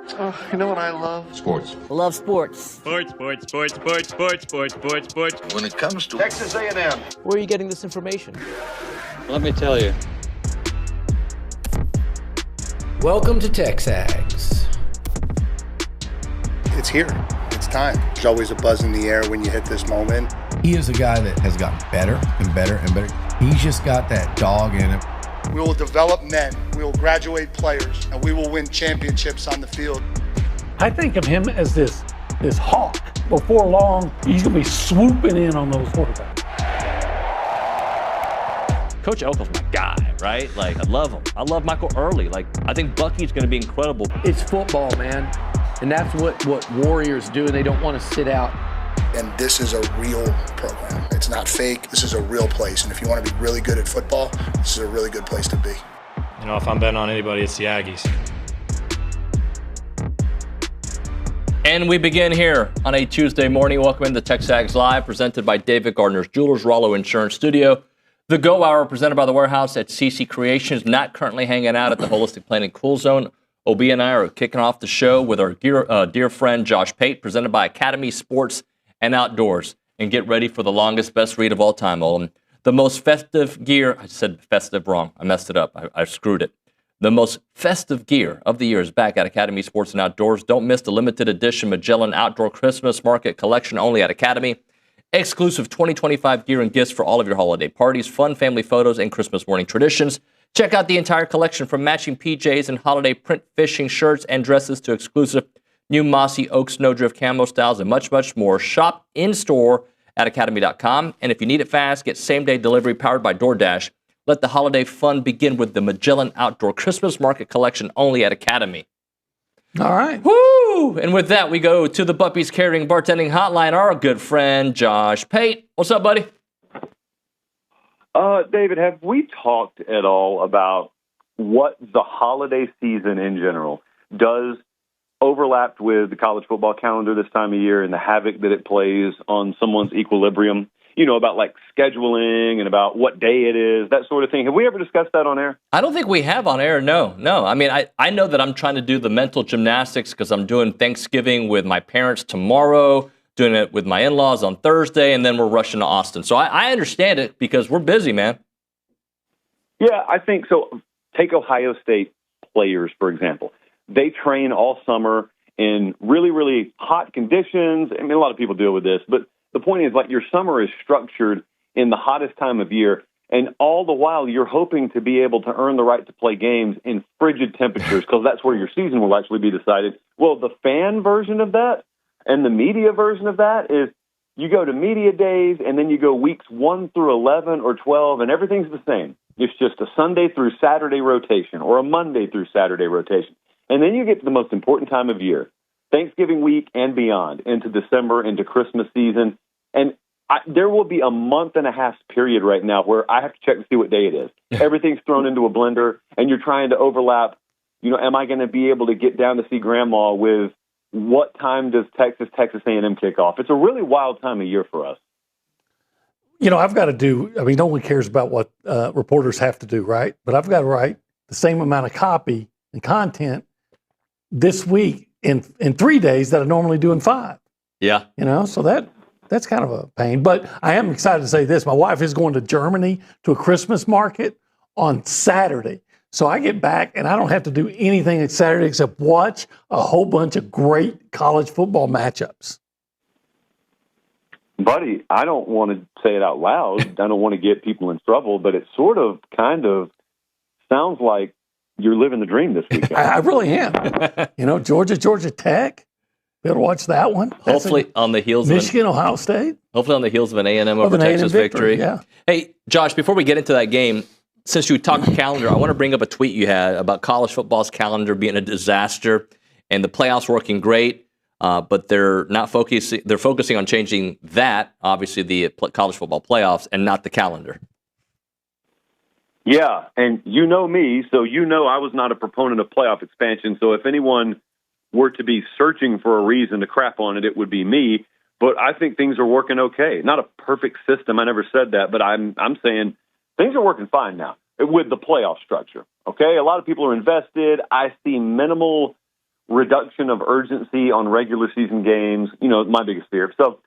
Oh, you know what I love? Sports. Love sports. Sports. When it comes to Texas A&M. Where are you getting this information? Let me tell you. Welcome to TexAgs. It's here. It's time. There's always a buzz in the air when you hit this moment. He is a guy that has gotten better and better and better. He's just got that dog in him. We will develop men. We will graduate players, and we will win championships on the field. I think of him as this hawk. Before long, he's going to be swooping in on those quarterbacks. Coach Elko's my guy, right? Like, I love him. I love Michael Early. Like, I think Bucky's going to be incredible. It's football, man. And that's what Warriors do. They don't want to sit out. And this is a real program. It's not fake. This is a real place. And if you want to be really good at football, this is a really good place to be. You know, if I'm betting on anybody, it's the Aggies. And we begin here on a Tuesday morning. Welcome into TexAgs Live, presented by David Gardner's Jewelers, Rollo Insurance Studio. The Go Hour, presented by The Warehouse at CC Creations, not currently hanging out at the Holistic Planning Cool Zone. OB and I are kicking off the show with our dear friend Josh Pate, presented by Academy Sports and Outdoors. And get ready for the longest, best read of all time, Olin. The most festive gear, I said festive wrong. I messed it up. I screwed it. The most festive gear of the year is back at Academy Sports and Outdoors. Don't miss the limited edition Magellan Outdoor Christmas Market collection only at Academy. Exclusive 2025 gear and gifts for all of your holiday parties, fun family photos, and Christmas morning traditions. Check out the entire collection from matching PJs and holiday print fishing shirts and dresses to exclusive new Mossy Oak Snowdrift camo styles and much, much more. Shop in-store at academy.com. And if you need it fast, get same-day delivery powered by DoorDash. Let the holiday fun begin with the Magellan Outdoor Christmas Market collection only at Academy. All right. Woo! And with that, we go to the Buppies Catering Bartending Hotline, our good friend, Josh Pate. What's up, buddy? David, have we talked at all about what the holiday season in general does overlapped with the college football calendar this time of year and the havoc that it plays on someone's equilibrium? You know, about like scheduling and about what day it is, that sort of thing. Have we ever discussed that on air? I don't think we have on air, no. I mean, I know that I'm trying to do the mental gymnastics because I'm doing Thanksgiving with my parents tomorrow, doing it with my in-laws on Thursday, and then we're rushing to Austin. So I understand it because we're busy, man. Yeah, I think so. Take Ohio State players, for example. They train all summer in really, really hot conditions. I mean, a lot of people deal with this, but the point is, like, your summer is structured in the hottest time of year, and all the while you're hoping to be able to earn the right to play games in frigid temperatures because that's where your season will actually be decided. Well, the fan version of that and the media version of that is you go to media days, and then you go weeks 1 through 11 or 12, and everything's the same. It's just a Sunday through Saturday rotation or a Monday through Saturday rotation. And then you get to the most important time of year, Thanksgiving week and beyond, into December, into Christmas season. And there will be a month and a half period right now where I have to check to see what day it is. Everything's thrown into a blender, and you're trying to overlap, you know, am I going to be able to get down to see Grandma with what time does Texas A&M kick off? It's a really wild time of year for us. You know, I've got to do, I mean, no one cares about what reporters have to do, right? But I've got to write the same amount of copy and content this week in 3 days that I normally do in 5. Yeah. You know, so that's kind of a pain. But I am excited to say this. My wife is going to Germany to a Christmas market on Saturday. So I get back and I don't have to do anything on Saturday except watch a whole bunch of great college football matchups. Buddy, I don't want to say it out loud. I don't want to get people in trouble, but it sort of kind of sounds like you're living the dream this weekend. I really am. You know, Georgia Tech. Be able to watch that one. Hopefully on the heels Michigan, Ohio State. Hopefully on the heels of an A&M over Texas victory. Yeah. Hey, Josh, before we get into that game, since you talked calendar, I want to bring up a tweet you had about college football's calendar being a disaster and the playoffs working great, but they're not focusing. They're focusing on changing that, obviously the college football playoffs, and not the calendar. Yeah, and you know me, so you know I was not a proponent of playoff expansion. So if anyone were to be searching for a reason to crap on it, it would be me. But I think things are working okay. Not a perfect system. I never said that, but I'm saying things are working fine now with the playoff structure. Okay, a lot of people are invested. I see minimal reduction of urgency on regular season games, my biggest fear. So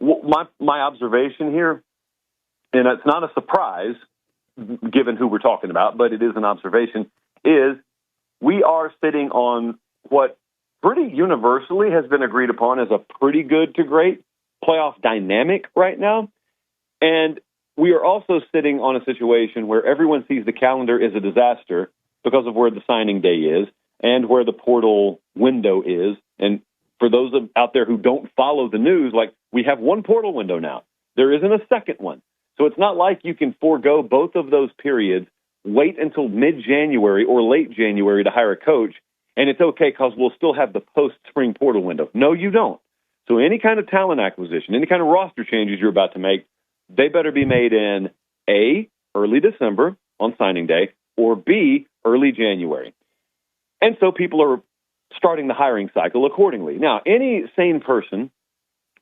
my observation here, and it's not a surprise given who we're talking about, but it is an observation, is we are sitting on what pretty universally has been agreed upon as a pretty good to great playoff dynamic right now. And we are also sitting on a situation where everyone sees the calendar is a disaster because of where the signing day is and where the portal window is. And for those out there who don't follow the news, like, we have one portal window now. There isn't a second one. So it's not like you can forego both of those periods, wait until mid-January or late January to hire a coach, and it's okay because we'll still have the post-spring portal window. No, you don't. So any kind of talent acquisition, any kind of roster changes you're about to make, they better be made in A, early December on signing day, or B, early January. And so people are starting the hiring cycle accordingly. Now, any sane person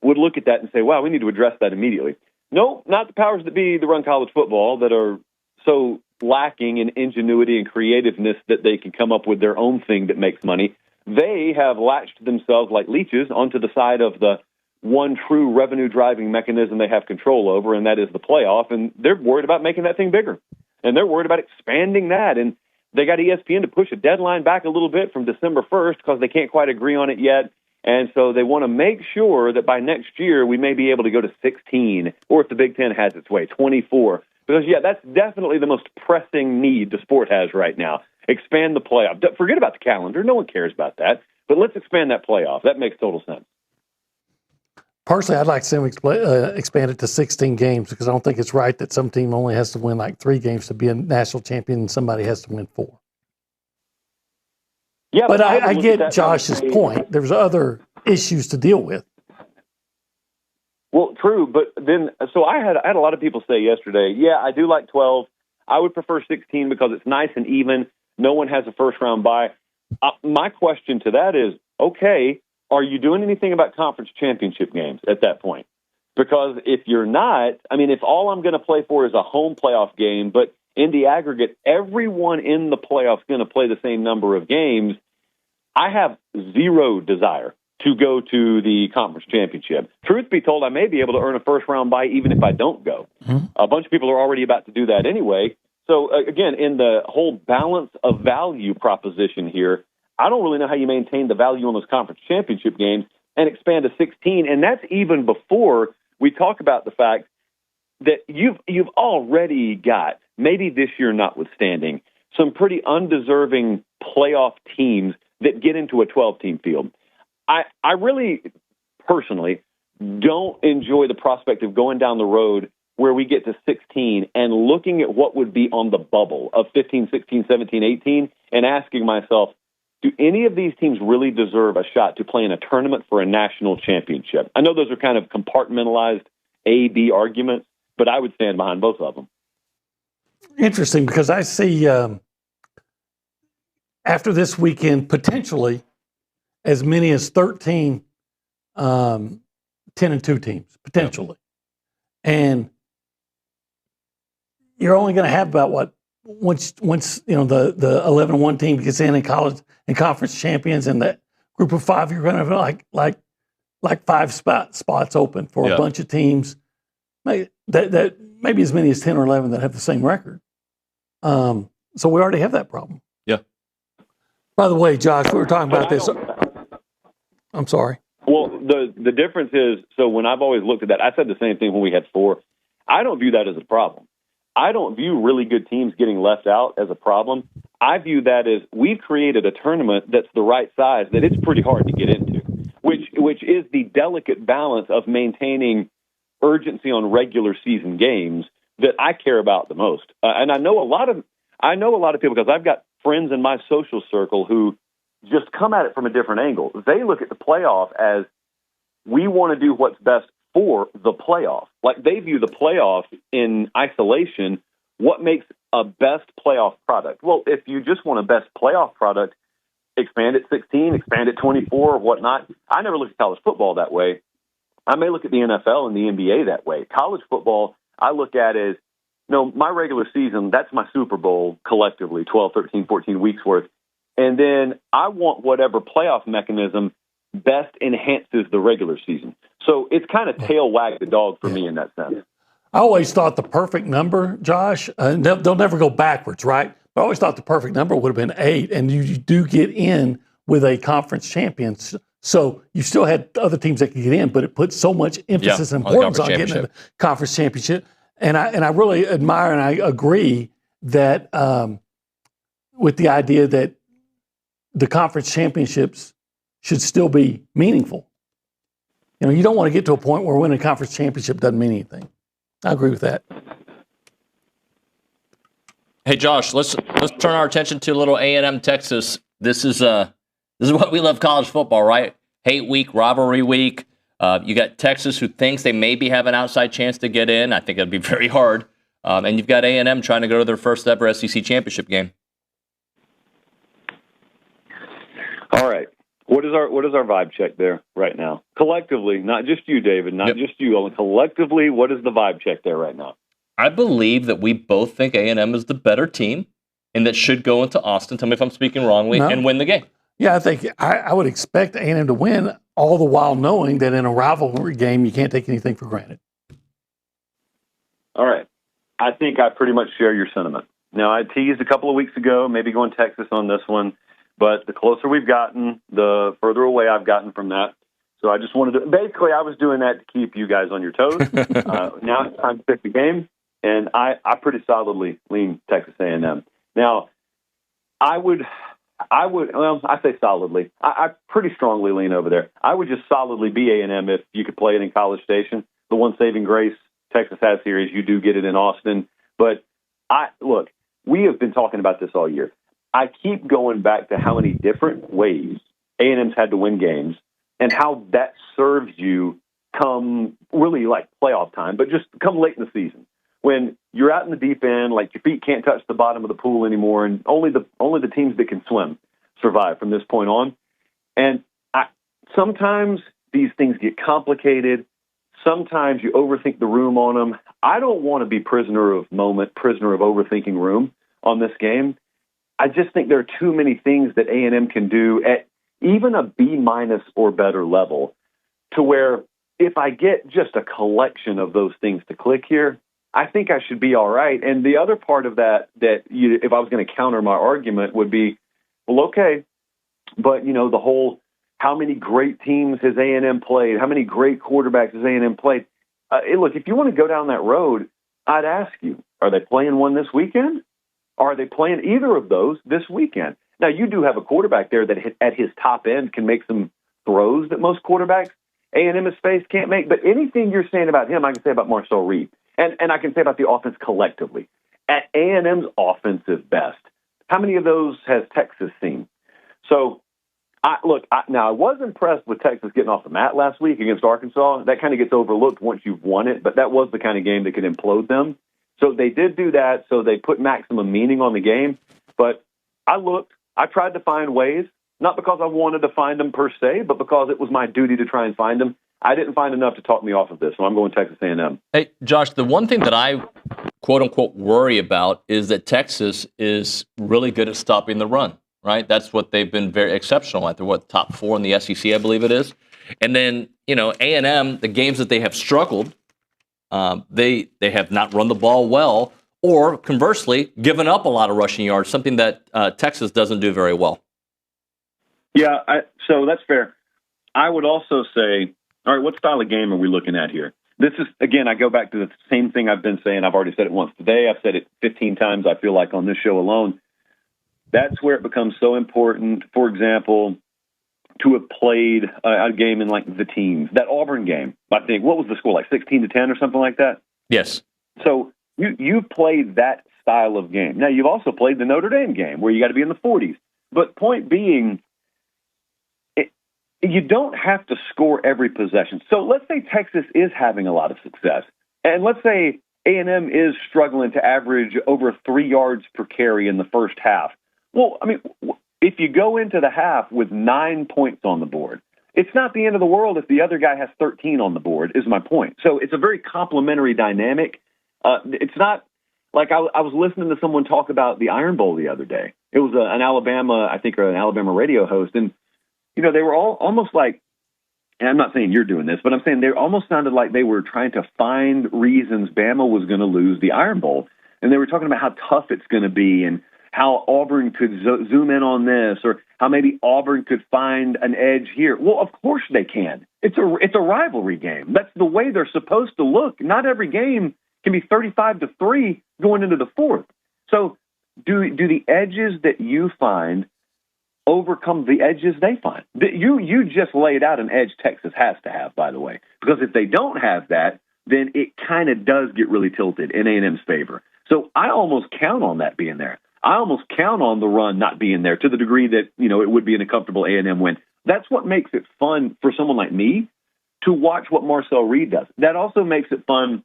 would look at that and say, wow, we need to address that immediately. No, not the powers that be that run college football that are so lacking in ingenuity and creativeness that they can come up with their own thing that makes money. They have latched themselves like leeches onto the side of the one true revenue-driving mechanism they have control over, and that is the playoff, and they're worried about making that thing bigger. And they're worried about expanding that, and they got ESPN to push a deadline back a little bit from December 1st because they can't quite agree on it yet. And so they want to make sure that by next year we may be able to go to 16, or if the Big Ten has its way, 24. Because, that's definitely the most pressing need the sport has right now. Expand the playoff. Forget about the calendar. No one cares about that. But let's expand that playoff. That makes total sense. Personally, I'd like to see them expand it to 16 games because I don't think it's right that some team only has to win like 3 games to be a national champion and somebody has to win 4. Yeah, but I get Josh's point. There's other issues to deal with. Well, true, but then so I had a lot of people say yesterday, I do like 12. I would prefer 16 because it's nice and even. No one has a first round bye. My question to that is, okay, are you doing anything about conference championship games at that point? Because if you're not, if all I'm going to play for is a home playoff game, but in the aggregate, everyone in the playoffs going to play the same number of games, I have zero desire to go to the conference championship. Truth be told, I may be able to earn a first-round bye even if I don't go. Mm-hmm. A bunch of people are already about to do that anyway. So, again, in the whole balance of value proposition here, I don't really know how you maintain the value on those conference championship games and expand to 16. And that's even before we talk about the fact that you've already got, maybe this year notwithstanding, some pretty undeserving playoff teams that get into a 12-team field. I really, personally, don't enjoy the prospect of going down the road where we get to 16 and looking at what would be on the bubble of 15, 16, 17, 18, and asking myself, do any of these teams really deserve a shot to play in a tournament for a national championship? I know those are kind of compartmentalized A-B arguments, but I would stand behind both of them. Interesting, because I see after this weekend, potentially as many as 13 10-2 teams, potentially. And you're only going to have about once the 11-1 team gets in college and conference champions and that group of 5, you're going to have like 5 spots open for a bunch of teams. That maybe as many as 10 or 11 that have the same record. So we already have that problem. Yeah. By the way, Josh, we were talking about this. I'm sorry. Well, the difference is, so when I've always looked at that, I said the same thing when we had 4. I don't view that as a problem. I don't view really good teams getting left out as a problem. I view that as we've created a tournament that's the right size, that it's pretty hard to get into, which is the delicate balance of maintaining urgency on regular season games that I care about the most. And I know a lot of people because I've got friends in my social circle who just come at it from a different angle. They look at the playoff as we want to do what's best for the playoff. Like they view the playoff in isolation. What makes a best playoff product? Well, if you just want a best playoff product, expand it 16, expand it 24 or whatnot. I never look at college football that way. I may look at the NFL and the NBA that way. College football, I look at as, my regular season, that's my Super Bowl collectively, 12, 13, 14 weeks worth. And then I want whatever playoff mechanism best enhances the regular season. So it's kind of tail wag the dog for me in that sense. I always thought the perfect number, Josh, they'll never go backwards, right? But I always thought the perfect number would have been 8, and you do get in with a conference champion. So you still had other teams that could get in, but it puts so much emphasis and importance on getting to the conference championship. And I really admire and I agree that with the idea that the conference championships should still be meaningful. You know, you don't want to get to a point where winning a conference championship doesn't mean anything. I agree with that. Hey, Josh, let's turn our attention to a little A&M Texas. This is what we love college football, right? Hate week, rivalry week. You got Texas, who thinks they maybe have an outside chance to get in. I think it'd be very hard. And you've got A&M trying to go to their first ever SEC championship game. All right. What is our vibe check there right now? Collectively, not just you, David, not just you, Olin. Collectively, what is the vibe check there right now? I believe that we both think A&M is the better team and that should go into Austin, tell me if I'm speaking wrongly, and win the game. Yeah, I think I would expect A&M to win, all the while knowing that in a rivalry game, you can't take anything for granted. All right. I think I pretty much share your sentiment. Now, I teased a couple of weeks ago, maybe going Texas on this one, but the closer we've gotten, the further away I've gotten from that. So I just wanted to, basically, I was doing that to keep you guys on your toes. Now it's time to pick the game, and I pretty solidly lean Texas A&M. Now, I say solidly. I pretty strongly lean over there. I would just solidly be A&M if you could play it in College Station. The one saving grace Texas has here is you do get it in Austin. But look, we have been talking about this all year. I keep going back to how many different ways A&M's had to win games and how that serves you come really like playoff time, but just come late in the season when you're out in the deep end, like your feet can't touch the bottom of the pool anymore, and only the teams that can swim survive from this point on. And sometimes these things get complicated. Sometimes you overthink the room on them. I don't want to be prisoner of overthinking room on this game. I just think there are too many things that A&M can do at even a B- or better level to where if I get just a collection of those things to click here, I think I should be all right. And the other part of that if I was going to counter my argument would be, well, okay, but, the whole how many great teams has A&M played, how many great quarterbacks has A&M played. Look, if you want to go down that road, I'd ask you, are they playing one this weekend? Are they playing either of those this weekend? Now, you do have a quarterback there that at his top end can make some throws that most quarterbacks A&M space can't make. But anything you're saying about him, I can say about Marcel Reed. And I can say about the offense collectively. At A&M's offensive best, how many of those has Texas seen? So, I was impressed with Texas getting off the mat last week against Arkansas. That kind of gets overlooked once you've won it, but that was the kind of game that could implode them. So they did do that, so they put maximum meaning on the game. But I tried to find ways, not because I wanted to find them per se, but because it was my duty to try and find them. I didn't find enough to talk me off of this, so I'm going Texas A&M. Hey, Josh, the one thing that I, quote-unquote, worry about is that Texas is really good at stopping the run, right? That's what they've been very exceptional at. They're, top 4 in the SEC, I believe it is. And then, A&M, the games that they have struggled, they have not run the ball well, or conversely, given up a lot of rushing yards, something that Texas doesn't do very well. Yeah, so that's fair. I would also say, all right, what style of game are we looking at here? This is, again, I go back to the same thing I've been saying. I've already said it once today. I've said it 15 times, I feel like, on this show alone. That's where it becomes so important, for example, to have played a game in like the teams. That Auburn game, I think, what was the score, like 16-10 or something like that? Yes. So you've played that style of game. Now, you've also played the Notre Dame game where you got to be in the 40s. But point being, you don't have to score every possession. So let's say Texas is having a lot of success. And let's say A&M is struggling to average over 3 yards per carry in the first half. Well, I mean, if you go into the half with 9 points on the board, it's not the end of the world if the other guy has 13 on the board, is my point. So it's a very complementary dynamic. It's not like I was listening to someone talk about the Iron Bowl the other day. it was an Alabama, I think, or an Alabama radio host. And, you know, they were all almost like, and I'm not saying you're doing this, but I'm saying they almost sounded like they were trying to find reasons Bama was going to lose the Iron Bowl. And they were talking about how tough it's going to be and how Auburn could zoom in on this, or how maybe Auburn could find an edge here. Well, of course they can. It's a rivalry game. That's the way they're supposed to look. Not every game can be 35-3 going into the fourth. So do the edges that you find overcome the edges they find? You just laid out an edge Texas has to have, by the way, because if they don't have that, then it kind of does get really tilted in A&M's favor. So I almost count on that being there. I almost count on the run not being there to the degree that, you know, it would be an acceptable A&M win. That's what makes it fun for someone like me to watch what Marcel Reed does. That also makes it fun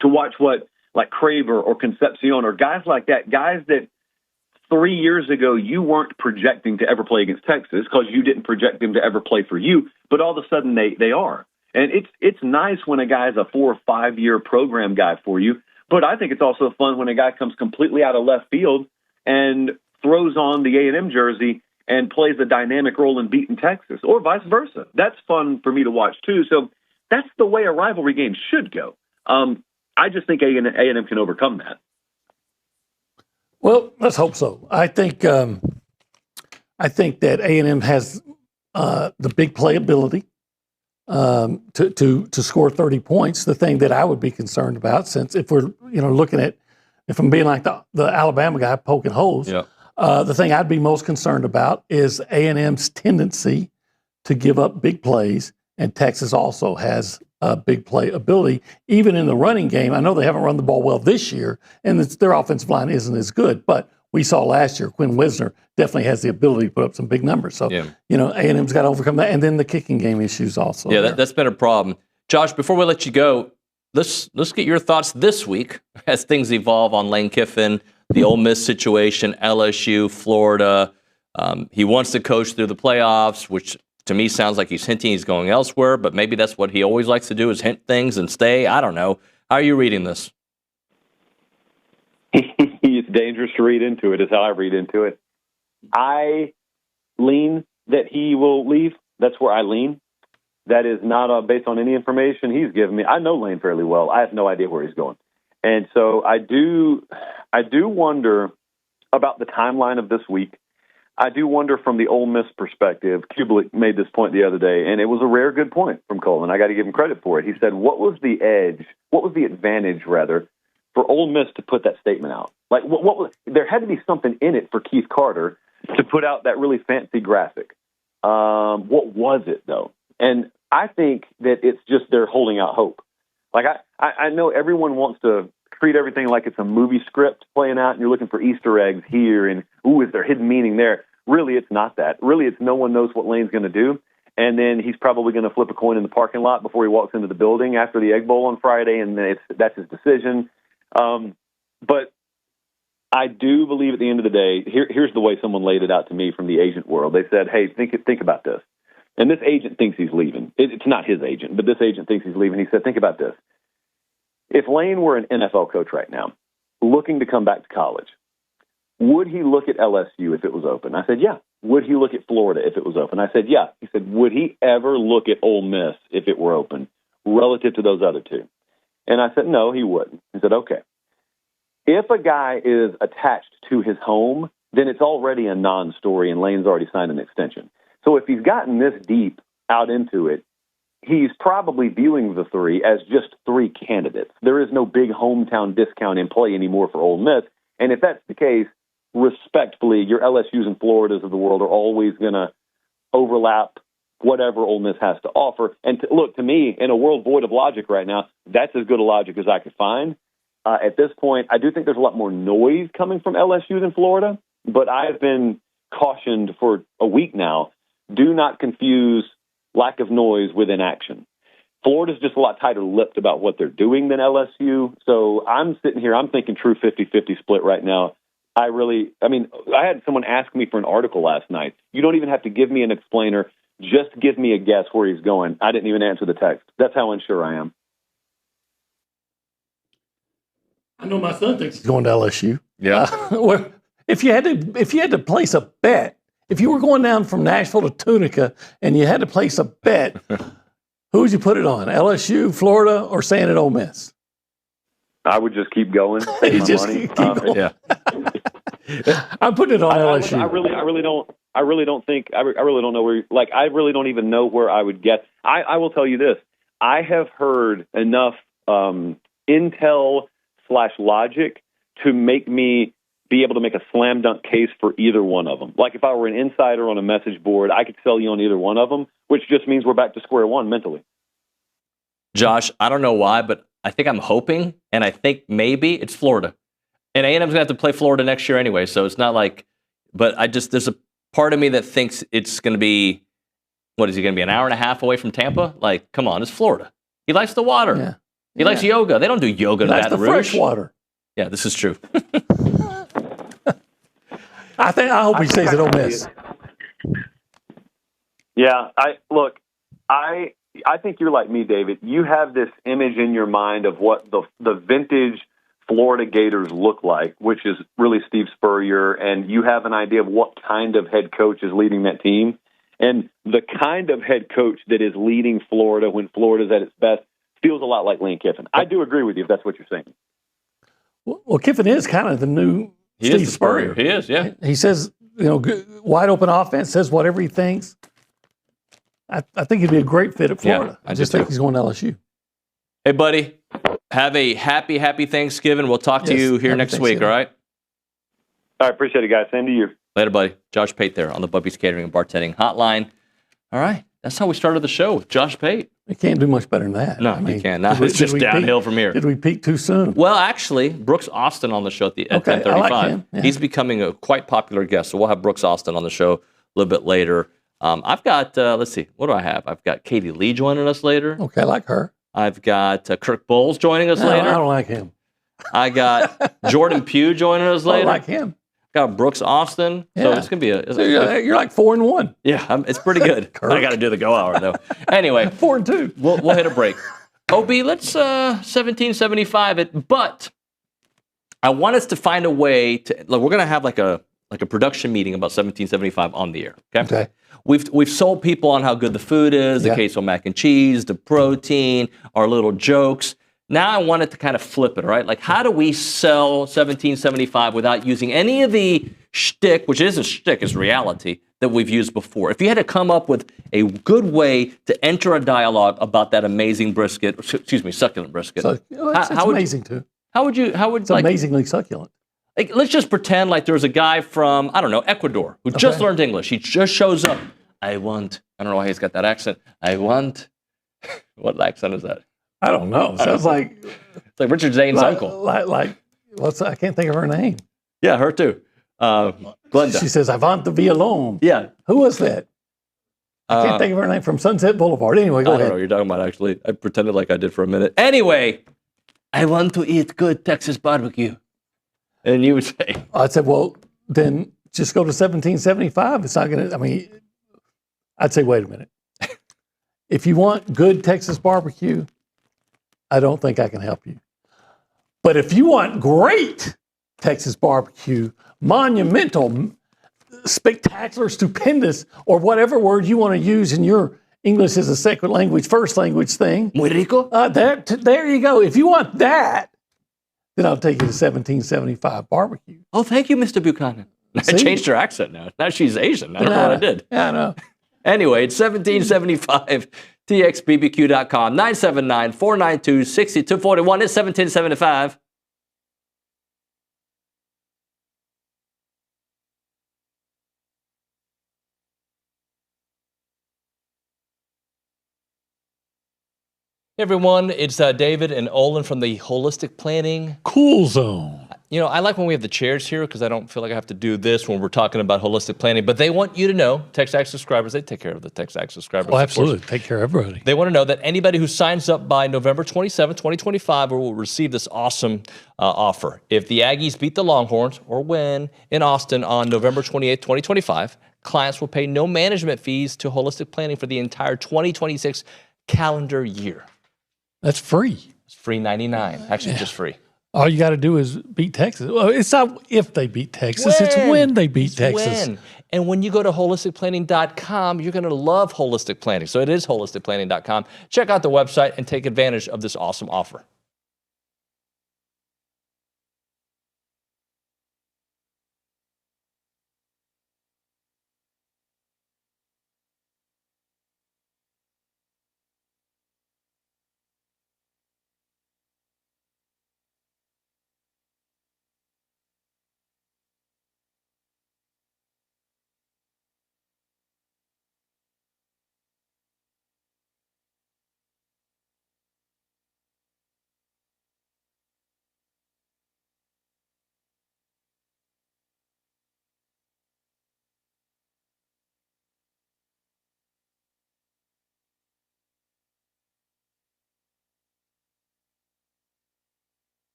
to watch what, like, Craver or Concepcion or guys like that, guys that 3 years ago you weren't projecting to ever play against Texas because you didn't project them to ever play for you, but all of a sudden they are. And it's nice when a guy's a 4 or 5 year program guy for you, but I think it's also fun when a guy comes completely out of left field and throws on the A&M jersey and plays a dynamic role in beating Texas, or vice versa. That's fun for me to watch, too. So that's the way a rivalry game should go. I just think A&M can overcome that. Well, let's hope so. I think that A&M has the big playability to score 30 points. The thing that I would be concerned about, since if we're looking at, if I'm being like the Alabama guy poking holes, Yeah. The thing I'd be most concerned about is A&M's tendency to give up big plays, and Texas also has big play ability, even in the running game. I know they haven't run the ball well this year, and their offensive line isn't as good, but we saw last year Quinn Wisner definitely has the ability to put up some big numbers. So, A&M's got to overcome that, and then the kicking game issues also. Yeah, that's been a problem. Josh, before we let you go, let's get your thoughts this week as things evolve on Lane Kiffin, the Ole Miss situation, LSU, Florida. He wants to coach through the playoffs, which to me sounds like he's hinting he's going elsewhere, but maybe that's what he always likes to do, is hint things and stay. I don't know. How are you reading this? It's dangerous to read into it, is how I read into it. I lean that he will leave. That's where I lean. That is not based on any information he's given me. I know Lane fairly well. I have no idea where he's going. And so I do wonder about the timeline of this week. I do wonder from the Ole Miss perspective. Kublik made this point the other day, and it was a rare good point from Coleman. I got to give him credit for it. He said, what was the advantage, for Ole Miss to put that statement out? Like, there had to be something in it for Keith Carter to put out that really fancy graphic. What was it, though? And I think that it's just they're holding out hope. Like, I know everyone wants to treat everything like it's a movie script playing out, and you're looking for Easter eggs here, and, is there hidden meaning there? Really, it's not that. Really, it's no one knows what Lane's going to do, and then he's probably going to flip a coin in the parking lot before he walks into the building after the Egg Bowl on Friday, and that's his decision. But I do believe at the end of the day, here's the way someone laid it out to me from the agent world. They said, hey, think about this. And this agent thinks he's leaving. It's not his agent, but this agent thinks he's leaving. He said, think about this. If Lane were an NFL coach right now, looking to come back to college, would he look at LSU if it was open? I said, yeah. Would he look at Florida if it was open? I said, yeah. He said, would he ever look at Ole Miss if it were open relative to those other two? And I said, no, he wouldn't. He said, okay. If a guy is attached to his home, then it's already a non-story, and Lane's already signed an extension. So if he's gotten this deep out into it, he's probably viewing the three as just three candidates. There is no big hometown discount in play anymore for Ole Miss. And if that's the case, respectfully, your LSUs and Floridas of the world are always going to overlap whatever Ole Miss has to offer. And look, to me, in a world void of logic right now, that's as good a logic as I could find. At this point, I do think there's a lot more noise coming from LSU than Florida, but I've been cautioned for a week now, do not confuse lack of noise with inaction. Florida's just a lot tighter-lipped about what they're doing than LSU. So I'm sitting here, I'm thinking true 50-50 split right now. I had someone ask me for an article last night. You don't even have to give me an explainer. Just give me a guess where he's going. I didn't even answer the text. That's how unsure I am. I know my son thinks he's going to LSU. Yeah. If you had to place a bet, if you were going down from Nashville to Tunica and you had to place a bet, who would you put it on? LSU, Florida, or staying at Ole Miss? I would just keep going. You just keep going. Yeah. I'm putting it on LSU. I really don't know where. Like, I really don't even know where I would get. I will tell you this: I have heard enough intel/logic to make me be able to make a slam dunk case for either one of them. Like, if I were an insider on a message board, I could sell you on either one of them, which just means we're back to square one mentally. Josh, I don't know why, but I think I'm hoping, and I think maybe it's Florida. And A&M's going to have to play Florida next year anyway, so it's not like, but there's a part of me that thinks it's going to be, what is he going to be, an hour and a half away from Tampa? Like, come on, it's Florida. He likes the water. Yeah. He likes yoga. They don't do yoga in Baton Rouge. Fresh water. Yeah, this is true. I hope he stays at Ole Miss. Yeah, I think you're like me, David. You have this image in your mind of what the vintage Florida Gators look like, which is really Steve Spurrier, and you have an idea of what kind of head coach is leading that team. And the kind of head coach that is leading Florida when Florida's at its best feels a lot like Lane Kiffin. I do agree with you if that's what you're saying. Well, Kiffin is kind of the new Steve Spurrier. He is, yeah. He says, wide open offense, says whatever he thinks. I think he'd be a great fit at Florida. Yeah, I just think he's going to LSU. Hey, buddy, have a happy Thanksgiving. We'll talk to you here next week, all right? All right, appreciate it, guys. Same to you. Later, buddy. Josh Pate there on the Bubby's Catering and Bartending Hotline. All right, that's how we started the show with Josh Pate. We can't do much better than that. No, you can't. No, it's just downhill from here. Did we peak too soon? Well, actually, Brooks Austin on the show at 10:35. I like him. Yeah. He's becoming a quite popular guest, so we'll have Brooks Austin on the show a little bit later. I've got, let's see, what do I have? I've got Katy Lee joining us later. Okay, I like her. I've got Kirk Bohls joining us later. I don't like him. I got Jordan Pugh joining us later. I like him. Got Brooks Austin. Yeah. So it's going to be you're like 4-1. Yeah, it's pretty good. I got to do the go hour, though. Anyway. 4-2. We'll hit a break. OB, let's 1775 it. But I want us to find a way to, we're going to have like a production meeting about 1775 on the air. Okay. We've sold people on how good the food is, the queso mac and cheese, the protein, our little jokes. Now I wanted to kind of flip it, right? Like, how do we sell 1775 without using any of the shtick, which isn't shtick, it's reality, that we've used before? If you had to come up with a good way to enter a dialogue about that amazing brisket, succulent brisket. It's amazing, too. It's amazingly succulent. Like, let's just pretend like there's a guy from, I don't know, Ecuador, who just learned English. He just shows up. I don't know why he's got that accent. What accent is that? I don't know. Sounds like it's like Richard Zane's uncle. I can't think of her name. Yeah, her too. Glenda. She says, I want the violon. Yeah. Who was that? I can't think of her name, from Sunset Boulevard. Anyway, go ahead. I don't know what you're talking about, actually. I pretended like I did for a minute. Anyway, I want to eat good Texas barbecue. And you would say? I'd say, well, then just go to 1775. It's not going to, I'd say, wait a minute. If you want good Texas barbecue, I don't think I can help you. But if you want great Texas barbecue, monumental, spectacular, stupendous, or whatever word you want to use in your English as a second language, first language thing. Muy rico. There you go. If you want that, then I'll take you to 1775 barbecue. Oh, thank you, Mr. Buchanan. I changed her accent now. Now she's Asian. I don't know what I did. Yeah, I know. Anyway, it's 1775, txbbq.com, 979-492-6241. It's 1775. Hey everyone, it's David and Olin from the Holistic Planning Cool Zone. You know, I like when we have the chairs here because I don't feel like I have to do this when we're talking about holistic planning. But they want you to know, TexAgs subscribers, they take care of the TexAgs subscribers. Oh, absolutely. Take care of everybody. They want to know that anybody who signs up by November 27, 2025 will receive this awesome offer. If the Aggies beat the Longhorns or win in Austin on November 28, 2025, clients will pay no management fees to Holistic Planning for the entire 2026 calendar year. That's free. It's free $99. Actually, just free. All you got to do is beat Texas. Well, it's not if they beat Texas, it's when they beat Texas. When. And when you go to holisticplanning.com, you're going to love Holistic Planning. So it is holisticplanning.com. Check out the website and take advantage of this awesome offer.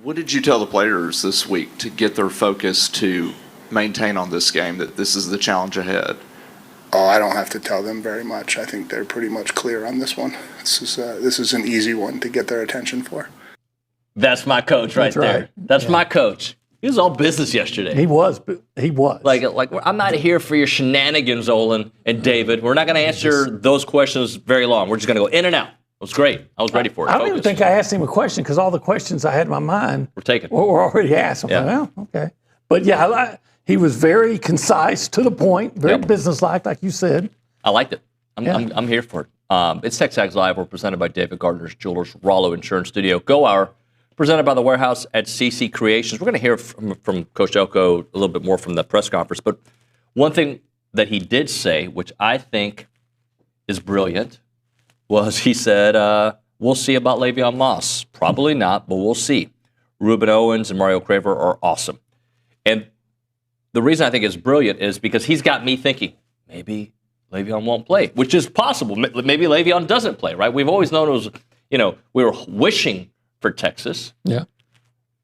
What did you tell the players this week to get their focus to maintain on this game, that this is the challenge ahead? Oh, I don't have to tell them very much. I think they're pretty much clear on this one. This is an easy one to get their attention for. That's my coach right there. That's my coach. He was all business yesterday. He was. Like I'm not here for your shenanigans, Olin and David. We're not going to answer those questions very long. We're just going to go in and out. It was great. I was ready for it. I don't even think I asked him a question because all the questions I had in my mind were already asked. I'm like, well, okay. But yeah, he was very concise, to the point, very businesslike, like you said. I liked it. I'm here for it. It's TexAgs Live. We're presented by David Gardner's Jewelers, Rollo Insurance Studio. Go Hour, presented by The Warehouse at CC Creations. We're going to hear from Coach Elko a little bit more from the press conference. But one thing that he did say, which I think is brilliant, was he said, we'll see about Le'Veon Moss. Probably not, but we'll see. Ruben Owens and Mario Craver are awesome. And the reason I think it's brilliant is because he's got me thinking, maybe Le'Veon won't play, which is possible. Maybe Le'Veon doesn't play, right? We've always known it was, we were wishing for Texas. Yeah.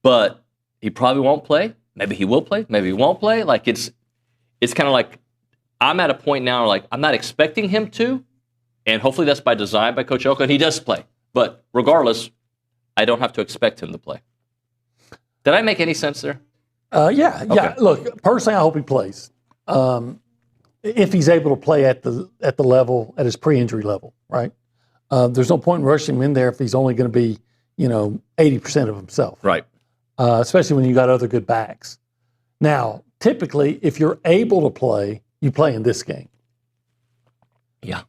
But he probably won't play. Maybe he will play. Maybe he won't play. Like, it's kind of like I'm at a point now, like, I'm not expecting him to, and hopefully that's by design by Coach Elko, and he does play. But regardless, I don't have to expect him to play. Did I make any sense there? Yeah. Look, personally, I hope he plays. If he's able to play at the level, at his pre-injury level, right? There's no point in rushing him in there if he's only going to be, 80% of himself. Right. Especially when you got other good backs. Now, typically, if you're able to play, you play in this game. Yeah.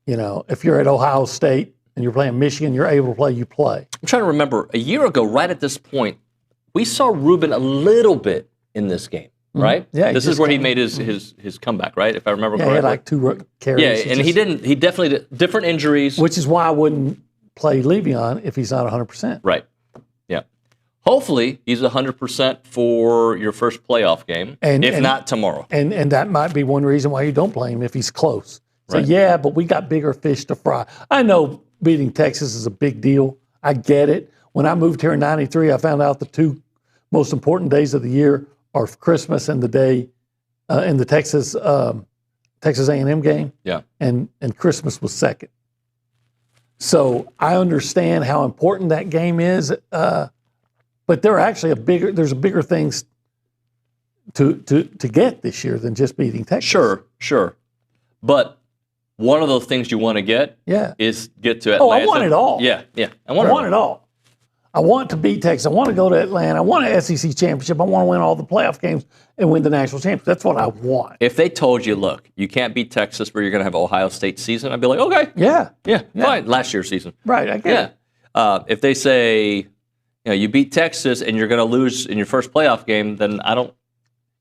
If you're at Ohio State and you're playing Michigan, you're able to play, you play. I'm trying to remember, a year ago, right at this point, we saw Ruben a little bit in this game, right? Yeah. This is where he made his comeback, right? If I remember correctly. He had like 2 carries. Yeah, and he definitely did different injuries. Which is why I wouldn't play Le'Veon if he's not 100%. Right. Yeah. Hopefully, he's 100% for your first playoff game, if not tomorrow. And that might be one reason why you don't play him if he's close. So, Right. yeah, but we got bigger fish to fry. I know beating Texas is a big deal. I get it. When I moved here in 93, I found out the 2 most important days of the year are Christmas and the day in the Texas A&M game. Yeah. And Christmas was second. So I understand how important that game is, but there are actually there's bigger things to get this year than just beating Texas. Sure. But one of those things you want to get is get to Atlanta. Oh, I want it all. Yeah. I want it all. I want to beat Texas. I want to go to Atlanta. I want an SEC championship. I want to win all the playoff games and win the national championship. That's what I want. If they told you, look, you can't beat Texas, but you're going to have Ohio State season, I'd be like, okay. Yeah. Fine. Last year's season. Right, I get it. If they say, you beat Texas and you're going to lose in your first playoff game, then I don't.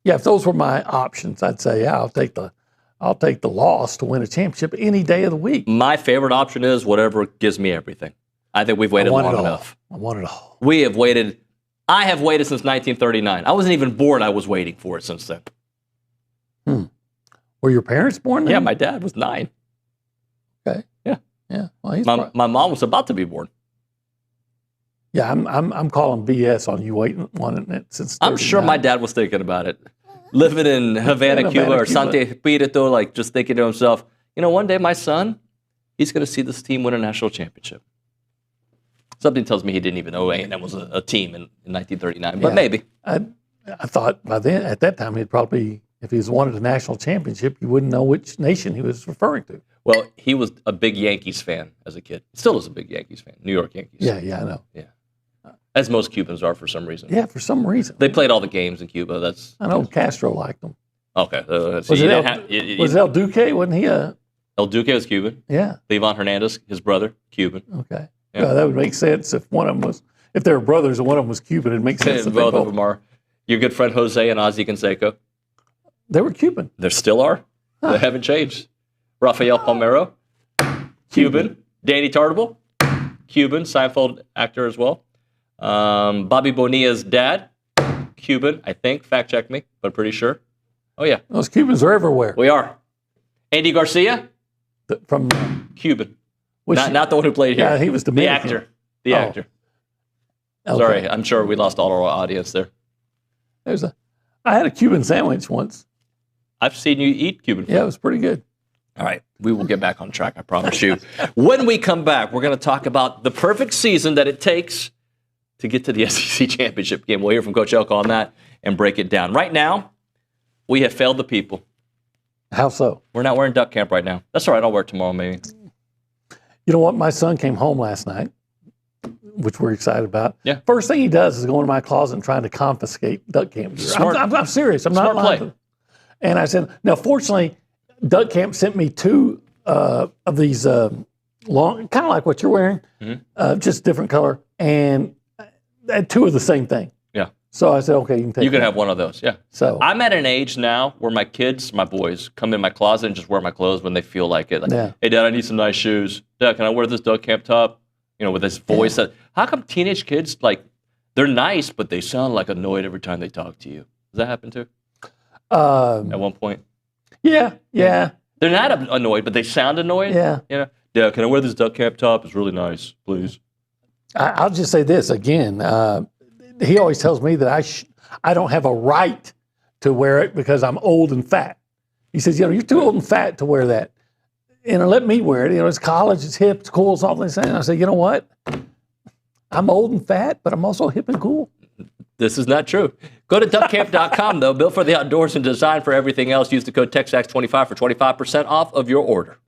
Yeah, if those were my options, I'd say, I'll take the loss to win a championship any day of the week. My favorite option is whatever gives me everything. I think we've waited long enough. I want it all. We have waited. I have waited since 1939. I wasn't even born. I was waiting for it since then. Were your parents born then? Yeah, my dad was 9. Okay. Yeah. Well, my mom was about to be born. Yeah, I'm calling BS on you wanting it since 39. I'm sure my dad was thinking about it. Living in Havana, Cuba, or Santo Espirito, like just thinking to himself, one day my son, he's going to see this team win a national championship. Something tells me he didn't even know A&M was a team in 1939, but maybe. I thought by then, at that time, he'd probably, if he was wanted a national championship, you wouldn't know which nation he was referring to. Well, he was a big Yankees fan as a kid. Still is a big Yankees fan, New York Yankees. Yeah, I know. Yeah. As most Cubans are for some reason. Yeah, for some reason. They played all the games in Cuba. I know Castro liked them. Okay. Was it El Duque? Wasn't he El Duque was Cuban. Yeah. Levon Hernandez, his brother, Cuban. Okay. Yeah. That would make sense if one of them was, if they were brothers and one of them was Cuban, it'd make sense. Both of them are. Your good friend Jose and Ozzie Canseco. They were Cuban. They still are. Huh. They haven't changed. Rafael Palmeiro, Cuban. Danny Tartable, Cuban. Seinfeld actor as well. Bobby Bonilla's dad, Cuban, I think. Fact check me, but pretty sure. Oh, yeah. Those Cubans are everywhere. We are. Andy Garcia, from Cuban. Not the one who played here. Yeah, he was Dominican. The actor. Okay. Sorry, I'm sure we lost all our audience there. I had a Cuban sandwich once. I've seen you eat Cuban food. Yeah, it was pretty good. All right, we will get back on track, I promise you. When we come back, we're going to talk about the perfect season that it takes to get to the SEC championship game. We'll hear from Coach Elko on that and break it down. Right now, we have failed the people. How so? We're not wearing duck camp right now. That's all right, I'll wear it tomorrow maybe. You know what? My son came home last night, which we're excited about. Yeah. First thing he does is go into my closet and try to confiscate duck camp gear. I'm serious. I'm not lying. Play. And I said, now, fortunately, duck camp sent me 2 of these long, kind of like what you're wearing, just different color, and 2 of the same thing. Yeah. So I said, okay, you can take. You can have one of those. Yeah. So I'm at an age now where my kids, my boys, come in my closet and just wear my clothes when they feel like it. Like, hey, Dad, I need some nice shoes. Dad, can I wear this duck camp top? With this voice. How come teenage kids, they're nice, but they sound like annoyed every time they talk to you? Does that happen too? At one point? Yeah. They're not annoyed, but they sound annoyed. Yeah. You know, yeah. Can I wear this duck camp top? It's really nice, please. I'll just say this again. He always tells me that I don't have a right to wear it because I'm old and fat. He says, you're too old and fat to wear that. Let me wear it. It's college, it's hip, it's cool, it's all this. And I say, you know what? I'm old and fat, but I'm also hip and cool. This is not true. Go to duckcamp.com, though. Built for the outdoors and designed for everything else. Use the code TexAgs25 for 25% off of your order.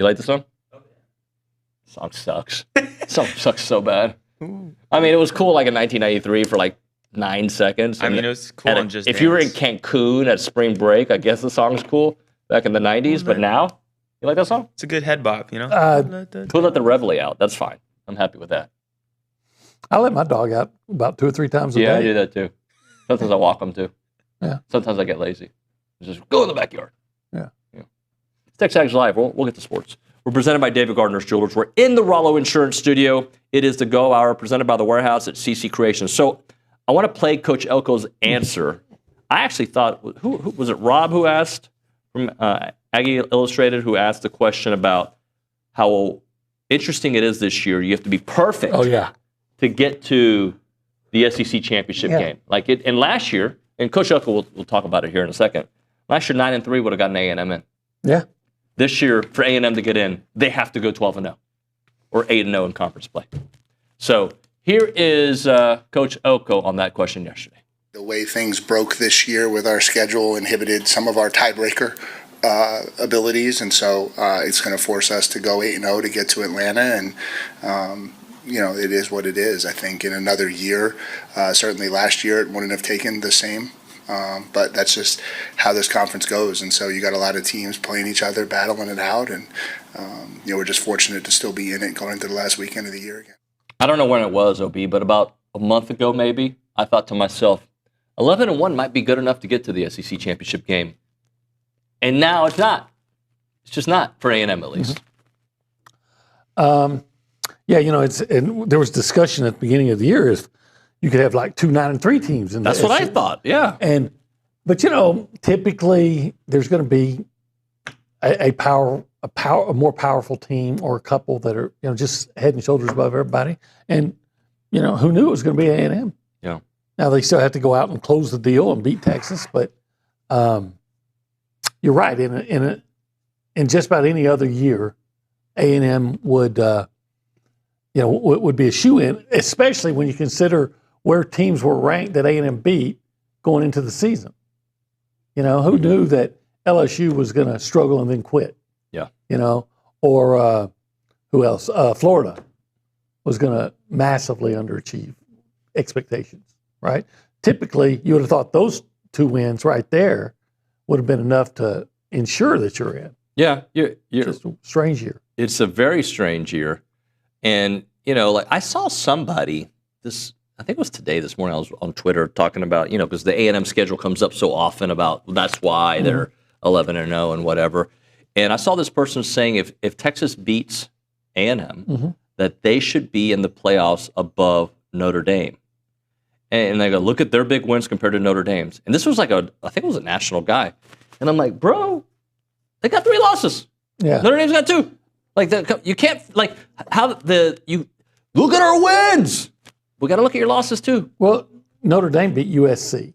You like the song? Song sucks. Song sucks so bad. I mean, it was cool like in 1993 for like 9 seconds. I mean, it was cool on Just If you were in Dance. Cancun at spring break, I guess the song's cool back in the 90s. But now, you like that song? It's a good head bop, you know? We'll let the Reveille out. That's fine. I'm happy with that. I let my dog out about 2 or 3 times a Yeah, I day. do that too. Sometimes I walk them too. Yeah. Sometimes I get lazy. Just go in the backyard. Yeah. It's TexAgs Live. We'll get to sports. We're presented by David Gardner's Jewelers. We're in the Rollo Insurance Studio. It is the Go Hour presented by the Warehouse at CC Creations. So I want to play Coach Elko's answer. I actually thought, who was it Rob who asked from Aggie Illustrated, who asked the question about how interesting it is this year. You have to be perfect to get to the SEC championship game. Like it, and last year, and Coach Elko we'll talk about it here in a second. Last year, 9-3 would have gotten A&M in. Yeah. This year, for A&M to get in, they have to go 12-0 or 8-0 in conference play. So here is Coach Elko on that question yesterday. The way things broke this year with our schedule inhibited some of our tiebreaker abilities, and so it's going to force us to go 8-0 to get to Atlanta, and it is what it is. I think in another year, certainly last year, it wouldn't have taken the same. But that's just how this conference goes. And so you got a lot of teams playing each other, battling it out. And, we're just fortunate to still be in it going into the last weekend of the year again. I don't know when it was, OB, but about a month ago maybe, I thought to myself, 11-1 might be good enough to get to the SEC championship game. And now it's not. It's just not for A&M at least. And there was discussion at the beginning of the year if you could have like 2 9-3 teams in That's what I thought, yeah. But typically there's going to be a more powerful team or a couple that are just head and shoulders above everybody. And who knew it was going to be A&M? Yeah. Now they still have to go out and close the deal and beat Texas, but you're right. In just about any other year, A&M would be a shoe-in, especially when you consider where teams were ranked that A&M beat going into the season. Who knew that LSU was going to struggle and then quit? Yeah. Or who else? Florida was going to massively underachieve expectations, right? Typically, you would have thought those 2 wins right there would have been enough to ensure that you're in. Yeah. You're just a strange year. It's a very strange year. And, I saw somebody, I think it was this morning, I was on Twitter talking about, because the A&M schedule comes up so often about that's why they're 11-0 and whatever. And I saw this person saying if Texas beats A&M, that they should be in the playoffs above Notre Dame. And they go, look at their big wins compared to Notre Dame's. And this was I think it was a national guy. And I'm like, bro, they got 3 losses. Yeah. Notre Dame's got 2. You can't, you look at our wins. We got to look at your losses too. Well, Notre Dame beat USC.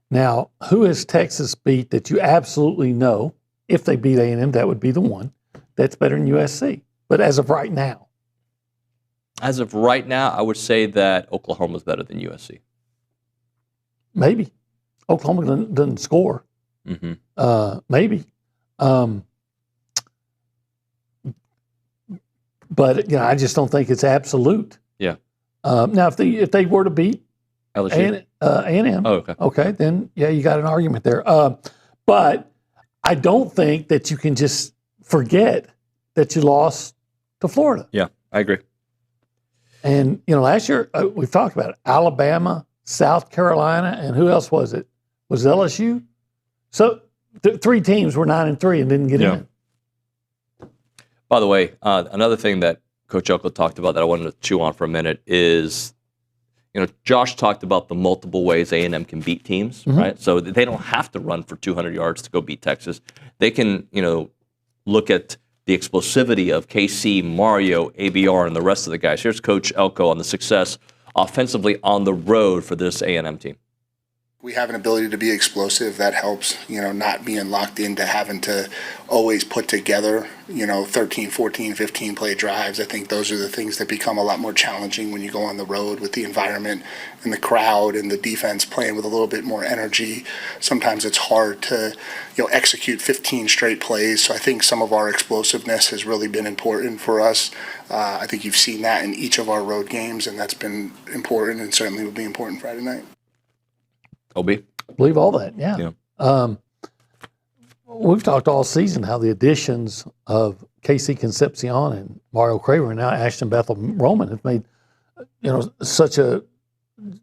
Now, who has Texas beat that you absolutely know, if they beat A&M, that would be the one that's better than USC? But as of right now. As of right now, I would say that Oklahoma's better than USC. Maybe. Oklahoma doesn't score. Maybe. But I just don't think it's absolute. Yeah. Now, if they were to beat LSU, A&M, okay, then you got an argument there. But I don't think that you can just forget that you lost to Florida. Yeah, I agree. And last year we've talked about it: Alabama, South Carolina, and who else was it? Was it LSU? So 3 teams were 9-3 and didn't get in. By the way, another thing that Coach Elko talked about that I wanted to chew on for a minute is, Josh talked about the multiple ways A&M can beat teams, right? So they don't have to run for 200 yards to go beat Texas. They can, look at the explosivity of KC, Mario, ABR, and the rest of the guys. Here's Coach Elko on the success offensively on the road for this A&M team. We have an ability to be explosive that helps, not being locked into having to always put together, 13, 14, 15 play drives. I think those are the things that become a lot more challenging when you go on the road with the environment and the crowd and the defense playing with a little bit more energy. Sometimes it's hard to, execute 15 straight plays. So I think some of our explosiveness has really been important for us. I think you've seen that in each of our road games, and that's been important and certainly will be important Friday night. Obi? Believe all that, yeah. We've talked all season how the additions of Casey Concepcion and Mario Craver and now Ashton Bethel Roman have made, such a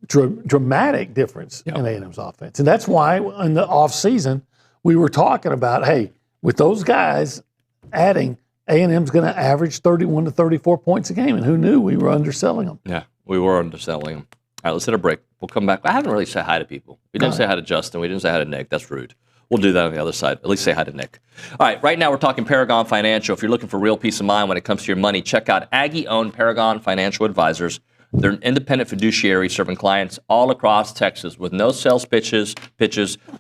dramatic difference in A&M's offense. And that's why in the offseason we were talking about, hey, with those guys adding, A&M's going to average 31 to 34 points a game. And who knew we were underselling them? Yeah, we were underselling them. All right, let's hit a break. We'll come back. I haven't really said hi to people. We didn't say hi to Justin. We didn't say hi to Nick. That's rude. We'll do that on the other side. At least say hi to Nick. All right, right now we're talking Paragon Financial. If you're looking for real peace of mind when it comes to your money, check out Aggie-owned Paragon Financial Advisors. They're an independent fiduciary serving clients all across Texas with no sales pitches,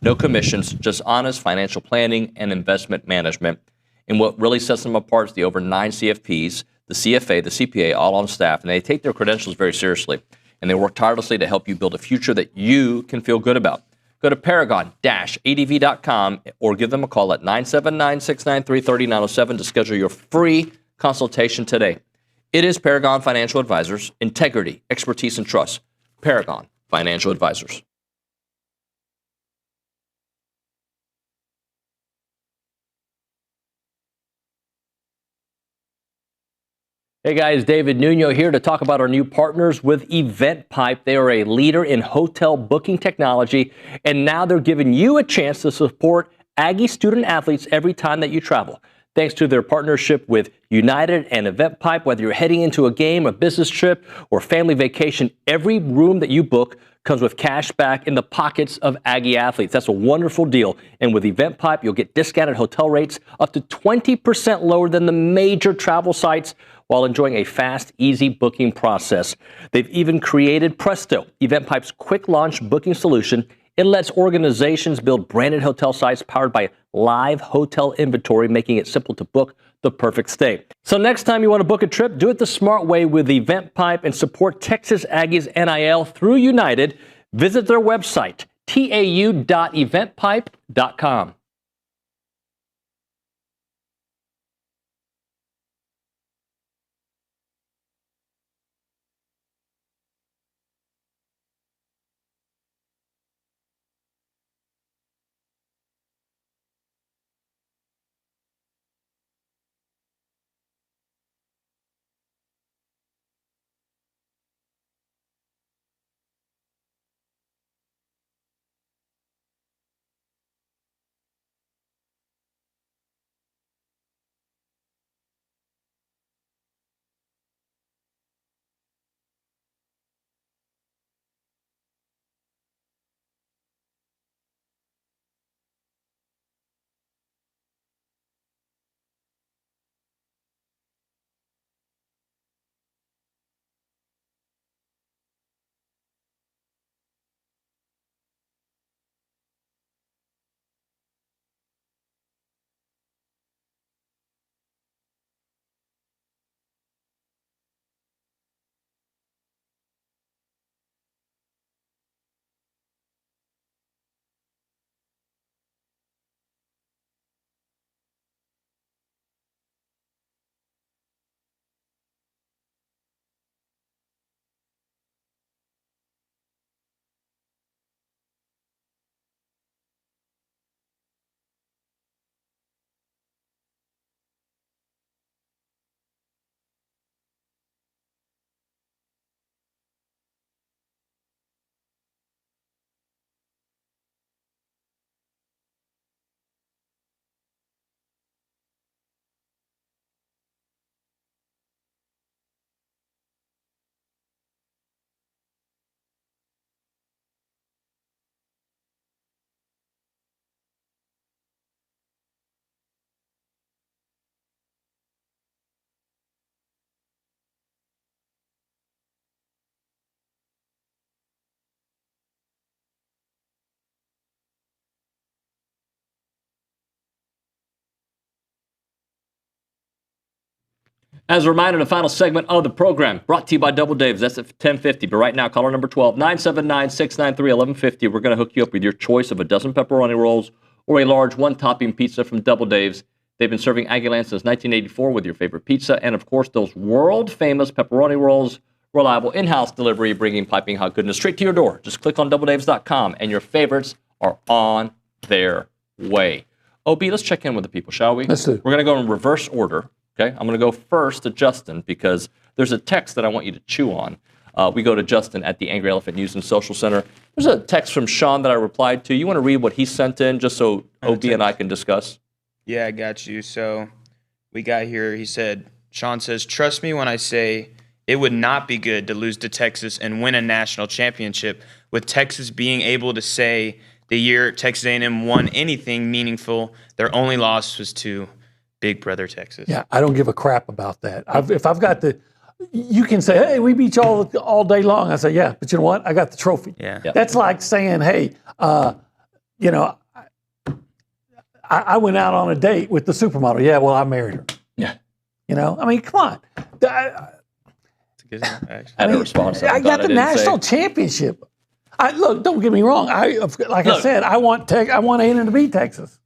no commissions, just honest financial planning and investment management. And what really sets them apart is the over 9 CFPs, the CFA, the CPA, all on staff, and they take their credentials very seriously. And they work tirelessly to help you build a future that you can feel good about. Go to paragon-adv.com or give them a call at 979-693-3907 to schedule your free consultation today. It is Paragon Financial Advisors, integrity, expertise, and trust. Paragon Financial Advisors. Hey guys, David Nuño here to talk about our new partners with EventPipe. They are a leader in hotel booking technology, and now they're giving you a chance to support Aggie student athletes every time that you travel. Thanks to their partnership with United and EventPipe, whether you're heading into a game, a business trip, or family vacation, every room that you book comes with cash back in the pockets of Aggie athletes. That's a wonderful deal. And with EventPipe, you'll get discounted hotel rates up to 20% lower than the major travel sites while enjoying a fast, easy booking process. They've even created Presto, EventPipe's quick launch booking solution. It lets organizations build branded hotel sites powered by live hotel inventory, making it simple to book the perfect stay. So next time you want to book a trip, do it the smart way with EventPipe and support Texas Aggies NIL through United. Visit their website, tau.eventpipe.com. As a reminder, the final segment of the program brought to you by Double Dave's. That's at 10:50. But right now, caller number 12, 979-693-1150. We're going to hook you up with your choice of a dozen pepperoni rolls or a large one-topping pizza from Double Dave's. They've been serving Aggieland since 1984 with your favorite pizza and, of course, those world-famous pepperoni rolls. Reliable in-house delivery, bringing piping hot goodness straight to your door. Just click on doubledaves.com, and your favorites are on their way. OB, let's check in with the people, shall we? Let's do. We're going to go in reverse order. Okay, I'm going to go first to Justin because there's a text that I want you to chew on. We go to Justin at the Angry Elephant News and Social Center. There's a text from Sean that I replied to. You want to read what he sent in just so OB and I can discuss? Yeah, I got you. So we got here, he said, Sean says, trust me when I say it would not be good to lose to Texas and win a national championship, with Texas being able to say the year Texas A&M won anything meaningful, their only loss was to Big Brother Texas. Yeah, I don't give a crap about that. If I've got you can say, hey, we beat you all day long. I say, yeah, but you know what? I got the trophy. Yeah. Yep. That's like saying, hey, you know, I went out on a date with the supermodel. Yeah, well, I married her. Yeah. You know, I mean, come on. I had a response. I got the national championship. Look, don't get me wrong. I said, I want A&M to beat Texas.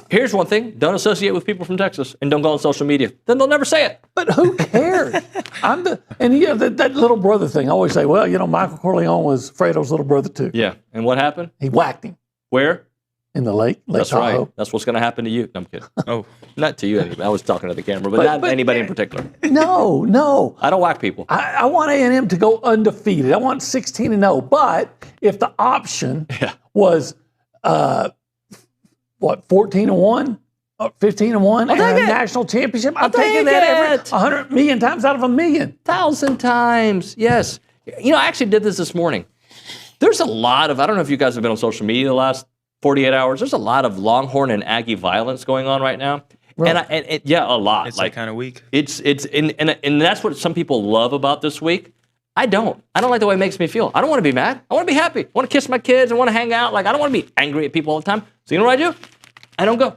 Here's one thing. Don't associate with people from Texas and don't go on social media. Then they'll never say it. But who cares? That little brother thing. I always say, well, you know, Michael Corleone was Fredo's little brother too. Yeah. And what happened? He whacked him. Where? In the lake That's Tahoe. right. That's what's going to happen to you. No, I'm kidding. Oh, not to you anyway. I was talking to the camera, but not anybody in particular. No. I don't whack people. I want A&M to go undefeated. I want 16-0. But if the option was 14-1, 15-1, and a national championship, I'm taking that every 100 million times out of a million. 1,000 times, yes. You know, I actually did this morning. There's a lot of, I don't know if you guys have been on social media the last 48 hours. There's a lot of Longhorn and Aggie violence going on right now. Right. And yeah, a lot. It's like kind of weak. And that's what some people love about this week. I don't like the way it makes me feel. I don't want to be mad. I want to be happy. I want to kiss my kids. I want to hang out. Like, I don't want to be angry at people all the time. So you know what I do? I don't go.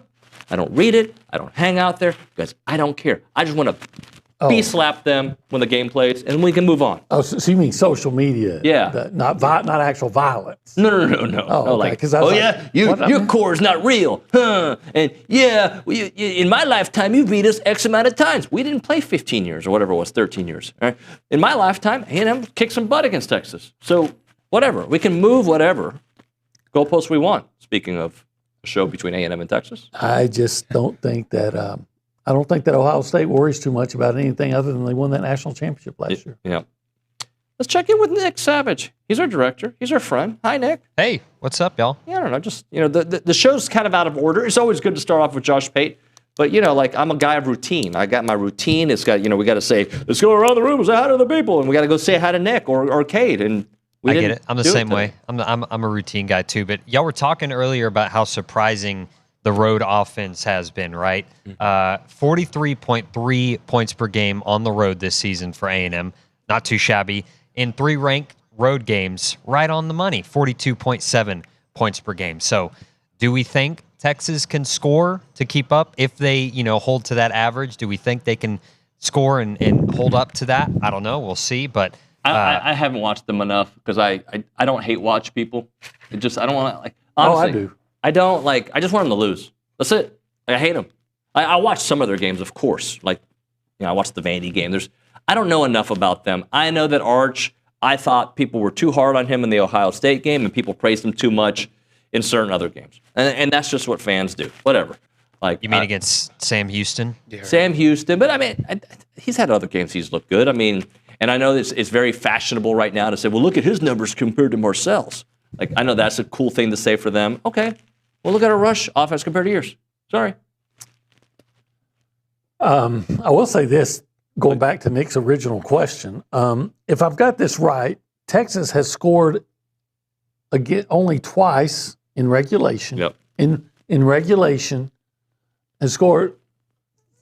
I don't read it. I don't hang out there because I don't care. I just want to slap them when the game plays, and we can move on. Oh, so you mean social media? Yeah. Not actual violence. No. Oh, okay. Your core is not real, huh? And yeah, in my lifetime, you beat us X amount of times. We didn't play 15 years or whatever it was, 13 years. All right? In my lifetime, A&M kicked some butt against Texas. So whatever, we can move whatever goalposts we want. Speaking of a show between A&M and Texas, I just don't think that. I don't think that Ohio State worries too much about anything other than they won that national championship last year. Yeah. Let's check in with Nick Savage. He's our director. He's our friend. Hi, Nick. Hey, what's up, y'all? Yeah, I don't know. Just, the show's kind of out of order. It's always good to start off with Josh Pate. But, I'm a guy of routine. I got my routine. It's got, we got to say, let's go around the room and say hi to the people. And we got to go say hi to Nick or Kate. And I get it. I'm the same way. I'm a routine guy, too. But y'all were talking earlier about how surprising the road offense has been, right? 43.3 points per game on the road this season for A&M. Not too shabby. In 3 ranked road games, right on the money, 42.7 points per game. So do we think Texas can score to keep up if they, hold to that average? Do we think they can score and hold up to that? I don't know. We'll see. But I haven't watched them enough because I don't hate watch people. I don't want to, honestly. I do. I don't I just want them to lose. That's it. I hate them. I watch some of their games, of course. I watched the Vandy game. I don't know enough about them. I know that Arch, I thought people were too hard on him in the Ohio State game and people praised him too much in certain other games. And that's just what fans do. Whatever. You mean against Sam Houston? Yeah. Sam Houston. But, he's had other games he's looked good. And I know it's very fashionable right now to say, well, look at his numbers compared to Marcel's. I know that's a cool thing to say for them. Okay. Well, look at our rush offense compared to yours. Sorry. I will say this, going back to Nick's original question. If I've got this right, Texas has scored only twice in regulation. Yep. In regulation, has scored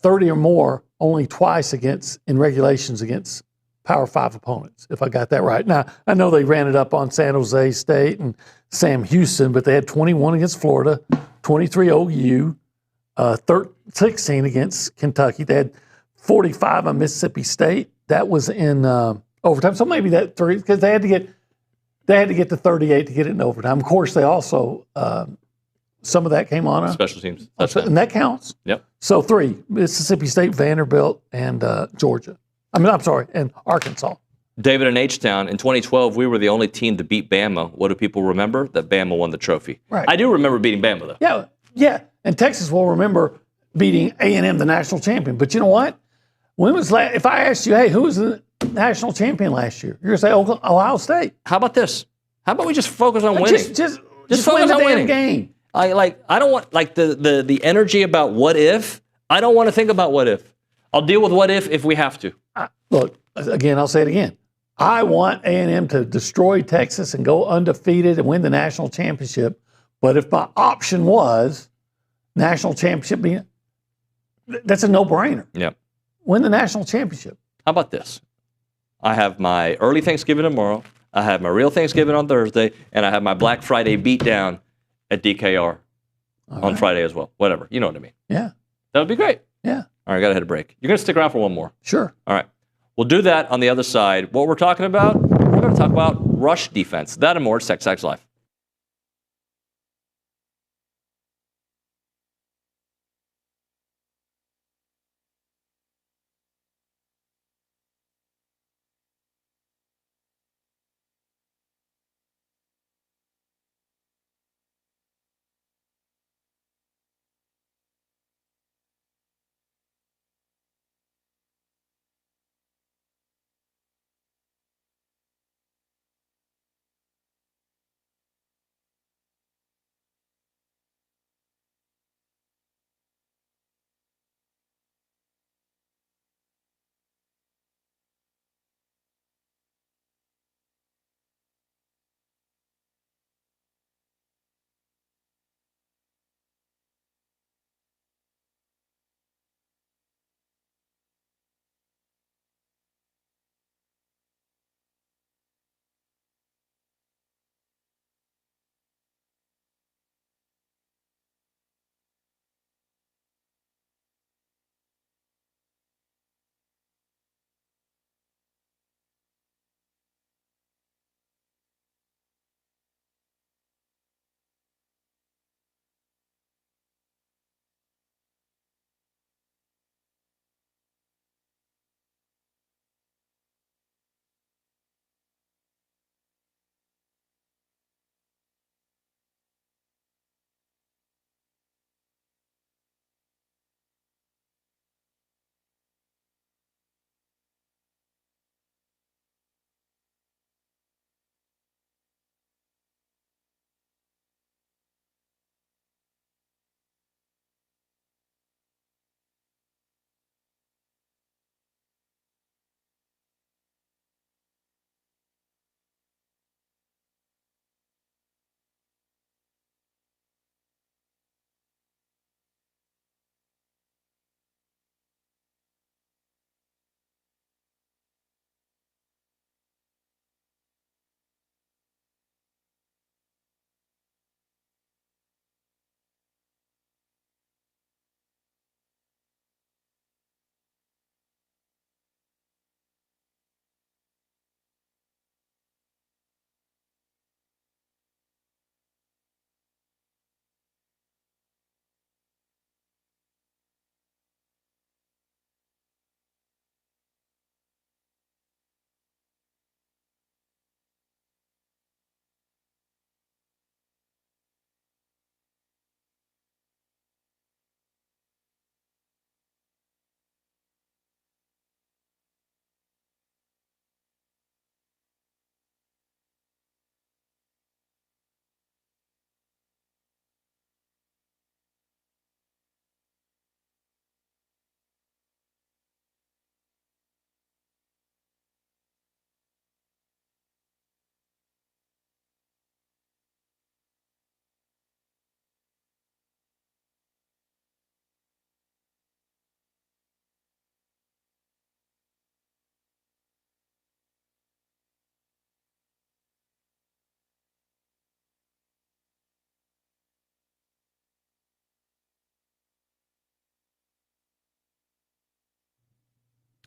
30 or more only twice in regulations against Power 5 opponents, if I got that right. Now, I know they ran it up on San Jose State and Sam Houston, but they had 21 against Florida, 23 OU, 16 against Kentucky. They had 45 on Mississippi State. That was in overtime. So maybe that 3, because they had to get to 38 to get it in overtime. Of course, they also some of that came on a Special teams. and that counts. Yep. So 3: Mississippi State, Vanderbilt, and Georgia. And Arkansas. David in H-Town, in 2012, we were the only team to beat Bama. What do people remember? That Bama won the trophy. Right. I do remember beating Bama, though. Yeah. And Texas will remember beating A&M, the national champion. But you know what? If I asked you, hey, who was the national champion last year? You're going to say Ohio State. How about this? How about we just focus on winning? Just focus win the on damn winning. game. I don't want the energy about what if. I don't want to think about what if. I'll deal with what if we have to. Look, again, I'll say it again. I want A&M to destroy Texas and go undefeated and win the national championship. But if my option was national championship, that's a no-brainer. Yeah. Win the national championship. How about this? I have my early Thanksgiving tomorrow. I have my real Thanksgiving on Thursday, and I have my Black Friday beatdown at DKR on Friday as well. Whatever. You know what I mean. Yeah. That would be great. Yeah. All right, got to hit a break. You're going to stick around for one more. Sure. All right. We'll do that on the other side. What we're talking about, we're going to talk about rush defense. That and more. It's TexAgs Live.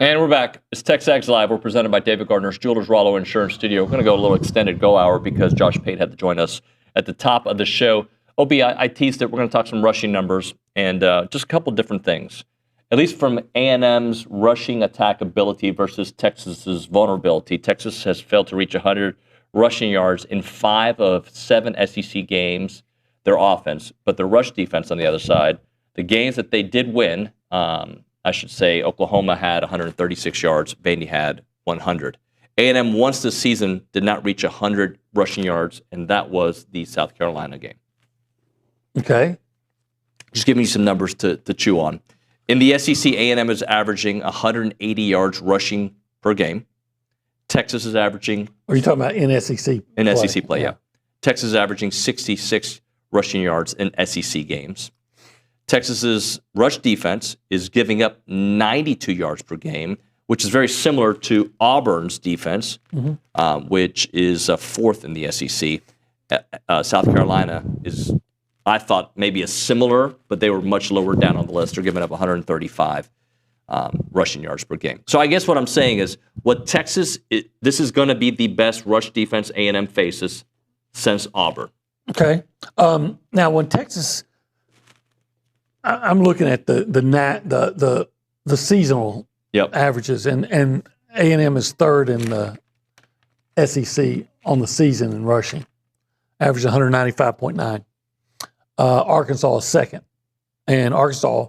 And we're back. It's TexAgs Live. We're presented by David Gardner's Jewelers Rollo Insurance Studio. We're going to go a little extended go hour because Josh Pate had to join us at the top of the show. OB, I teased it. We're going to talk some rushing numbers and just a couple different things. At least from A&M's rushing attack ability versus Texas's vulnerability. Texas has failed to reach 100 rushing yards in 5 of 7 SEC games, their offense, but their rush defense on the other side. The games that they did win, I should say, Oklahoma had 136 yards, Vandy had 100. A&M once this season did not reach 100 rushing yards, and that was the South Carolina game. Okay. Just giving you some numbers to chew on. In the SEC, A&M is averaging 180 yards rushing per game. Texas is averaging... Are you talking about in SEC in play? SEC play, yeah. Texas is averaging 66 rushing yards in SEC games. Texas's rush defense is giving up 92 yards per game, which is very similar to Auburn's defense, which is fourth in the SEC. South Carolina is, I thought, maybe a similar, but they were much lower down on the list. They're giving up 135 rushing yards per game. So I guess what I'm saying is, what Texas, this is going to be the best rush defense A&M faces since Auburn. Okay. Now, when Texas, I'm looking at the seasonal averages, and A&M is third in the SEC on the season in rushing, average 195.9. Arkansas is second, and Arkansas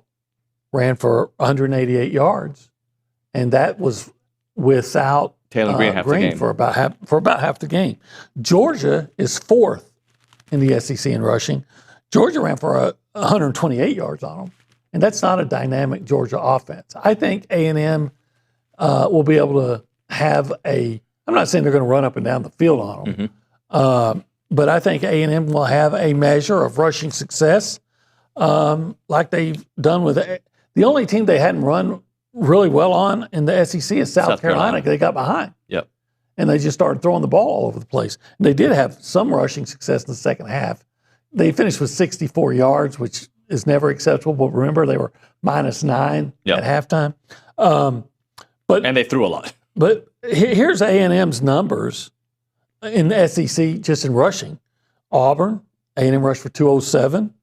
ran for 188 yards, and that was without Taylor Green, half the game. for about half the game. Georgia is fourth in the SEC in rushing. Georgia ran for 128 yards on them, and that's not a dynamic Georgia offense. I think A&M will be able to have I'm not saying they're going to run up and down the field on them, but I think A&M will have a measure of rushing success like they've done with the only team they hadn't run really well on in the SEC is South Carolina. They got behind. Yep. And they just started throwing the ball all over the place. And they did have some rushing success in the second half. They finished with 64 yards, which is never acceptable. But remember, they were -9 at halftime. And they threw a lot. But here's A&M's numbers in the SEC just in rushing. Auburn, A&M rushed for 207.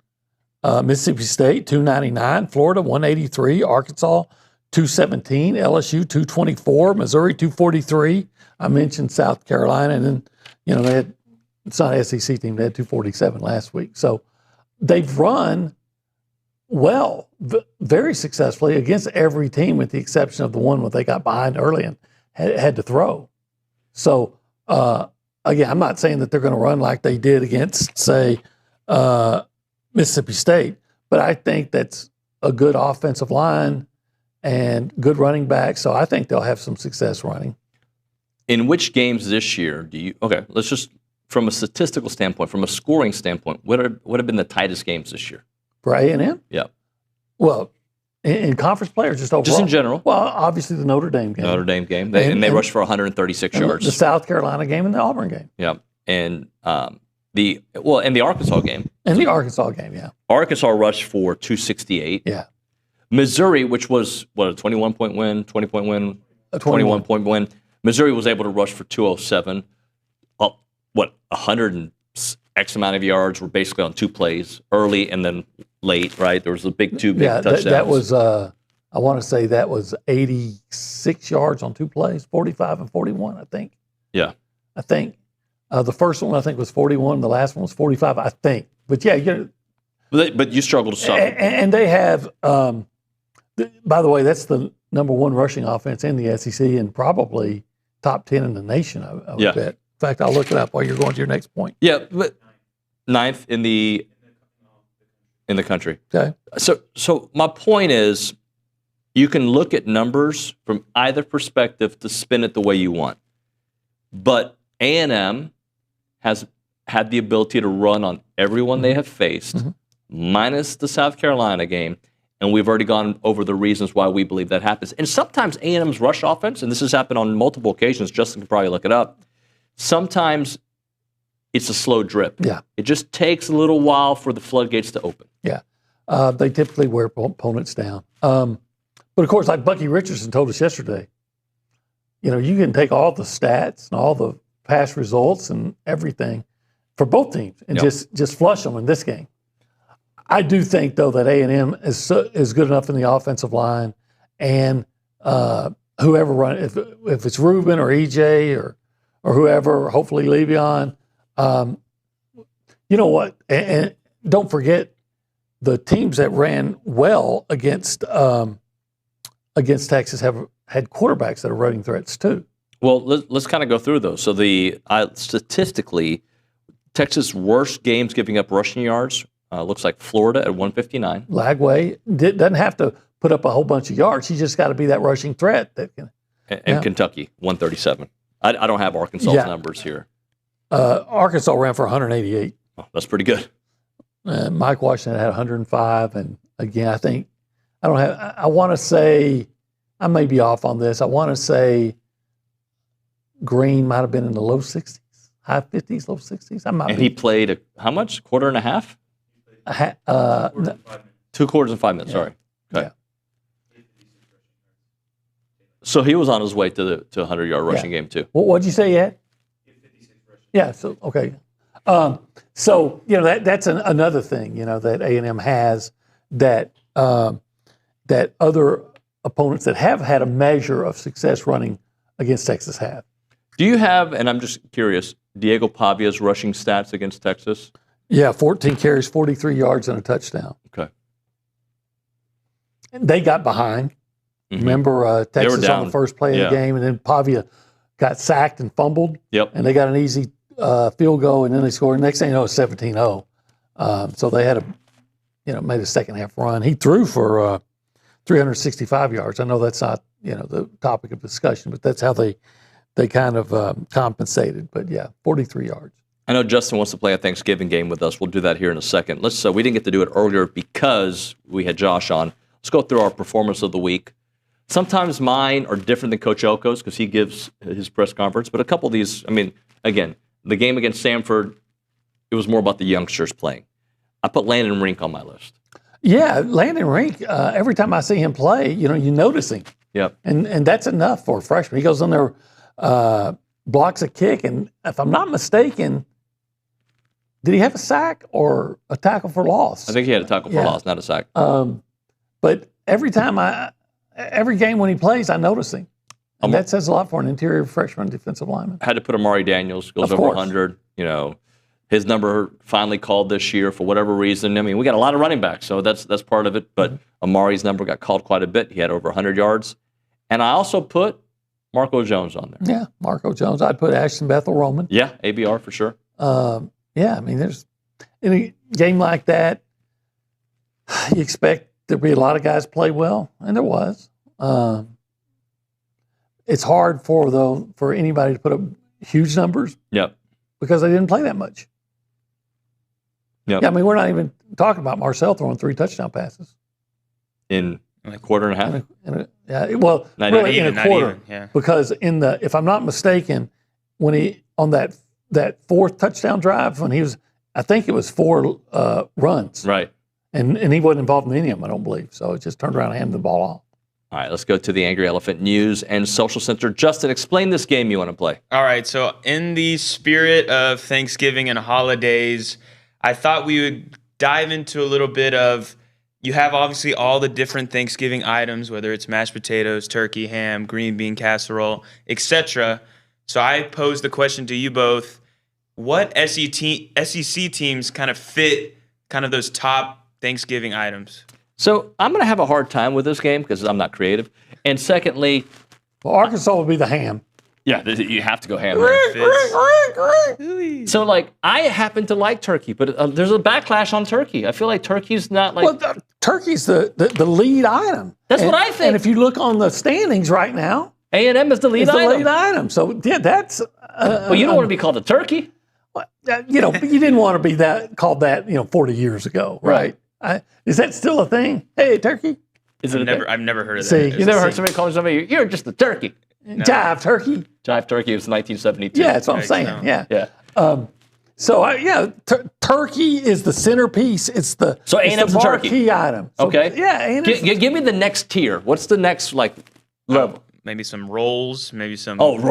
Mississippi State, 299. Florida, 183. Arkansas, 217. LSU, 224. Missouri, 243. I mentioned South Carolina, and then, they had, it's not an SEC team, they had 247 last week. So they've run well, very successfully against every team with the exception of the one where they got behind early and had to throw. So, again, I'm not saying that they're going to run like they did against, say, Mississippi State, but I think that's a good offensive line and good running back. So I think they'll have some success running. In which games this year let's just, from a statistical standpoint, from a scoring standpoint, what have been the tightest games this year? For A&M? Yeah. Well, in conference play or just overall? Just in general. Well, obviously the Notre Dame game. They rushed for 136 yards. The South Carolina game and the Auburn game. Yeah. And the Arkansas game. And the Arkansas game, yeah. Arkansas rushed for 268. Yeah. Missouri, which was, a 21-point win, 20-point win, 21-point win. Missouri was able to rush for 207. 100 and X amount of yards were basically on 2 plays, early and then late, right? There was two big touchdowns. That was, I want to say that was 86 yards on 2 plays, 45 and 41, I think. Yeah. I think. The first one, I think, was 41. The last one was 45, I think. But, yeah. But you struggled to stop. And they have, by the way, that's the number 1 rushing offense in the SEC and probably top 10 in the nation, I would bet. In fact, I'll look it up while you're going to your next point. Yeah, but 9th in the country. Okay. So my point is, you can look at numbers from either perspective to spin it the way you want. But A&M has had the ability to run on everyone they have faced, minus the South Carolina game, and we've already gone over the reasons why we believe that happens. And sometimes A&M's rush offense, and this has happened on multiple occasions, Justin can probably look it up, sometimes it's a slow drip. Yeah. It just takes a little while for the floodgates to open. Yeah. They typically wear opponents down. But of course, like Bucky Richardson told us yesterday, you can take all the stats and all the past results and everything for both teams and just flush them in this game. I do think, though, that A&M is good enough in the offensive line, and whoever run if it's Ruben or EJ or whoever, hopefully Le'Veon, you know what? And don't forget the teams that ran well against Texas have had quarterbacks that are running threats too. Well, let's kind of go through those. So statistically, Texas' worst games giving up rushing yards looks like Florida at 159. Lagway doesn't have to put up a whole bunch of yards. He just got to be that rushing threat that can. And Kentucky 137. I don't have Arkansas's numbers here. Arkansas ran for 188. Oh, that's pretty good. Mike Washington had 105, and again, I think I want to say, I may be off on this. I want to say Green might have been in the low 60s, high 50s, low 60s. He played how much? Quarter and a half? 2 quarters and 5 minutes. Sorry. Okay. Yeah. So he was on his way to the 100-yard rushing game too. What did you say? Yeah. So okay. So that's another thing that A&M has that that other opponents that have had a measure of success running against Texas have. Do you have, and I'm just curious, Diego Pavia's rushing stats against Texas? Yeah, 14 carries, 43 yards, and a touchdown. Okay. And they got behind. Mm-hmm. Remember Texas on the first play of the game, and then Pavia got sacked and fumbled. Yep. And they got an easy field goal, and then they scored. Next thing you know, it's 17-0. So they had made a second half run. He threw for 365 yards. I know that's not the topic of discussion, but that's how they kind of compensated. But yeah, 43 yards. I know Justin wants to play a Thanksgiving game with us. We'll do that here in a second. We didn't get to do it earlier because we had Josh on. Let's go through our performance of the week. Sometimes mine are different than Coach Elko's because he gives his press conference. But a couple of these, again, the game against Samford, it was more about the youngsters playing. I put Landon Rink on my list. Yeah, Landon Rink, every time I see him play, you notice him. Yep. And that's enough for a freshman. He goes in there, blocks a kick, and if I'm not mistaken, did he have a sack or a tackle for loss? I think he had a tackle for loss, not a sack. But every game when he plays, I notice him. And that says a lot for an interior freshman defensive lineman. Had to put Amari Daniels, goes over 100. His number finally called this year for whatever reason. We got a lot of running backs, so that's part of it. But Amari's number got called quite a bit. He had over 100 yards. And I also put Marco Jones on there. Yeah, Marco Jones. I'd put Ashton Bethel Roman. Yeah, ABR for sure. There's in a game like that, you expect there'd be a lot of guys play well, and there was. It's hard for anybody to put up huge numbers. Yep. Because they didn't play that much. Yep. Yeah, we're not even talking about Marcel throwing 3 touchdown passes in a quarter and a half. Really in a quarter. Yeah. Because if I'm not mistaken, when he on that 4th touchdown drive, when he was, I think it was 4 runs. Right. And he wasn't involved in any of them, I don't believe. So it just turned around and handed the ball off. All right, let's go to the Angry Elephant News and Social Center. Justin, explain this game you want to play. All right, so in the spirit of Thanksgiving and holidays, I thought we would dive into a little bit of, you have obviously all the different Thanksgiving items, whether it's mashed potatoes, turkey, ham, green bean casserole, etc. So I posed the question to you both, what SEC teams kind of fit kind of those top Thanksgiving items? So I'm going to have a hard time with this game because I'm not creative. And secondly, Arkansas would be the ham. Yeah, you have to go ham. So, I happen to like turkey, but there's a backlash on turkey. I feel like turkey's not like... Well, turkey's the lead item. That's what I think. And if you look on the standings right now... A&M is the lead item. So, yeah, that's... Well, you don't want to be called a turkey. But you didn't want to be called that 40 years ago, right? Is that still a thing? Hey, turkey? I've never heard of that. See, you never heard somebody calling somebody, you're just a turkey. No. Jive turkey. Jive turkey was 1972. Yeah, that's what I'm saying. Yeah. So turkey is the centerpiece. It's the A&M's the turkey. marquee item. So, Okay. Yeah. A&M's Give me the next tier. What's the next level? Maybe some rolls. Maybe some. Rolls.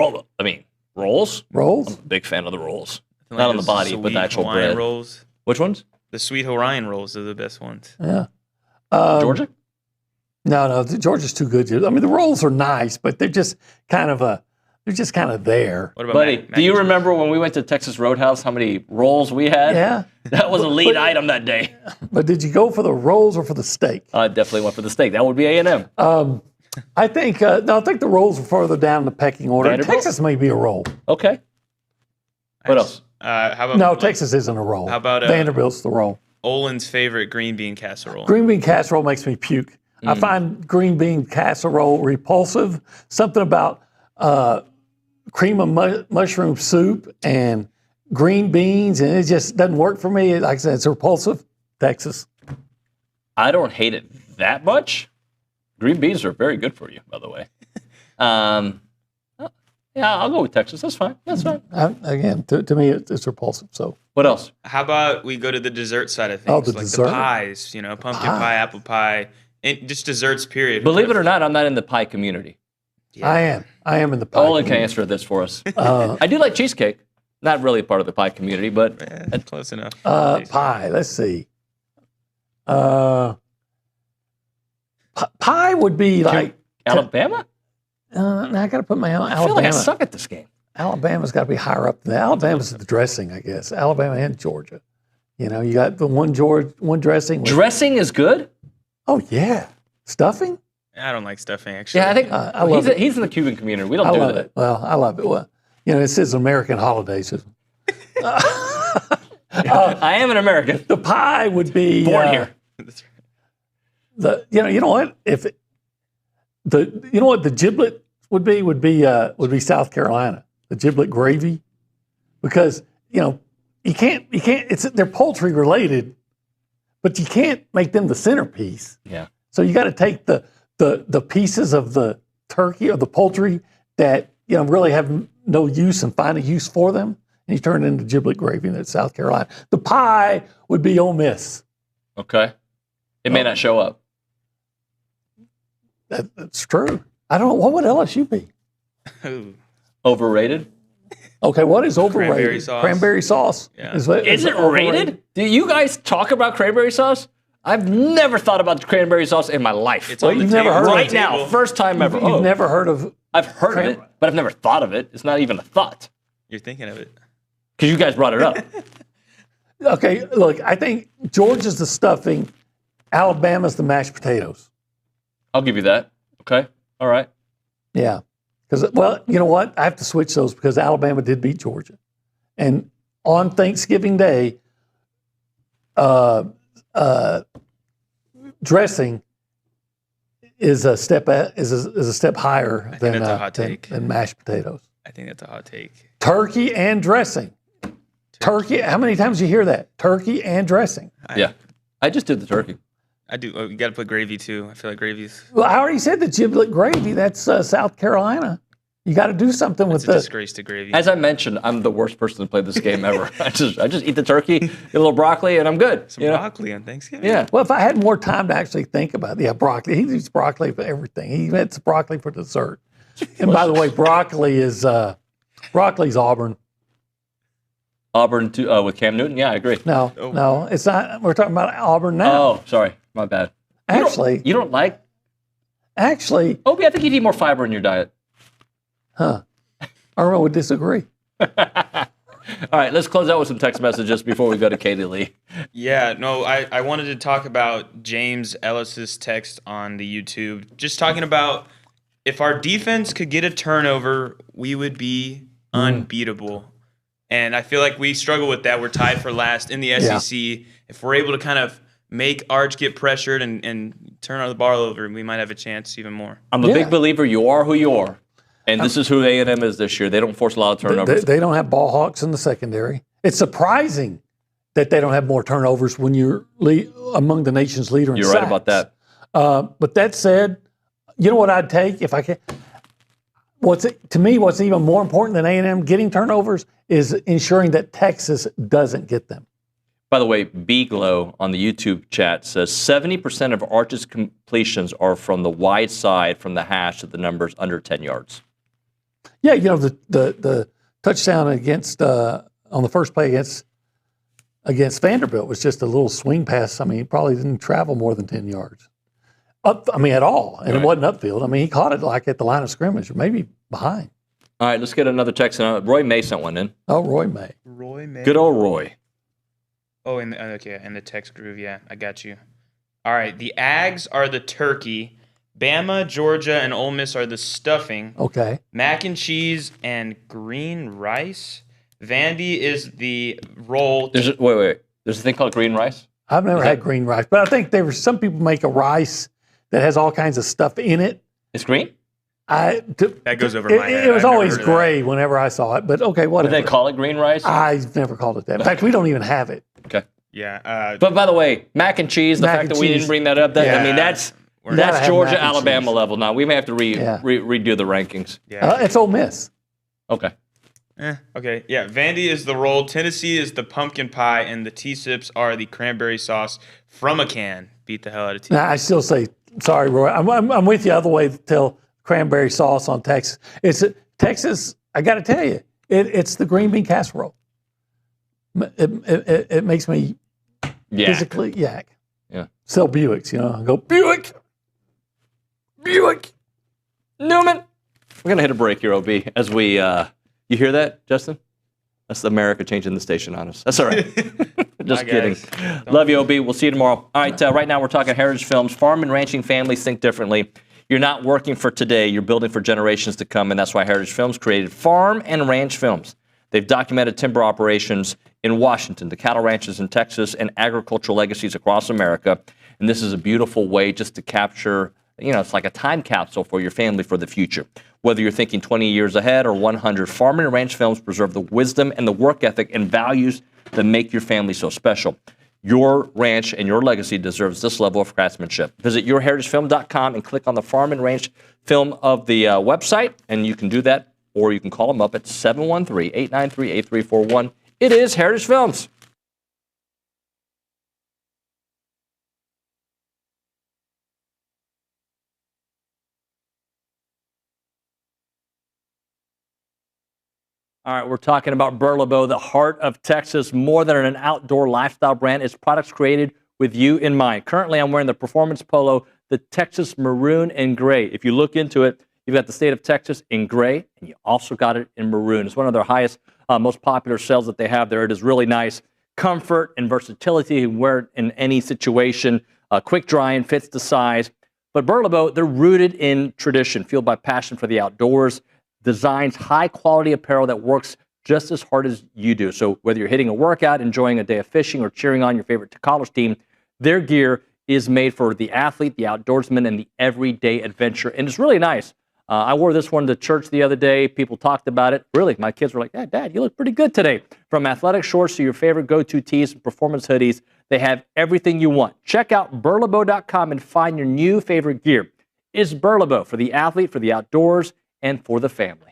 rolls. I'm a big fan of the rolls. like Not on the those body, but the sweet actual Hawaiian bread. rolls. Which ones? The sweet Hawaiian rolls are the best ones. Yeah. Georgia? No, Georgia's too good. I mean, the rolls are nice, but they're just kind of there. What about Buddy, do you remember when we went to Texas Roadhouse, how many rolls we had? Yeah. That was a lead item that day. But did you go for the rolls or for the steak? I definitely went for the steak. That would be A&M. I think the rolls are further down the pecking order. Vanderbilt? Texas may be a roll. Okay. What else? How about No, Texas isn't a roll. How about Vanderbilt's the roll? Olin's favorite green bean casserole? Green bean casserole makes me puke. I find green bean casserole repulsive. Something about cream of mushroom soup and green beans, and it just doesn't work for me. Like I said, it's repulsive. Texas. I don't hate it that much. Green beans are very good for you, by the way. Yeah, I'll go with Texas. That's fine. That's fine. Again, to me, it's repulsive. So what else? How about we go to the dessert side of things? Oh, the like dessert? the pies, pumpkin pie, apple pie, and just desserts, period. Believe it or not, I'm not in the pie community. Yeah. I am in the pie. Olin can community. answer this for us. I do like cheesecake. Not really part of the pie community, but close enough. Pie. Let's see. Pie would be like Alabama. Now I got to put my Alabama. I feel like I suck at this game. Alabama's got to be higher up than that. Alabama's the dressing, I guess. Alabama and Georgia. You got the one dressing. Dressing is good. Oh yeah, stuffing. I don't like stuffing actually. Yeah, I think I love it. he's in the Cuban community. We don't I do love that. it. Well, I love it. Well, it says American holidays. I am an American. The pie would be Born here. You know what? The giblet would be South Carolina. The giblet gravy, because you can't. They're poultry related, but you can't make them the centerpiece. Yeah. So you got to take the pieces of the turkey or the poultry that really have no use and find a use for them, and you turn it into giblet gravy. And that's South Carolina. The pie would be Ole Miss. Okay. It may not show up. That's true. I don't know. What would LSU be? Overrated? Okay, what is overrated? Cranberry sauce. Cranberry sauce. Yeah. Is it rated? Do you guys talk about cranberry sauce? I've never thought about cranberry sauce in my life. It's on the you've table. never heard right It's on the now, table. first time ever. You've never heard of? I've heard of it, but I've never thought of it. It's not even a thought You're thinking of it. because you guys brought it up. Okay, look, I think Georgia's the stuffing, Alabama's the mashed potatoes. I'll give you that. Okay. All right. Yeah, because you know what? I have to switch those because Alabama did beat Georgia, and on Thanksgiving Day, dressing is a step higher than that's a hot take. than mashed potatoes. I think that's a hot take. Turkey and dressing. Turkey. How many times you hear that? Turkey and dressing. Yeah. I just did the turkey. I do. You got to put gravy too. I feel like gravy's. Well, I already said the giblet gravy. That's South Carolina. You got to do something with It's a disgrace to gravy. As I mentioned, I'm the worst person to play this game ever. I just eat the turkey, get a little broccoli, and I'm good. Some broccoli on Thanksgiving. Yeah. Well, if I had more time to actually think about it, yeah, broccoli. He eats broccoli for everything. He eats broccoli for dessert. And by the way, broccoli's Auburn. Auburn with Cam Newton? Yeah, I agree. No, it's not. We're talking about Auburn now. Oh, sorry. My bad. You don't like? Actually. Opie, I think you need more fiber in your diet. Huh. Irma would disagree. All right, let's close out with some text messages before we go to Katy Lee. Yeah, no, I wanted to talk about James Ellis's text on the YouTube. Just talking about if our defense could get a turnover, we would be unbeatable. And I feel like we struggle with that. We're tied for last in the SEC. If we're able to kind of make Arch get pressured and turn the ball over, we might have a chance even more. I'm a big believer you are who you are. And this is who A&M is this year. They don't force a lot of turnovers. They don't have ball hawks in the secondary. It's surprising that they don't have more turnovers when you're among the nation's leader in You're sacks. right about that. But that said, you know what I'd take if I can? To me, what's even more important than A&M getting turnovers is ensuring that Texas doesn't get them. By the way, B-Glow on the YouTube chat says 70% of Arch's completions are from the wide side from the hash of the numbers under 10 yards. Yeah, the touchdown against on the first play against Vanderbilt was just a little swing pass. I mean, he probably didn't travel more than 10 yards. At all. And It wasn't upfield. I mean, he caught it like at the line of scrimmage, or maybe behind. All right, let's get another text. Roy May sent one in. Oh, Roy May. Roy May. Good old Roy. Oh, in the text groove, yeah, I got you. All right, the Ags are the turkey. Bama, Georgia, and Ole Miss are the stuffing. Okay. Mac and cheese and green rice. Vandy is the roll. Wait. There's a thing called green rice? I've never had green rice, but I think some people make a rice that has all kinds of stuff in it. It's green? That goes over my head. It was always gray whenever I saw it, but okay, whatever. Would they call it green rice? I've never called it that. In fact, we don't even have it. Okay. Yeah. But by the way, mac and cheese, the fact that we didn't bring that up, that's Georgia, Alabama level now. We may have to redo the rankings. Yeah. It's Ole Miss. Okay. Okay. Yeah. Vandy is the roll. Tennessee is the pumpkin pie, and the T-sips are the cranberry sauce from a can. Beat the hell out of T. Now, I still say, sorry, Roy. I'm with you the other way to tell cranberry sauce on Texas. Texas, I got to tell you, it's the green bean casserole. It makes me physically yak. Yeah. Sell Buicks, I go, Buick. Newman. We're going to hit a break here, OB, as we, you hear that, Justin? That's America changing the station on us. That's all right. Just kidding. Love you, OB. We'll see you tomorrow. All right, right now we're talking Heritage Films. Farm and ranching families think differently. You're not working for today. You're building for generations to come, and that's why Heritage Films created Farm and Ranch Films. They've documented timber operations in Washington, the cattle ranches in Texas, and agricultural legacies across America. And this is a beautiful way just to capture, it's like a time capsule for your family for the future. Whether you're thinking 20 years ahead or 100, Farm and Ranch Films preserve the wisdom and the work ethic and values that make your family so special. Your ranch and your legacy deserves this level of craftsmanship. Visit yourheritagefilm.com and click on the Farm and Ranch Film of the website, and you can do that, or you can call them up at 713-893-8341. It is Heritage Films. All right, we're talking about Burlebo, the heart of Texas, more than an outdoor lifestyle brand. It's products created with you in mind. Currently, I'm wearing the performance polo, the Texas maroon and gray. If you look into it, you've got the state of Texas in gray, and you also got it in maroon. It's one of their highest, most popular sales that they have there. It is really nice. Comfort and versatility. You can wear it in any situation. Quick drying, fits the size. But Burlebo, they're rooted in tradition, fueled by passion for the outdoors. Designs high-quality apparel that works just as hard as you do. So whether you're hitting a workout, enjoying a day of fishing, or cheering on your favorite college team, their gear is made for the athlete, the outdoorsman, and the everyday adventure. And it's really nice. I wore this one to church the other day. People talked about it. Really, my kids were like, "Yeah, Dad, you look pretty good today." From athletic shorts to your favorite go-to tees and performance hoodies, they have everything you want. Check out burlebo.com and find your new favorite gear. It's Burlebo for the athlete, for the outdoors, and for the family.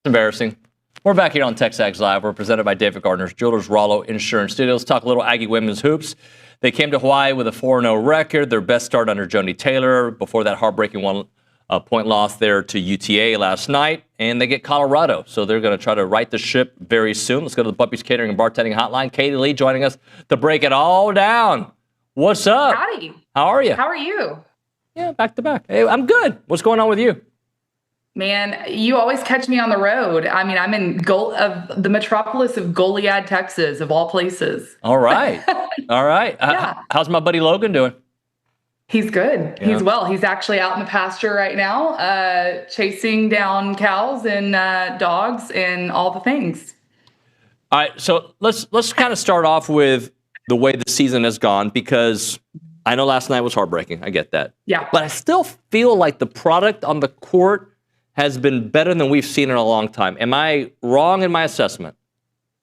Embarrassing. We're back here on TexAgs Live. We're presented by David Gardner's Jewelers Rollo Insurance Studios. Talk a little Aggie women's hoops. They came to Hawaii with a 4-0 record, their best start under Joni Taylor. Before that heartbreaking one-point loss there to UTA last night. And they get Colorado, so they're going to try to right the ship very soon. Let's go to the Puppies Catering and Bartending Hotline. Katy Lee joining us to break it all down. What's up? Howdy. How are you? How are you? Yeah, back to back. Hey, I'm good. What's going on with you? Man, you always catch me on the road. I mean, I'm in the metropolis of Goliad, Texas, of all places. All right. All right. Yeah. How's my buddy Logan doing? He's good. Yeah. He's well. He's actually out in the pasture right now, chasing down cows and dogs and all the things. All right. So let's kind of start off with the way the season has gone, because I know last night was heartbreaking. I get that. Yeah. But I still feel like the product on the court has been better than we've seen in a long time. Am I wrong in my assessment?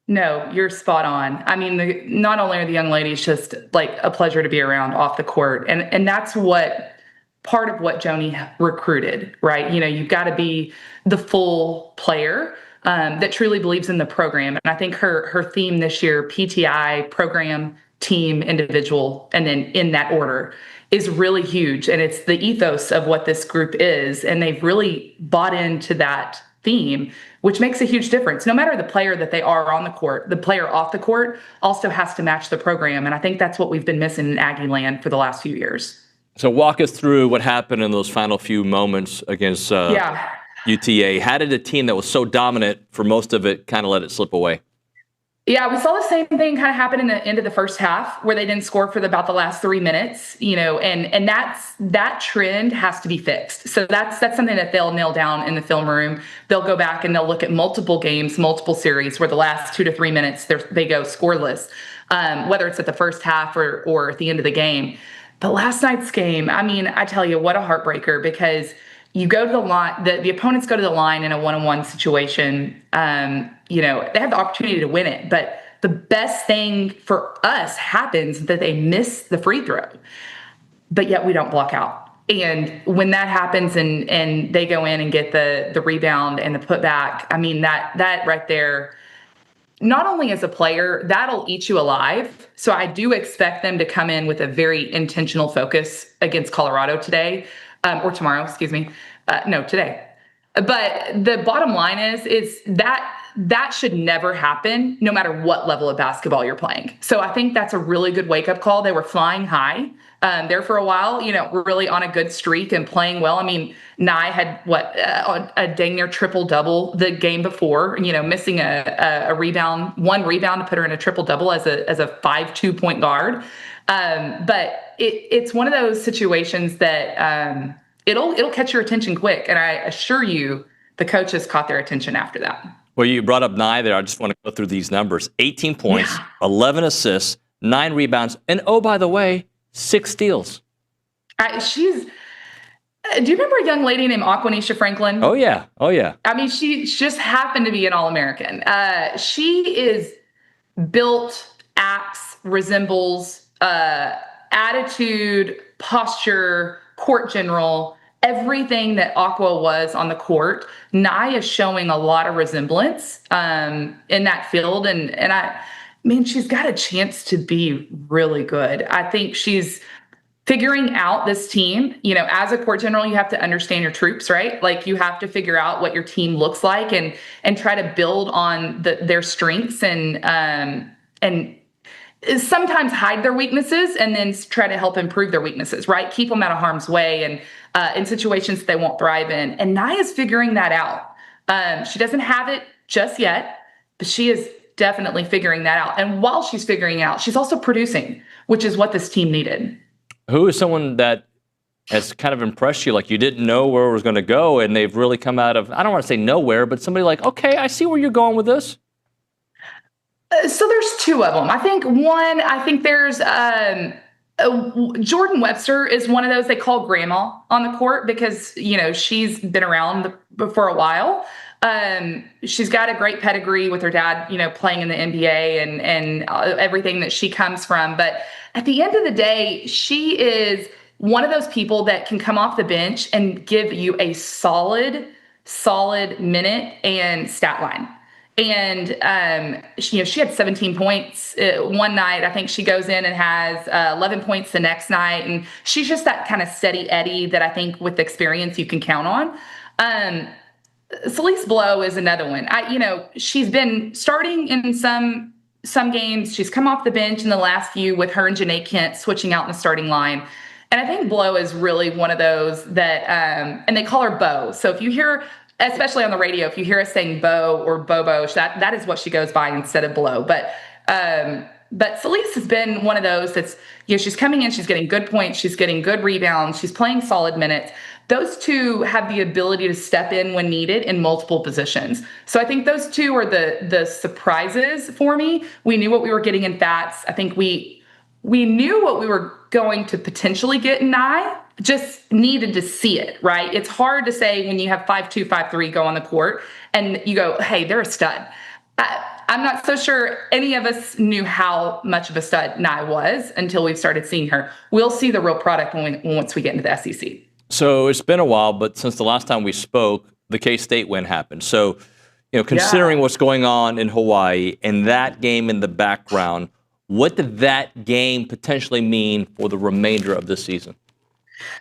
No, you're spot on. I mean, not only are the young ladies just like a pleasure to be around off the court, and that's part of what Joni recruited, right? You know, you've got to be the full player that truly believes in the program. And I think her theme this year, PTI, program, team, individual, and then in that order, is really huge. And it's the ethos of what this group is. And they've really bought into that theme, which makes a huge difference. No matter the player that they are on the court, the player off the court also has to match the program. And I think that's what we've been missing in Aggie land for the last few years. So walk us through what happened in those final few moments against UTA. How did a team that was so dominant for most of it kind of let it slip away? Yeah, we saw the same thing kind of happen in the end of the first half, where they didn't score for about the last 3 minutes, you know, and that trend has to be fixed. So that's something that they'll nail down in the film room. They'll go back and they'll look at multiple games, multiple series where the last 2 to 3 minutes they go scoreless, whether it's at the first half or at the end of the game. But last night's game, I mean, I tell you, what a heartbreaker, because you go to the line, the opponents go to the line in a one-on-one situation. You know, they have the opportunity to win it, but the best thing for us happens that they miss the free throw, but yet we don't block out. And when that happens and they go in and get the rebound and the putback, I mean, that right there, not only as a player, that'll eat you alive. So I do expect them to come in with a very intentional focus against Colorado today, or tomorrow, excuse me. No, today. But the bottom line is that should never happen, no matter what level of basketball you're playing. So I think that's a really good wake-up call. They were flying high there for a while, you know, really on a good streak and playing well. I mean, Nye had a dang near triple-double the game before, you know, missing a rebound, one rebound to put her in a triple-double as a 5-2 point guard. But it's one of those situations that it'll catch your attention quick. And I assure you, the coaches caught their attention after that. Well, you brought up Nye there. I just want to go through these numbers. 18 points, 11 assists, 9 rebounds, and oh, by the way, 6 steals. Do you remember a young lady named Aquanisha Franklin? Oh, yeah. Oh, yeah. I mean, she just happened to be an All-American. She is built, acts, resembles, attitude, posture, court general, everything that Aqua was on the court. Nye is showing a lot of resemblance in that field. And I mean, she's got a chance to be really good. I think she's figuring out this team. You know, as a court general, you have to understand your troops, right? Like, you have to figure out what your team looks like and try to build on their strengths and sometimes hide their weaknesses and then try to help improve their weaknesses, right? Keep them out of harm's way and in situations that they won't thrive in. And Naya's figuring that out. She doesn't have it just yet, but she is definitely figuring that out. And while she's figuring out, she's also producing, which is what this team needed. Who is someone that has kind of impressed you, like you didn't know where it was going to go, and they've really come out of, I don't want to say nowhere, but somebody like, okay, I see where you're going with this? So there's 2 of them. I think there's Jordan Webster is one of those they call grandma on the court because, you know, she's been around for a while. She's got a great pedigree with her dad, you know, playing in the NBA and everything that she comes from. But at the end of the day, she is one of those people that can come off the bench and give you a solid solid minute and stat line. And she had 17 points one night. I think she goes in and has 11 points the next night, and she's just that kind of steady Eddie that I think with experience you can count on. Celeste Blow is another one. She's been starting in some games. She's come off the bench in the last few with her and Janae Kent switching out in the starting line. And I think Blow is really one of those that, and they call her Bo. So if you hear, especially on the radio, if you hear us saying Bo or Bobo, that is what she goes by instead of Blow. But Celeste has been one of those that's, she's coming in, she's getting good points, she's getting good rebounds, she's playing solid minutes. Those two have the ability to step in when needed in multiple positions. So I think those two are the surprises for me. We knew what we were getting in Fats. I think we knew what we were going to potentially get in Nye, just needed to see it, right? It's hard to say when you have 5'2", 5'3" go on the court and you go, hey, they're a stud. I'm not so sure any of us knew how much of a stud Nye was until we've started seeing her. We'll see the real product once we get into the SEC. So it's been a while, but since the last time we spoke, the K-State win happened. So, considering what's going on in Hawaii and that game in the background, what did that game potentially mean for the remainder of this season?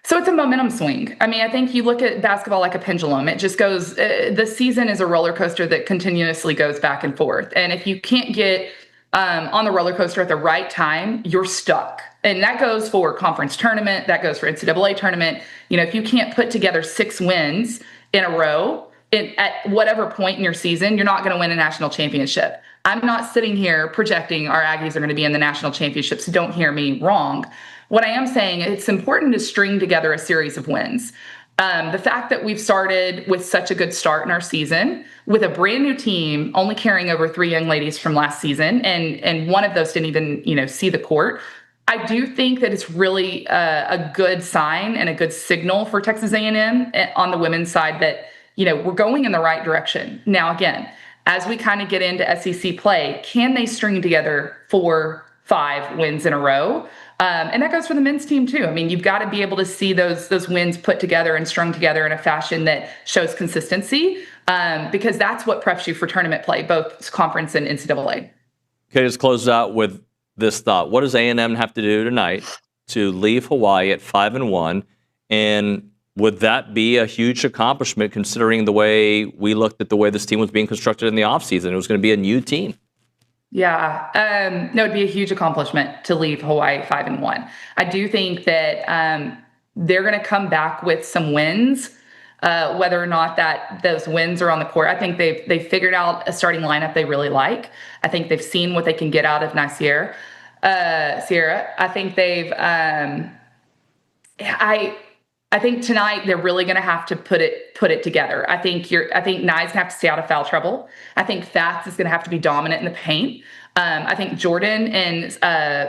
So it's a momentum swing. I mean, I think you look at basketball like a pendulum. It just goes, the season is a roller coaster that continuously goes back and forth. And if you can't get on the roller coaster at the right time, you're stuck. And that goes for conference tournament. That goes for NCAA tournament. If you can't put together 6 wins in a row at whatever point in your season, you're not going to win a national championship. I'm not sitting here projecting our Aggies are going to be in the national championship, so don't hear me wrong. What I am saying, it's important to string together a series of wins. The fact that we've started with such a good start in our season with a brand new team, only carrying over 3 young ladies from last season, and one of those didn't even, see the court. I do think that it's really a good sign and a good signal for Texas A&M on the women's side that, we're going in the right direction. Now, again, as we kind of get into SEC play, can they string together 4, 5 wins in a row? And that goes for the men's team too. I mean, you've got to be able to see those wins put together and strung together in a fashion that shows consistency, because that's what preps you for tournament play, both conference and NCAA. Okay, let's close out with this thought. What does A&M have to do tonight to leave Hawaii at 5-1? And would that be a huge accomplishment considering the way we looked at the way this team was being constructed in the offseason? It was going to be a new team. Yeah, no, it'd be a huge accomplishment to leave Hawaii 5-1. I do think that they're going to come back with some wins, whether or not that those wins are on the court. I think they've figured out a starting lineup they really like. I think they've seen what they can get out of Sierra. I think they've. I think tonight they're really going to have to put it together. I think Nye's going to have to stay out of foul trouble. I think Fats is going to have to be dominant in the paint. I think Jordan and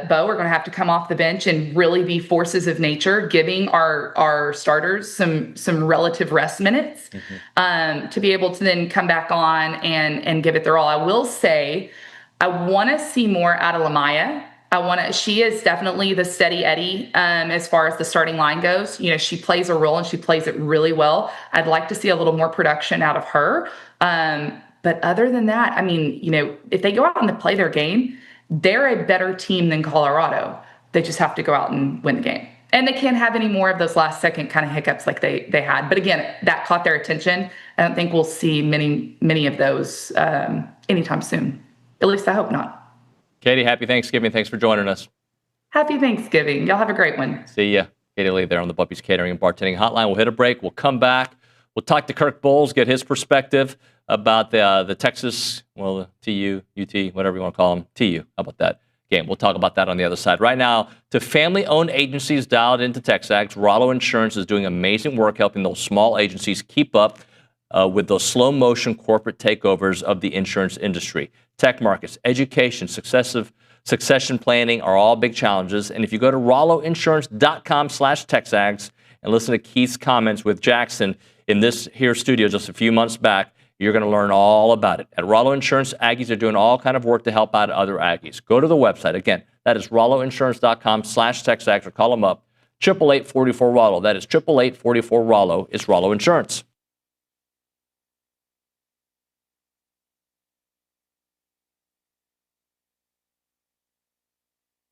Bo are going to have to come off the bench and really be forces of nature, giving our starters some relative rest minutes to be able to then come back on and give it their all. I will say I want to see more out of Lamaya. She is definitely the steady Eddie as far as the starting line goes. She plays a role and she plays it really well. I'd like to see a little more production out of her. But other than that, I mean, if they go out and play their game, they're a better team than Colorado. They just have to go out and win the game. And they can't have any more of those last second kind of hiccups like they had. But again, that caught their attention. I don't think we'll see many of those anytime soon. At least I hope not. Katy, happy Thanksgiving. Thanks for joining us. Happy Thanksgiving. Y'all have a great one. See ya. Katy Lee there on the Buppy's Catering and Bartending Hotline. We'll hit a break. We'll come back. We'll talk to Kirk Bohls, get his perspective about the Texas, TU, UT, whatever you want to call them, TU. How about that game? We'll talk about that on the other side. Right now, to family-owned agencies dialed into TexAgs, Rollo Insurance is doing amazing work helping those small agencies keep up with those slow-motion corporate takeovers of the insurance industry. Tech markets, education, succession planning are all big challenges. And if you go to rolloinsurance.com/TexAgs and listen to Keith's comments with Jackson in this here studio just a few months back, you're going to learn all about it. At Rollo Insurance, Aggies are doing all kind of work to help out other Aggies. Go to the website. Again, that is rolloinsurance.com/TexAgs or call them up. 888-44-ROLLO. That is 888-44-ROLLO. It's Rollo Insurance.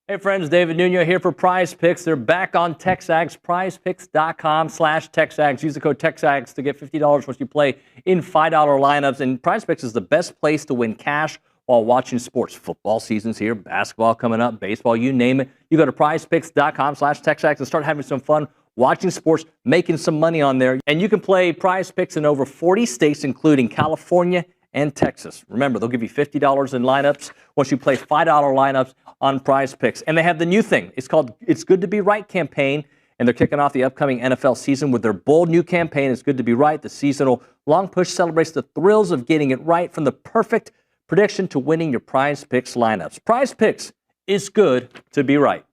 Hey friends, David Nuño here for Prize Picks. They're back on TexAgs, prizepicks.com/TexAgs. Use the code TexAgs to get $50 once you play in $5 lineups. And Prize Picks is the best place to win cash while watching sports. Football season's here, basketball coming up, baseball, you name it. You go to prizepicks.com/TexAgs and start having some fun watching sports, making some money on there. And you can play Prize Picks in over 40 states, including California and Texas. Remember, they'll give you $50 in lineups once you play $5 lineups on Prize Picks. And they have the new thing. It's called It's Good to Be Right campaign, and they're kicking off the upcoming NFL season with their bold new campaign, It's Good to Be Right. The seasonal long push celebrates the thrills of getting it right, from the perfect prediction to winning your Prize Picks lineups. Prize Picks is good to be right.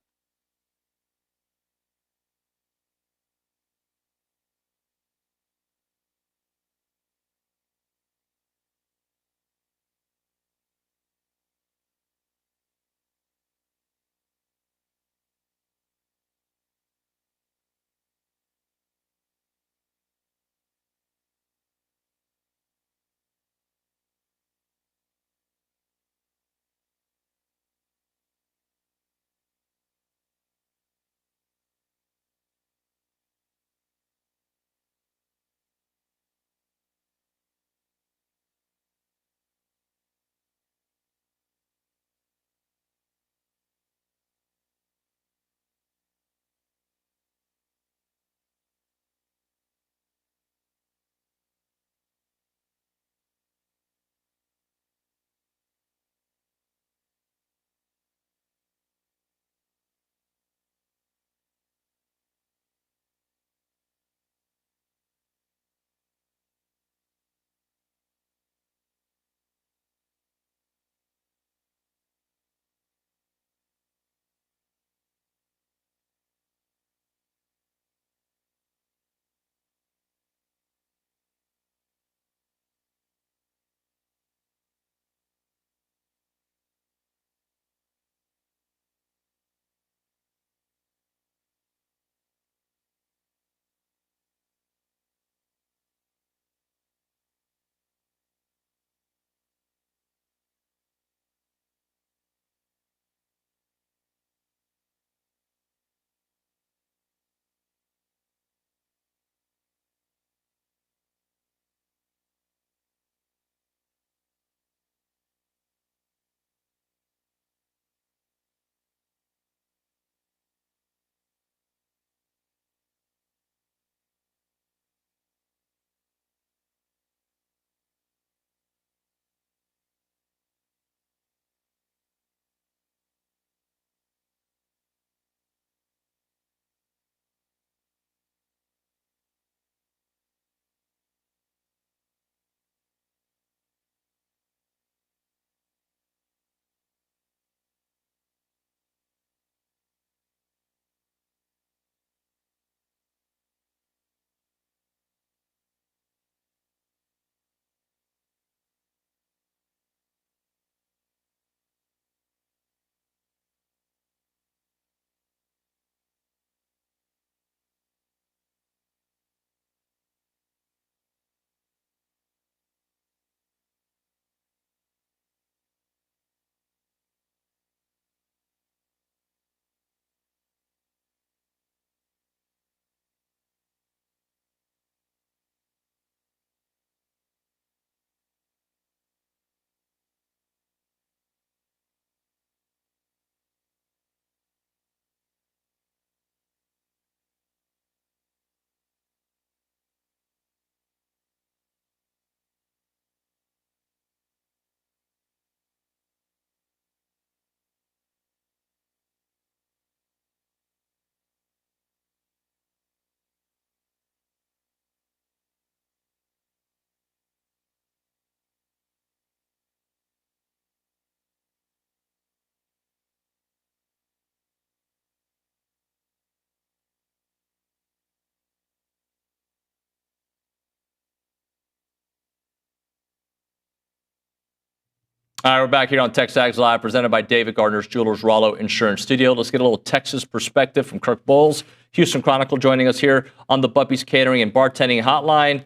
All right, we're back here on TexAgs Live, presented by David Gardner's Jewelers Rollo Insurance Studio. Let's get a little Texas perspective from Kirk Bohls, Houston Chronicle, joining us here on the Buppy's Catering and Bartending Hotline.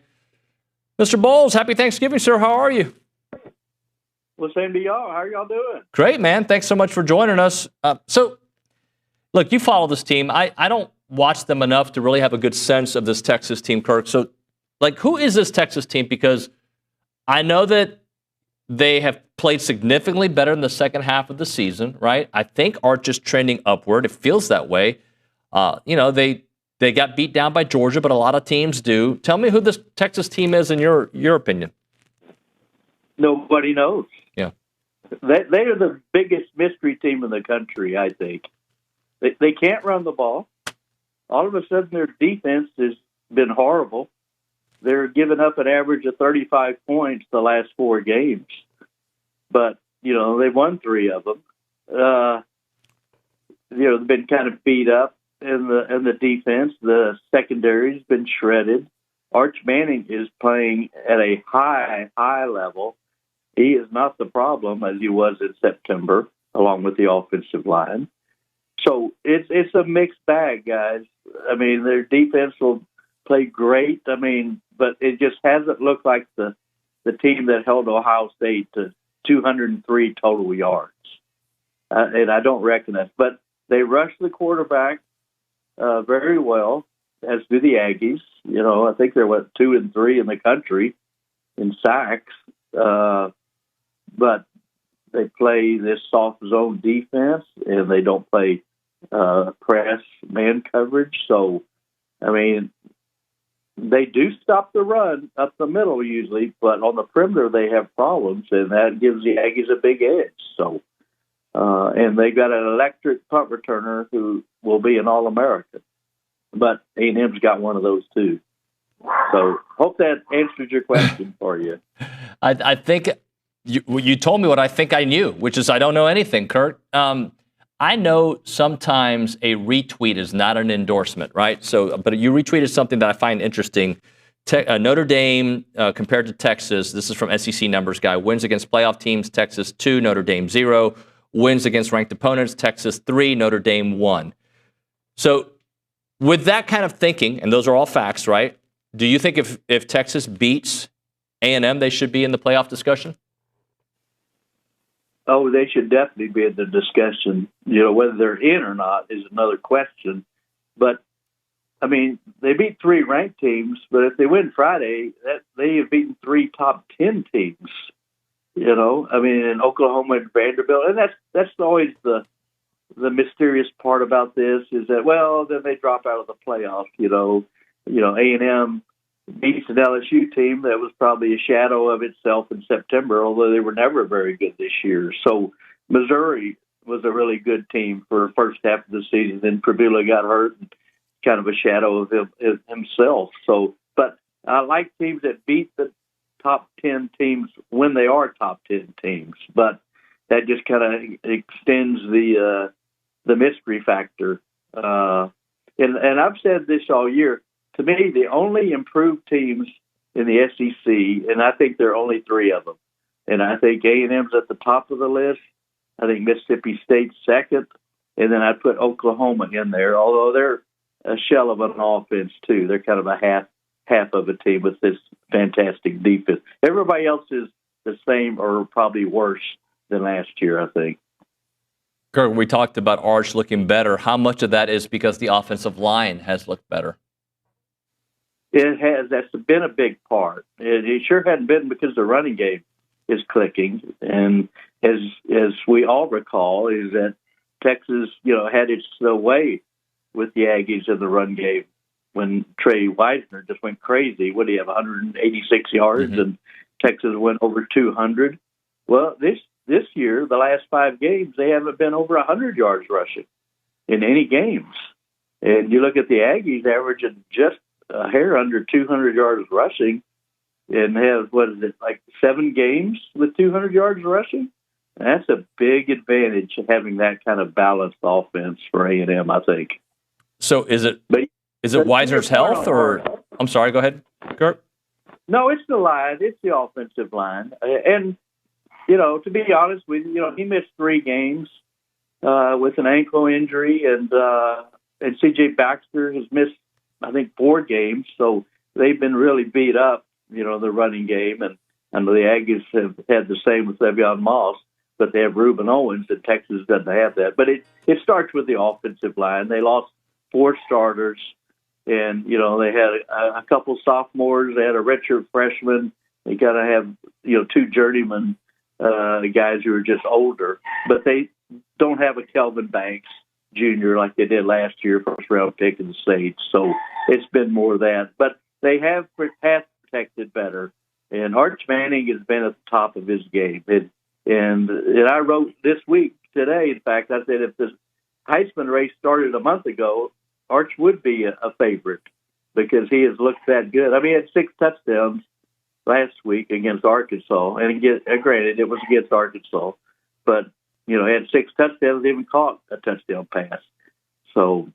Mr. Bohls, happy Thanksgiving, sir. How are you? Well, same to y'all. How are y'all doing? Great, man. Thanks so much for joining us. So Look, you follow this team. I don't watch them enough to really have a good sense of this Texas team, Kirk. So, like, who is this Texas team? Because I know that they have played significantly better in the second half of the season, right? I think Arch is trending upward. It feels that way. They got beat down by Georgia, but a lot of teams do. Tell me who this Texas team is in your opinion. Nobody knows. Yeah. They are the biggest mystery team in the country, I think. They can't run the ball. All of a sudden, their defense has been horrible. They're giving up an average of 35 points the last 4 games. But, they've won 3 of them. They've been kind of beat up in the defense. The secondary's been shredded. Arch Manning is playing at a high level. He is not the problem as he was in September, along with the offensive line. So it's a mixed bag, guys. I mean, their defense will play great. I mean, but it just hasn't looked like the team that held Ohio State to 203 total yards. And I don't reckon that. But they rushed the quarterback very well, as do the Aggies. I think they're 2 and 3 in the country in sacks. But they play this soft zone defense, and they don't play press man coverage. So, I mean, they do stop the run up the middle usually, but on the perimeter they have problems, and that gives the Aggies a big edge. So, and they got an electric punt returner who will be an All-American. But A&M's got one of those too. So, hope that answered your question for you. I think you told me what I think I knew, which is I don't know anything, Kurt. I know sometimes a retweet is not an endorsement, right? So, but you retweeted something that I find interesting. Notre Dame compared to Texas, this is from SEC Numbers Guy, wins against playoff teams, Texas 2, Notre Dame 0. Wins against ranked opponents, Texas 3, Notre Dame 1. So with that kind of thinking, and those are all facts, right? Do you think if Texas beats A&M, they should be in the playoff discussion? Oh, they should definitely be in the discussion. Whether they're in or not is another question. But, I mean, they beat 3 ranked teams, but if they win Friday, they have beaten 3 top 10 teams. I mean, in Oklahoma and Vanderbilt. And that's always the mysterious part about this is that, well, then they drop out of the playoffs. A&M beats an LSU team that was probably a shadow of itself in September, although they were never very good this year. So Missouri was a really good team for the first half of the season. Then Perdue got hurt, and kind of a shadow of himself. So, but I like teams that beat the top 10 teams when they are top 10 teams. But that just kind of extends the mystery factor. And I've said this all year. To me, the only improved teams in the SEC, and I think there are only 3 of them, and I think A&M's at the top of the list. I think Mississippi State's second, and then I'd put Oklahoma in there, although they're a shell of an offense, too. They're kind of a half of a team with this fantastic defense. Everybody else is the same or probably worse than last year, I think. Kirk, we talked about Arch looking better. How much of that is because the offensive line has looked better? It has. That's been a big part. It sure hadn't been because the running game is clicking. And as we all recall, is that Texas, had its way with the Aggies in the run game when Trey Wiesner just went crazy. What do you have, 186 yards, and Texas went over 200? Well, this year, the last 5 games, they haven't been over 100 yards rushing in any games. And you look at the Aggies averaging just a hair under 200 yards rushing and have, 7 games with 200 yards rushing? That's a big advantage of having that kind of balanced offense for A&M, I think. So is it Wiesner's health or – I'm sorry, go ahead, Kirk. No, it's the line. It's the offensive line. And, to be honest with you, he missed 3 games with an ankle injury, and C.J. Baxter has missed, I think, 4 games. So they've been really beat up, the running game. And the Aggies have had the same with Le'Veon Moss. but they have Reuben Owens, and Texas doesn't have that. But it starts with the offensive line. They lost 4 starters, and, they had a couple sophomores. They had a redshirt freshman. They got to have, 2 journeyman guys who are just older. But they don't have a Kelvin Banks Jr. like they did last year, first-round pick in the States. So it's been more of that. But they have pass protected better. And Arch Manning has been at the top of his game. And I wrote this week, today, in fact, I said if this Heisman race started a month ago, Arch would be a favorite because he has looked that good. I mean, he had 6 touchdowns last week against Arkansas. And granted, it was against Arkansas. But, he had 6 touchdowns, even caught a touchdown pass. So,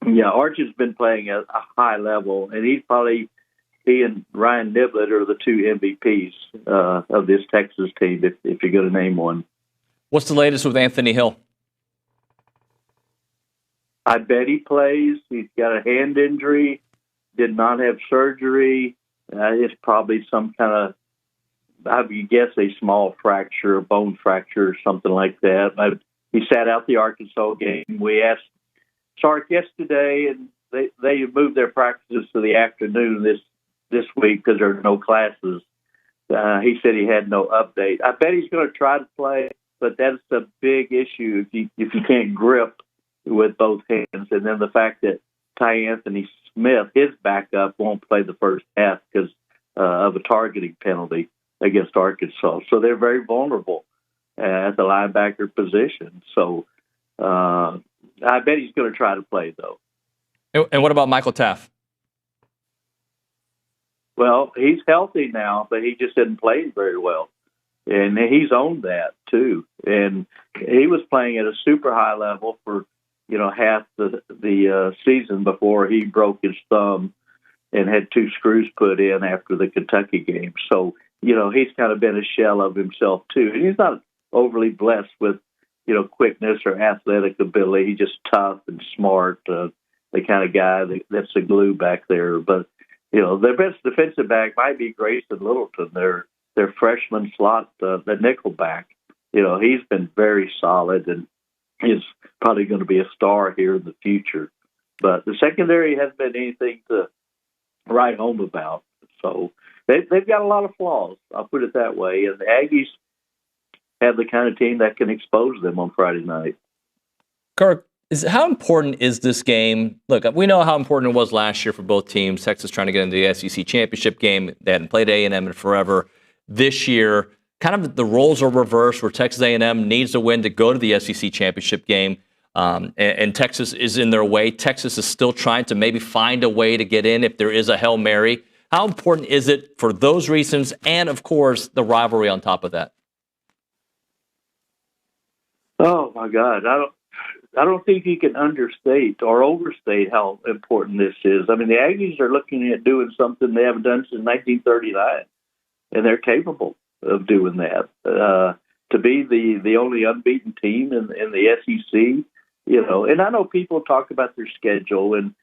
yeah, Arch has been playing at a high level, and he and Ryan Niblett are the 2 MVPs of this Texas team, if you're going to name one. What's the latest with Anthony Hill? I bet he plays. He's got a hand injury, did not have surgery. It's probably some kind of, I would guess, a small fracture, a bone fracture, or something like that. He sat out the Arkansas game. We asked Sark yesterday, and they moved their practices to the afternoon this week because there are no classes. He said he had no update. I bet he's going to try to play, but that's a big issue if you can't grip with both hands. And then the fact that Ty Anthony Smith, his backup, won't play the first half because of a targeting penalty against Arkansas. So they're very vulnerable at the linebacker position. So I bet he's going to try to play, though. And what about Michael Taft? Well, he's healthy now, but he just isn't playing very well. And he's owned that, too. And he was playing at a super high level for, half the season before he broke his thumb and had 2 screws put in after the Kentucky game. So, he's kind of been a shell of himself, too. And he's not overly blessed with, quickness or athletic ability. He's just tough and smart, the kind of guy that's the glue back there. But, their best defensive back might be Grayson Littleton, their freshman slot, the nickel back. He's been very solid and is probably going to be a star here in the future. But the secondary hasn't been anything to write home about. So they've got a lot of flaws, I'll put it that way. And the Aggies have the kind of team that can expose them on Friday night. Kirk, how important is this game? Look, we know how important it was last year for both teams. Texas trying to get into the SEC championship game. They hadn't played A&M in forever. This year, kind of the roles are reversed where Texas A&M needs a win to go to the SEC championship game. And Texas is in their way. Texas is still trying to maybe find a way to get in if there is a Hail Mary. How important is it for those reasons and, of course, the rivalry on top of that? Oh, my God. I don't think you can understate or overstate how important this is. I mean, the Aggies are looking at doing something they haven't done since 1939, and they're capable of doing that. To be the only unbeaten team in the SEC, and I know people talk about their schedule, and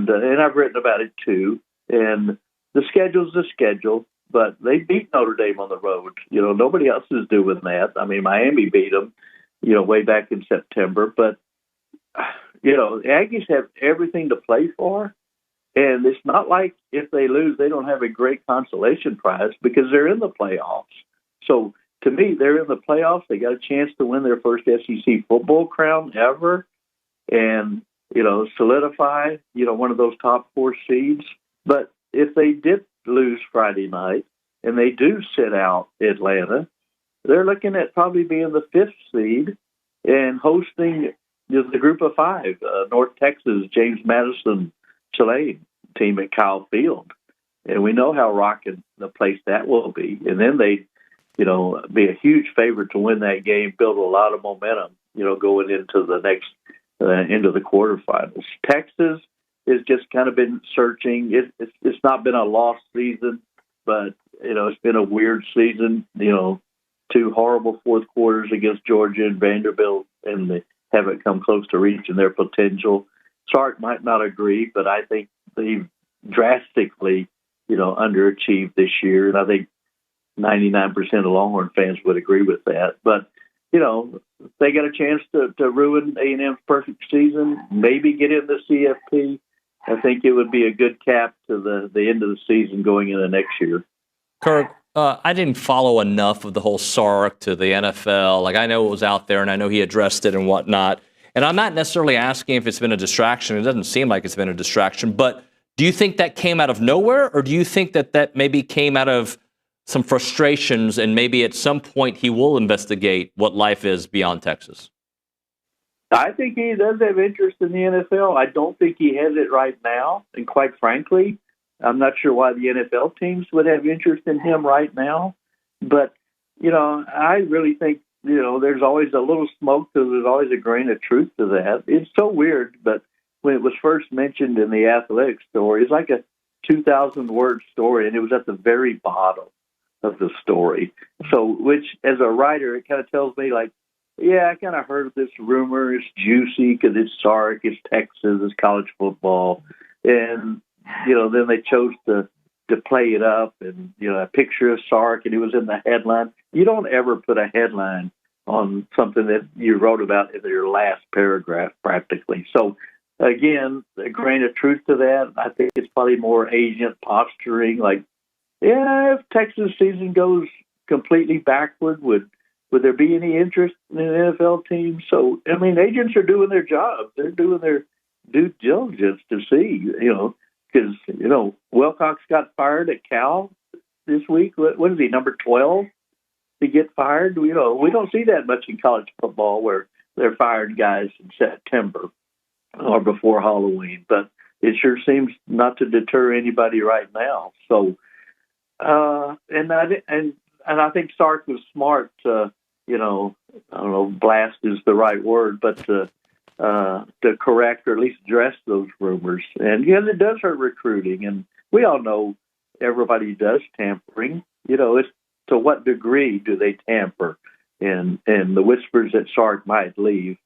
I've written about it too. And the schedule's the schedule, but they beat Notre Dame on the road. Nobody else is doing that. I mean, Miami beat them, way back in September. But, the Aggies have everything to play for. And it's not like if they lose, they don't have a great consolation prize because they're in the playoffs. So, to me, they're in the playoffs. They got a chance to win their first SEC football crown ever and, solidify, one of those top 4 seeds. But if they did lose Friday night and they do sit out Atlanta, they're looking at probably being the 5th seed and hosting the group of 5, North Texas, James Madison, Tulane team at Kyle Field. And we know how rocking the place that will be. And then they, be a huge favorite to win that game, build a lot of momentum, going into the next, into the quarterfinals. Texas has just kind of been searching. It's not been a lost season, but, it's been a weird season, 2 horrible fourth quarters against Georgia and Vanderbilt, and they haven't come close to reaching their potential. Sark might not agree, but I think they've drastically, underachieved this year. And I think 99% of Longhorn fans would agree with that. But they got a chance to ruin A&M's perfect season, maybe get in the CFP. I think it would be a good cap to the end of the season going into next year. Kirk, I didn't follow enough of the whole Sark to the NFL. Like, I know it was out there, and I know he addressed it and whatnot. And I'm not necessarily asking if it's been a distraction. It doesn't seem like it's been a distraction. But do you think that came out of nowhere, or do you think that maybe came out of some frustrations and maybe at some point he will investigate what life is beyond Texas? I think he does have interest in the NFL. I don't think he has it right now. And quite frankly, I'm not sure why the NFL teams would have interest in him right now. But, I really think, there's always a little smoke, so there's always a grain of truth to that. It's so weird, but when it was first mentioned in the Athletic story, it's like a 2,000-word story, and it was at the very bottom of the story. So, which, as a writer, it kind of tells me, like, yeah, I kind of heard of this rumor. It's juicy because it's Sark, it's Texas, it's college football. And, then they chose to play it up and, a picture of Sark, and it was in the headline. You don't ever put a headline on something that you wrote about in your last paragraph, practically. So, again, a grain of truth to that. I think it's probably more agent posturing, like, yeah, if Texas season goes completely backward, would there be any interest in an NFL team? So, I mean, agents are doing their job. They're doing their due diligence to see, because, Wilcox got fired at Cal this week. What is he, number 12 to get fired? We don't see that much in college football where they're firing guys in September or before Halloween. But it sure seems not to deter anybody right now. So, and I think Sark was smart to, I don't know, blast is the right word, but to correct or at least address those rumors. And yes, it does hurt recruiting, and we all know everybody does tampering. It's to what degree do they tamper? And the whispers that Sark might leave.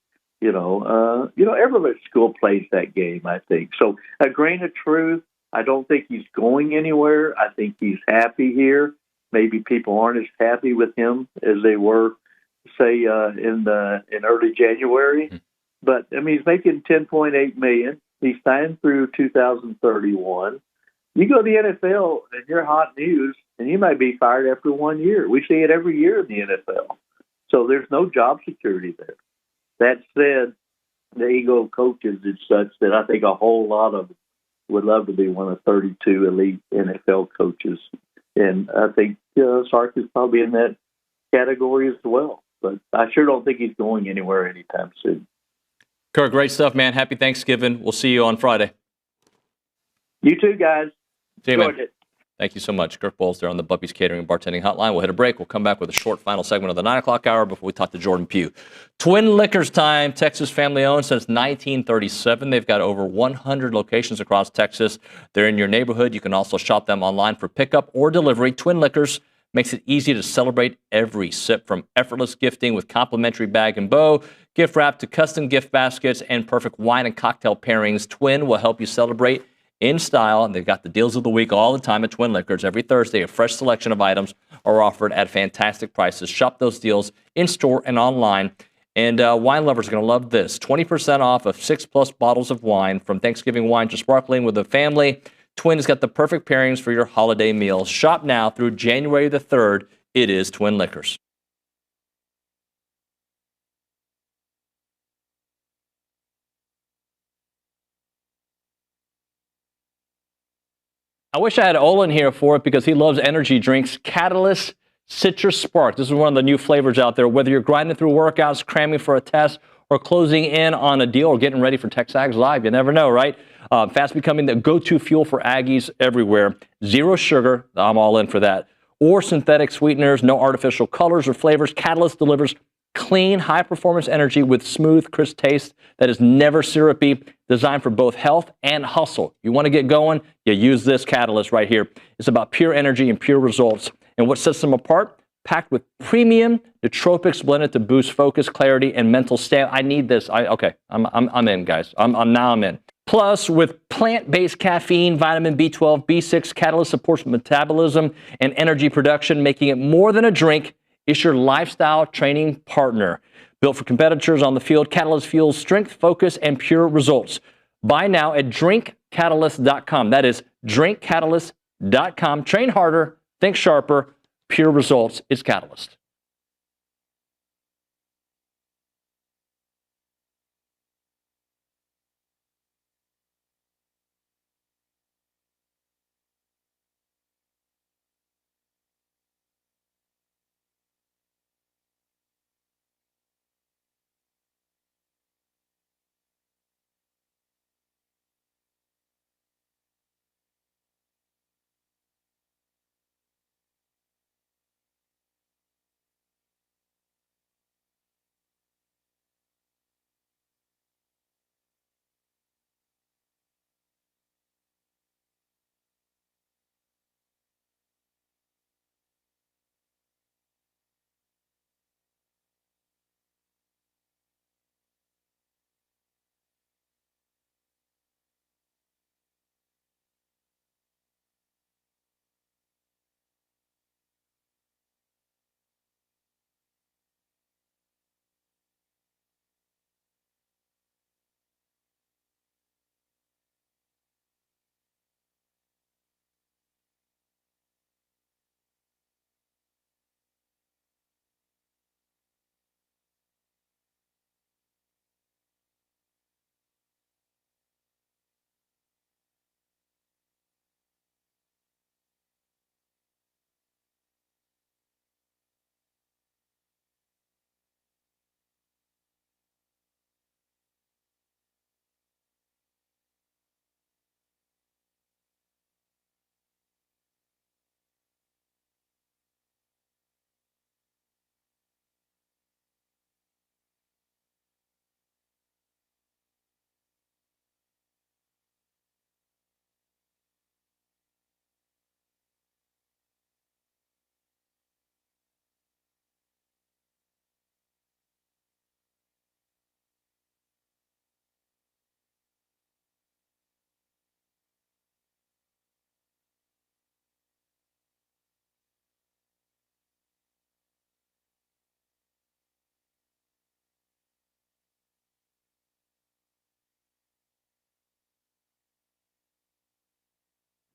Every school plays that game, I think. So a grain of truth. I don't think he's going anywhere. I think he's happy here. Maybe people aren't as happy with him as they were, say, in early January. But I mean, he's making $10.8 million. He's signed through 2031. You go to the NFL and you're hot news, and you might be fired after 1 year. We see it every year in the NFL. So there's no job security there. That said, the ego of coaches is such that I think a whole lot of them would love to be one of 32 elite NFL coaches. And I think Sark is probably in that category as well. But I sure don't think he's going anywhere anytime soon. Kirk, great stuff, man. Happy Thanksgiving. We'll see you on Friday. You too, guys. See you, man. Thank you so much. Kirk Bohls there on the Buppy's Catering and Bartending Hotline. We'll hit a break. We'll come back with a short final segment of the 9 o'clock hour before we talk to Jordan Pugh. Twin Liquors time. Texas family owned since 1937. They've got over 100 locations across Texas. They're in your neighborhood. You can also shop them online for pickup or delivery. Twin Liquors makes it easy to celebrate every sip, from effortless gifting with complimentary bag and bow, gift wrap, to custom gift baskets and perfect wine and cocktail pairings. Twin will help you celebrate in style, and they've got the deals of the week all the time at Twin Liquors. Every Thursday, a fresh selection of items are offered at fantastic prices. Shop those deals in-store and online. And wine lovers are going to love this. 20% off of 6+ bottles of wine, from Thanksgiving wine to sparkling with a family. Twin has got the perfect pairings for your holiday meals. Shop now through January the 3rd. It is Twin Liquors. I wish I had Olin here for it, because he loves energy drinks. Catalyst Citrus Spark. This is one of the new flavors out there. Whether you're grinding through workouts, cramming for a test, or closing in on a deal, or getting ready for TexAgs Live, you never know, right? Fast becoming the go-to fuel for Aggies everywhere. Zero sugar. I'm all in for that. Or synthetic sweeteners, no artificial colors or flavors. Catalyst delivers clean, high-performance energy with smooth, crisp taste that is never syrupy, designed for both health and hustle. You want to get going? You use this Catalyst right here. It's about pure energy and pure results. And what sets them apart? Packed with premium nootropics blended to boost focus, clarity, and mental stamina. I need this. I'm in, guys. I'm in. Plus, with plant-based caffeine, vitamin B12, B6, Catalyst supports metabolism and energy production, making it more than a drink. It's your lifestyle training partner. Built for competitors on the field, Catalyst fuels strength, focus, and pure results. Buy now at drinkcatalyst.com. That is drinkcatalyst.com. Train harder, think sharper, pure results. It's Catalyst.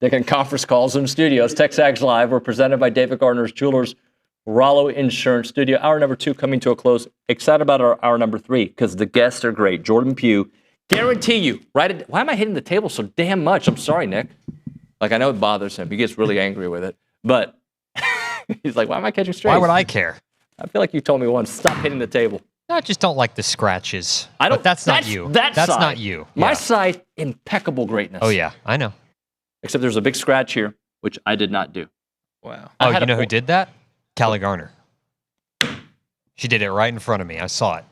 Taking conference calls in studios. TexAgs Live. We're presented by David Gardner's Jewelers, Rollo Insurance Studio. Hour number 2 coming to a close. Excited about our hour number 3 because the guests are great. Jordan Pugh. Guarantee you. Right? Why am I hitting the table so damn much? I'm sorry, Nick. Like, I know it bothers him. He gets really angry with it. But he's like, why am I catching strays? Why would I care? I feel like you told me once, stop hitting the table. I just don't like the scratches. I don't. But that's not you. That's not you. My Yeah. side, impeccable greatness. Oh, yeah. I know. Except there's a big scratch here, which I did not do. Wow. Oh, you know who did that? Callie Garner. She did it right in front of me. I saw it.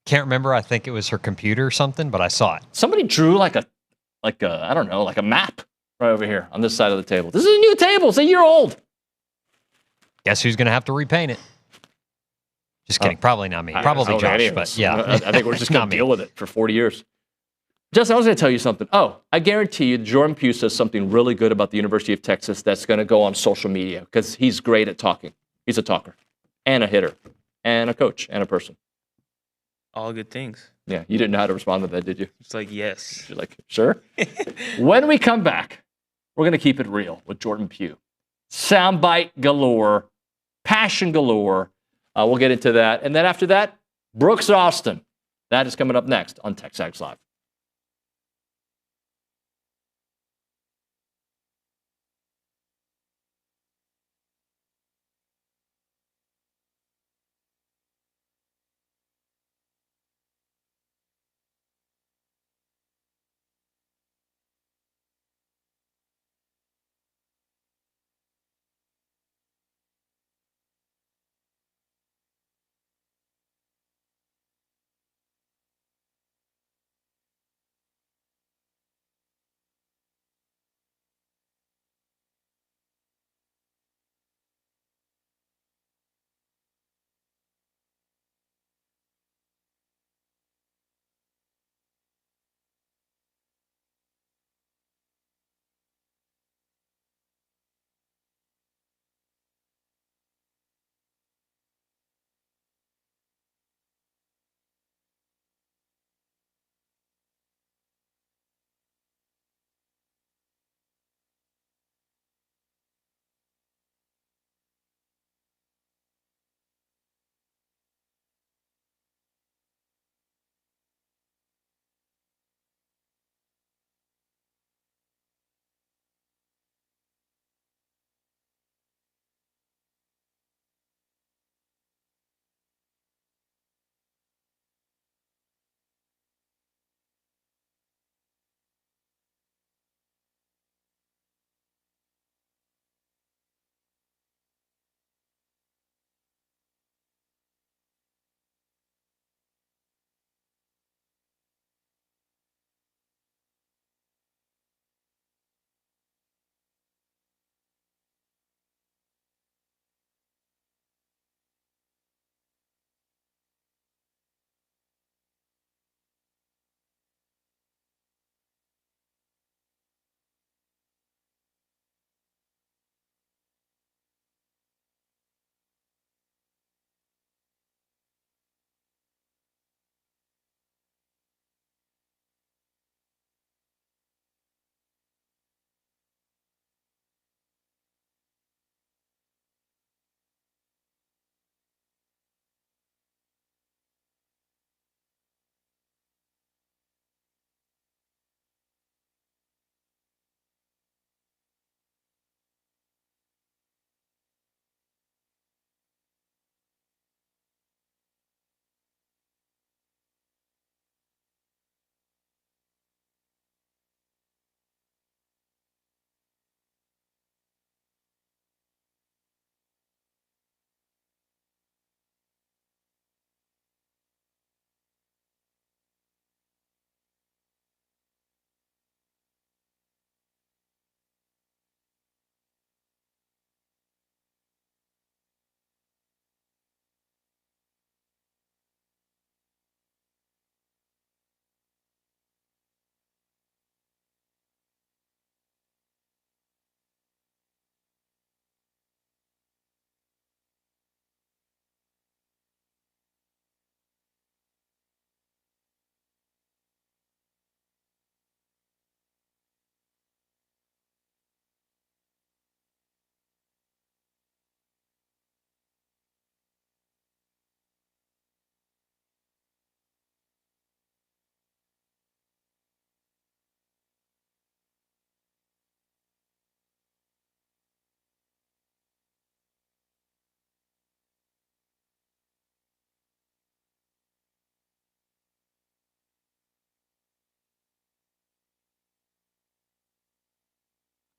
Can't remember. I think it was her computer or something, but I saw it. Somebody drew like a I don't know, like a map right over here on this side of the table. This is a new table. It's a year old. Guess who's going to have to repaint it? Just kidding. Probably not me. Probably Josh, but yeah. I think we're just going to deal with it for 40 years. Justin, I was going to tell you something. Oh, I guarantee you Jordan Pugh says something really good about the University of Texas that's going to go on social media because he's great at talking. He's a talker and a hitter and a coach and a person. All good things. Yeah, you didn't know how to respond to that, did you? It's like, yes. You're like, sure. When we come back, we're going to keep it real with Jordan Pugh. Soundbite galore, passion galore. We'll get into that. And then after that, Brooks Austin. That is coming up next on TexAgs Live.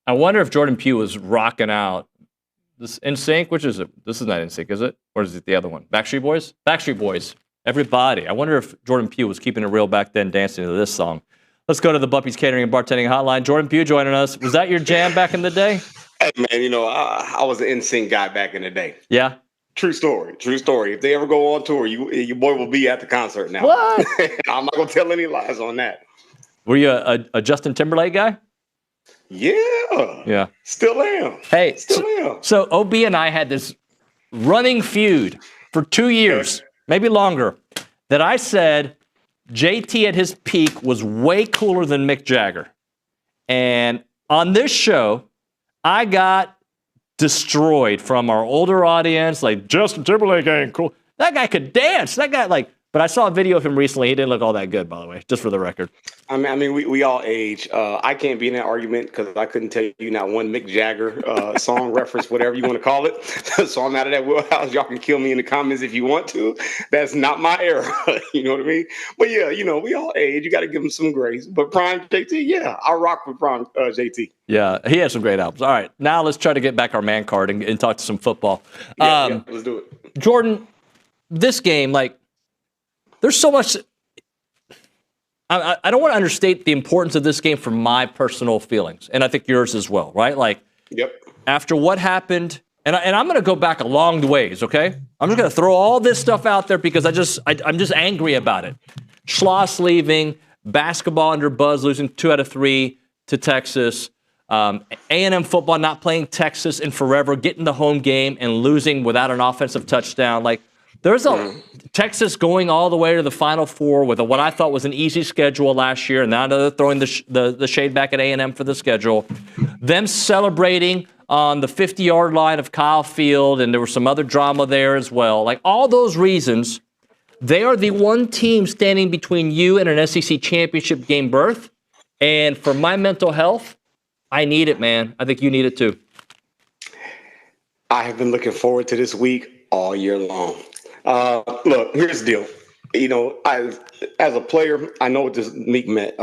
I wonder if Jordan Pugh was rocking out this NSYNC. Which is it? This is not NSYNC, is it? Or is it the other one? Backstreet Boys? Backstreet Boys. Everybody. I wonder if Jordan Pugh was keeping it real back then, dancing to this song. Let's go to the Buppy's Catering and Bartending Hotline. Jordan Pugh joining us. Was that your jam back in the day? Hey, man, I was an NSYNC guy back in the day. Yeah? True story. If they ever go on tour, your boy will be at the concert now. What? I'm not going to tell any lies on that. Were you a Justin Timberlake guy? Yeah. Still am. Hey, Still am. So OB and I had this running feud for 2 years, maybe longer, that I said JT at his peak was way cooler than Mick Jagger. And on this show, I got destroyed from our older audience, like, Justin Timberlake ain't cool. That guy could dance. That guy, but I saw a video of him recently. He didn't look all that good, by the way, just for the record. I mean, we all age. I can't be in that argument because I couldn't tell you not one Mick Jagger song reference, whatever you want to call it. So I'm out of that wheelhouse. Y'all can kill me in the comments if you want to. That's not my era. You know what I mean? But yeah, we all age. You got to give him some grace. But Prime JT, yeah, I rock with Prime JT. Yeah, he had some great albums. All right, now let's try to get back our man card and talk to some football. Yeah, let's do it. Jordan, this game, there's so much. I don't want to understate the importance of this game for my personal feelings, and I think yours as well, right? Yep. After what happened, and I'm going to go back a long ways, okay? I'm just going to throw all this stuff out there because I'm just angry about it. Schloss leaving, basketball under Buzz losing 2 out of 3 to Texas, A&M football not playing Texas in forever, getting the home game and losing without an offensive touchdown. There's Texas going all the way to the Final Four with what I thought was an easy schedule last year, and now they're throwing the shade back at A&M for the schedule. Them celebrating on the 50-yard line of Kyle Field, and there was some other drama there as well. All those reasons, they are the one team standing between you and an SEC championship game berth. And for my mental health, I need it, man. I think you need it too. I have been looking forward to this week all year long. Look, here's the deal. As a player, I know what this week meant.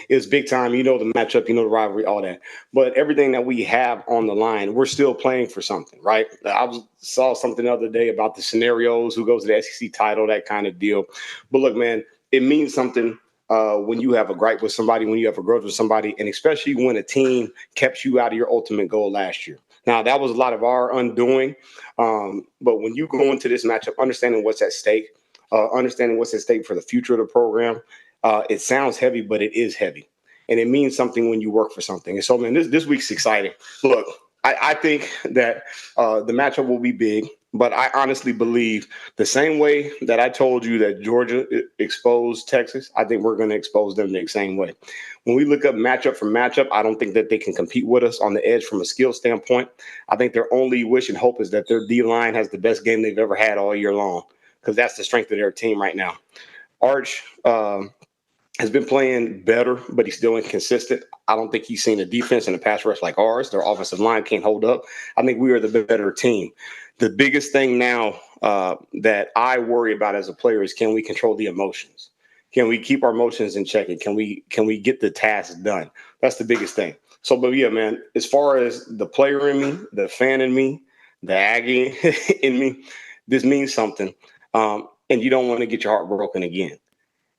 It was big time. The matchup, the rivalry, all that. But everything that we have on the line, we're still playing for something, right? Saw something the other day about the scenarios, who goes to the SEC title, that kind of deal. But look, man, it means something when you have a gripe with somebody, when you have a grudge with somebody, and especially when a team kept you out of your ultimate goal last year. Now, that was a lot of our undoing. But when you go into this matchup, understanding what's at stake for the future of the program, it sounds heavy, but it is heavy. And it means something when you work for something. And so, man, this week's exciting. Look, I think that the matchup will be big, but I honestly believe the same way that I told you that Georgia exposed Texas, I think we're going to expose them the same way. When we look up matchup for matchup, I don't think that they can compete with us on the edge from a skill standpoint. I think their only wish and hope is that their D-line has the best game they've ever had all year long, because that's the strength of their team right now. Arch has been playing better, but he's still inconsistent. I don't think he's seen a defense and a pass rush like ours. Their offensive line can't hold up. I think we are the better team. The biggest thing now that I worry about as a player is, can we control the emotions? Can we keep our emotions in check? And can we get the task done? That's the biggest thing. So, but yeah, man, as far as the player in me, the fan in me, the Aggie in me, this means something. And you don't want to get your heart broken again.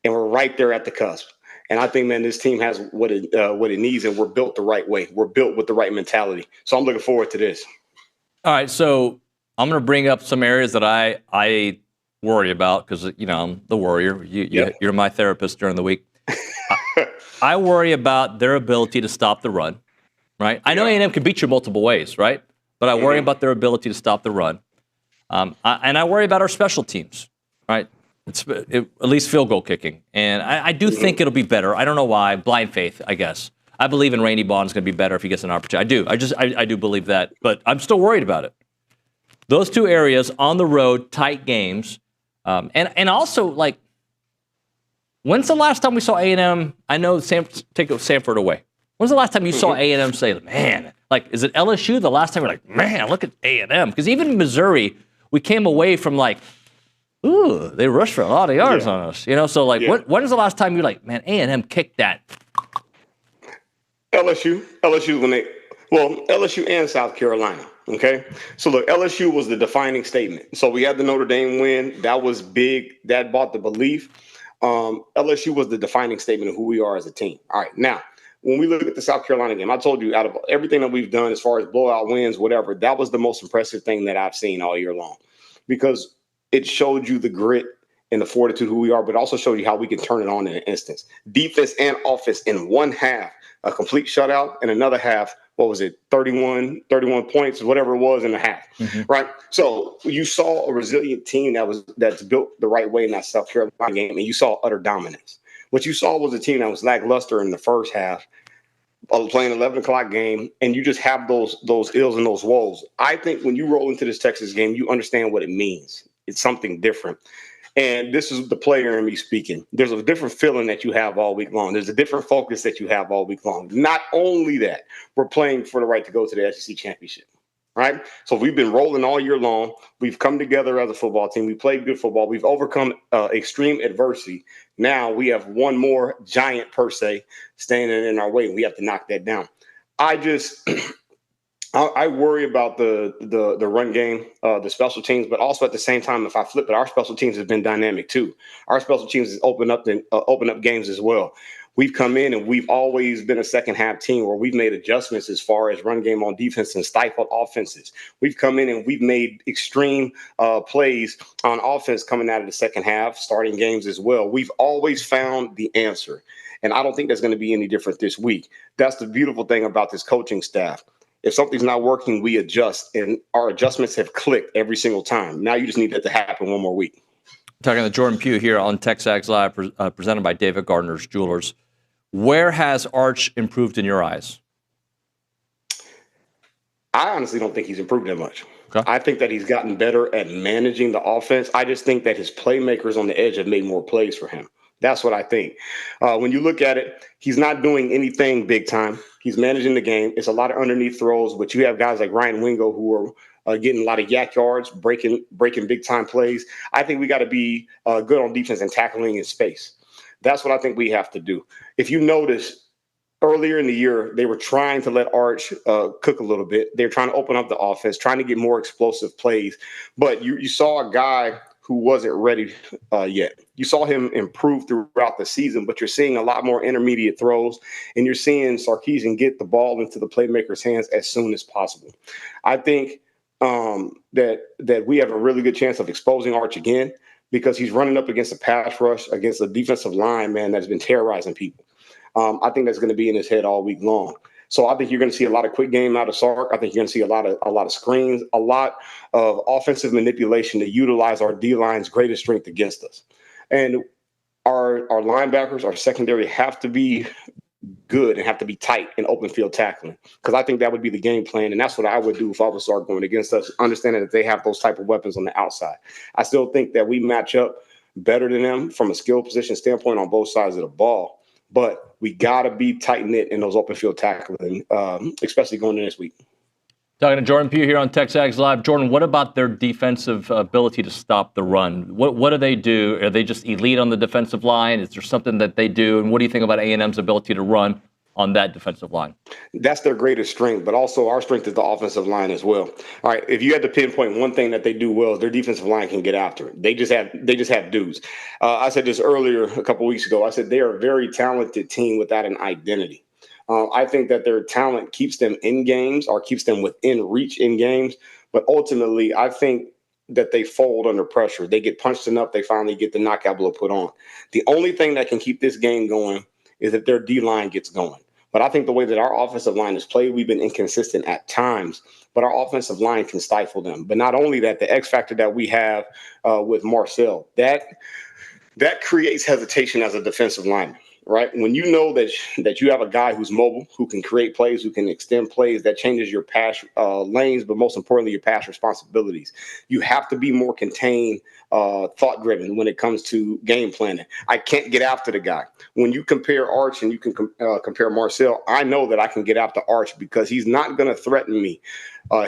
And we're right there at the cusp. And I think, man, this team has what it needs, and we're built the right way. We're built with the right mentality. So I'm looking forward to this. All right, so I'm going to bring up some areas that I worry about because, I'm the worrier. You're my therapist during the week. I worry about their ability to stop the run, right? I know A&M can beat you multiple ways, right? But I worry about their ability to stop the run. And I worry about our special teams, right? At least field goal kicking. And I do think it'll be better. I don't know why. Blind faith, I guess. I believe in Rainey Bond's going to be better if he gets an opportunity. I do believe that. But I'm still worried about it. Those two areas on the road, tight games. And also, when's the last time we saw A&M? I know take Samford away. When's the last time you saw A&M say, man, is it LSU the last time you're like, man, look at A&M? Because even in Missouri, we came away from ooh, they rushed for a lot of yards on us. So when is the last time you're like, man, A&M kicked that? LSU LSU and South Carolina. Okay, so look, LSU was the defining statement. So we had the Notre Dame win. That was big. That brought the belief. LSU was the defining statement of who we are as a team. All right, now when we look at the South Carolina game, I told you out of everything that we've done as far as blowout wins, whatever, that was the most impressive thing that I've seen all year long, because it showed you the grit and the fortitude who we are, but also showed you how we can turn it on in an instance. Defense and offense in one half, a complete shutout, and another half, what was it, 31 points, whatever it was in the half, right? So you saw a resilient team that's built the right way in that South Carolina game, and you saw utter dominance. What you saw was a team that was lackluster in the first half, playing 11 o'clock game, and you just have those ills and those woes. I think when you roll into this Texas game, you understand what it means. It's something different. And this is the player in me speaking. There's a different feeling that you have all week long. There's a different focus that you have all week long. Not only that, we're playing for the right to go to the SEC championship, right? So we've been rolling all year long. We've come together as a football team. We played good football. We've overcome extreme adversity. Now we have one more giant, per se, standing in our way. We have to knock that down. I worry about the run game, the special teams, but also at the same time, if I flip it, our special teams have been dynamic too. Our special teams has opened up games as well. We've come in and we've always been a second half team where we've made adjustments as far as run game on defense and stifled offenses. We've come in and we've made extreme plays on offense coming out of the second half, starting games as well. We've always found the answer. And I don't think that's going to be any different this week. That's the beautiful thing about this coaching staff. If something's not working, we adjust, and our adjustments have clicked every single time. Now you just need that to happen one more week. Talking to Jordan Pugh here on TexAgs Live, presented by David Gardner's Jewelers. Where has Arch improved in your eyes? I honestly don't think he's improved that much. Okay. I think that he's gotten better at managing the offense. I just think that his playmakers on the edge have made more plays for him. That's what I think. When you look at it, he's not doing anything big time. He's managing the game. It's a lot of underneath throws, but you have guys like Ryan Wingo who are getting a lot of yak yards, breaking big time plays. I think we got to be good on defense and tackling in space. That's what I think we have to do. If you notice, earlier in the year, they were trying to let Arch cook a little bit. They were trying to open up the offense, trying to get more explosive plays. But you saw a guy who wasn't ready yet. You saw him improve throughout the season, but you're seeing a lot more intermediate throws, and you're seeing Sarkisian get the ball into the playmaker's hands as soon as possible. I think that we have a really good chance of exposing Arch again, because he's running up against a pass rush, against a defensive line, man, that's been terrorizing people. I think that's going to be in his head all week long. So I think you're going to see a lot of quick game out of Sark. I think you're going to see a lot of screens, a lot of offensive manipulation to utilize our D-line's greatest strength against us. And our linebackers, our secondary have to be good and have to be tight in open field tackling, because I think that would be the game plan. And that's what I would do if I was Sark going against us, understanding that they have those type of weapons on the outside. I still think that we match up better than them from a skill position standpoint on both sides of the ball. But we got to be tight-knit in those open field tackling, especially going into this week. Talking to Jordan Pugh here on TexAgs Live. Jordan, what about their defensive ability to stop the run? What do they do? Are they just elite on the defensive line? Is there something that they do? And what do you think about A&M's ability to run on that defensive line? That's their greatest strength, but also our strength is the offensive line as well. All right, if you had to pinpoint one thing that they do well, is their defensive line can get after it. They just have dudes. I said this earlier a couple weeks ago. I said they are a very talented team without an identity. I think that their talent keeps them in games or keeps them within reach in games, but ultimately I think that they fold under pressure. They get punched enough, they finally get the knockout blow put on. The only thing that can keep this game going is if their D-line gets going. But I think the way that our offensive line is played, we've been inconsistent at times, but our offensive line can stifle them. But not only that, the X factor that we have with Marcel, that creates hesitation as a defensive lineman, right? When you know that you have a guy who's mobile, who can create plays, who can extend plays, that changes your pass lanes, but most importantly, your pass responsibilities. You have to be more contained thought-driven when it comes to game planning. I can't get after the guy. When you compare Arch and you can compare Marcel, I know that I can get after Arch because he's not going to threaten me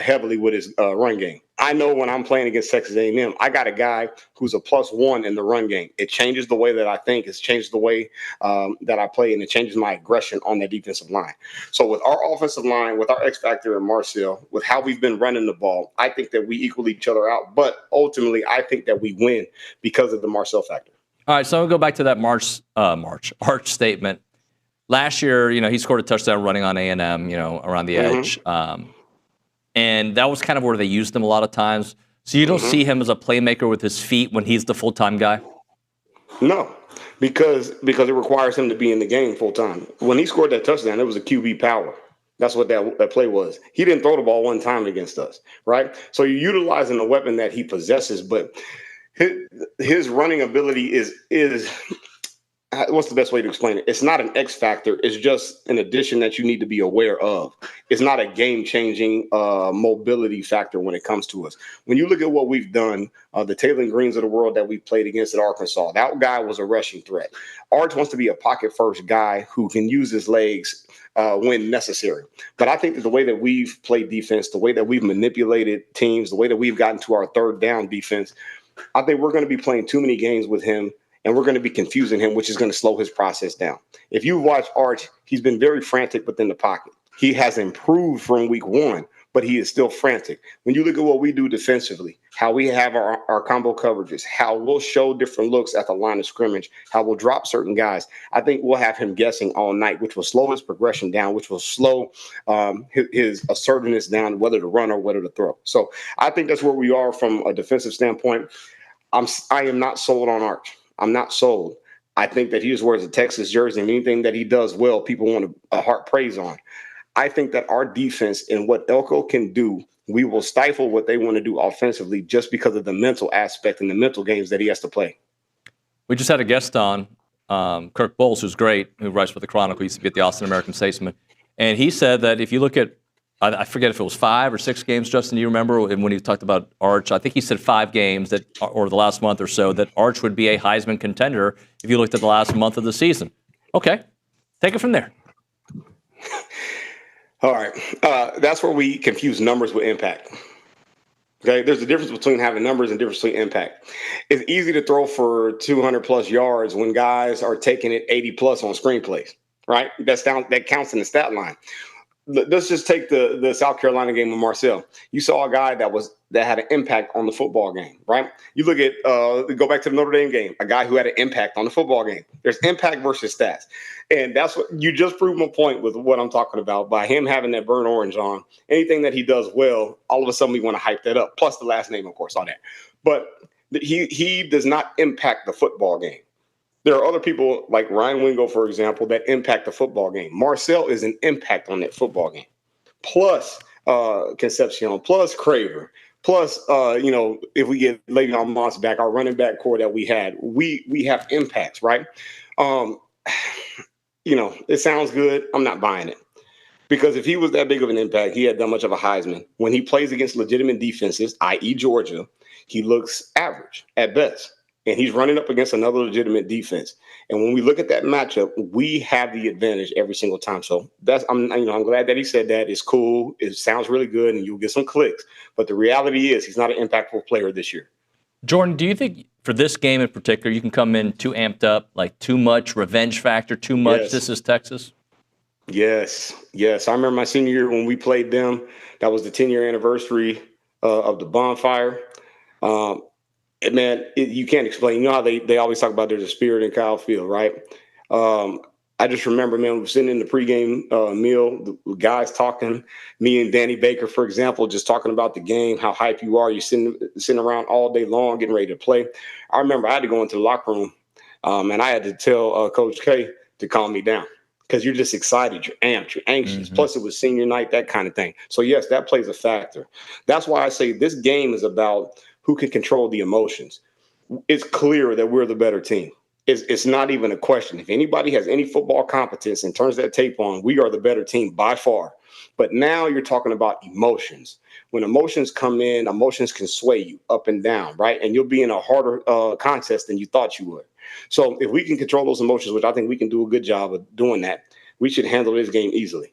heavily with his run game. I know when I'm playing against Texas A&M, I got a guy who's a +1 in the run game. It changes the way that I think. It's changed the way that I play, and it changes my aggression on that defensive line. So with our offensive line, with our X factor and Marcel, with how we've been running the ball, I think that we equal each other out. But ultimately, I think that we win because of the Marcel factor. All right, so I'll go back to that Arch statement. Last year, he scored a touchdown running on A&M, around the edge. And that was kind of where they used him a lot of times. So you don't see him as a playmaker with his feet when he's the full-time guy? No, because it requires him to be in the game full-time. When he scored that touchdown, it was a QB power. That's what that play was. He didn't throw the ball one time against us, right? So you're utilizing a weapon that he possesses, but his running ability is what's the best way to explain it? It's not an X factor. It's just an addition that you need to be aware of. It's not a game-changing mobility factor when it comes to us. When you look at what we've done, the Taylor Greens of the world that we played against at Arkansas, that guy was a rushing threat. Arch wants to be a pocket-first guy who can use his legs when necessary. But I think that the way that we've played defense, the way that we've manipulated teams, the way that we've gotten to our third down defense, I think we're going to be playing too many games with him, and we're going to be confusing him, which is going to slow his process down. If you watch Arch, he's been very frantic within the pocket. He has improved from week 1, but he is still frantic. When you look at what we do defensively, how we have our combo coverages, how we'll show different looks at the line of scrimmage, how we'll drop certain guys, I think we'll have him guessing all night, which will slow his progression down, which will slow his assertiveness down, whether to run or whether to throw. So I think that's where we are from a defensive standpoint. I am not sold on Arch. I'm not sold. I think that he just wears a Texas jersey, and anything that he does well, people want a heart praise on. I think that our defense and what Elko can do, we will stifle what they want to do offensively just because of the mental aspect and the mental games that he has to play. We just had a guest on, Kirk Bohls, who's great, who writes for the Chronicle, used to be at the Austin American-Statesman. And he said that if you look at, I forget if it was 5 or 6 games, Justin, do you remember when he talked about Arch? I think he said 5 games or the last month or so, that Arch would be a Heisman contender if you looked at the last month of the season. Okay, take it from there. All right. That's where we confuse numbers with impact. Okay, there's a difference between having numbers and difference between impact. It's easy to throw for 200-plus yards when guys are taking it 80-plus on screenplays, right? That counts in the stat line. Let's just take the South Carolina game with Marcel. You saw a guy that had an impact on the football game, right? You look at go back to the Notre Dame game, a guy who had an impact on the football game. There's impact versus stats, and that's what you just proved my point with what I'm talking about by him having that burnt orange on. Anything that he does well, all of a sudden we want to hype that up. Plus the last name, of course, on that. But he does not impact the football game. There are other people like Ryan Wingo, for example, that impact the football game. Marcel is an impact on that football game. Plus Concepcion, plus Craver, plus, if we get Le'Veon Moss back, our running back core that we had, we have impacts, right? It sounds good. I'm not buying it. Because if he was that big of an impact, he had that much of a Heisman. When he plays against legitimate defenses, i.e. Georgia, he looks average at best. And he's running up against another legitimate defense. And when we look at that matchup, we have the advantage every single time. So I'm glad that he said that. It's cool. It sounds really good, and you'll get some clicks. But the reality is he's not an impactful player this year. Jordan, do you think for this game in particular, you can come in too amped up, like too much revenge factor, too much? Yes. This is Texas. Yes. I remember my senior year when we played them. That was the 10-year anniversary of the bonfire. Man, you can't explain. You know how they always talk about there's a spirit in Kyle Field, right? I just remember, man, we were sitting in the pregame meal, the guys talking, me and Danny Baker, for example, just talking about the game, how hype you are. You're sitting around all day long, getting ready to play. I remember I had to go into the locker room, and I had to tell Coach K to calm me down because you're just excited. You're amped. You're anxious. Mm-hmm. Plus, it was senior night, that kind of thing. So, yes, that plays a factor. That's why I say this game is about who can control the emotions. It's clear that we're the better team. It's not even a question. If anybody has any football competence and turns that tape on, we are the better team by far. But now you're talking about emotions. When emotions come in, emotions can sway you up and down, right? And you'll be in a harder contest than you thought you would. So if we can control those emotions, which I think we can do a good job of doing that, we should handle this game easily.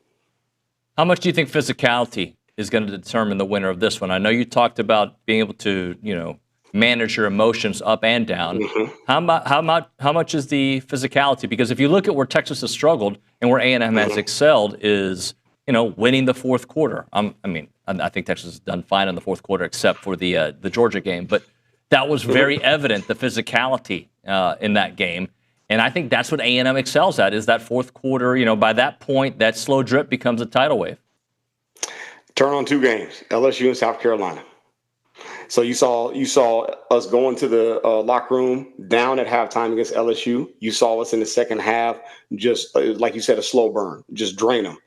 How much do you think physicality is going to determine the winner of this one? I know you talked about being able to, manage your emotions up and down. Mm-hmm. How much is the physicality? Because if you look at where Texas has struggled and where A&M has excelled is, winning the fourth quarter. I think Texas has done fine in the fourth quarter except for the Georgia game, but that was very evident, the physicality in that game. And I think that's what A&M excels at, is that fourth quarter. By that point, that slow drip becomes a tidal wave. Turn on two games, LSU and South Carolina. So you saw us going to the locker room down at halftime against LSU. You saw us in the second half, just like you said, a slow burn, just drain them.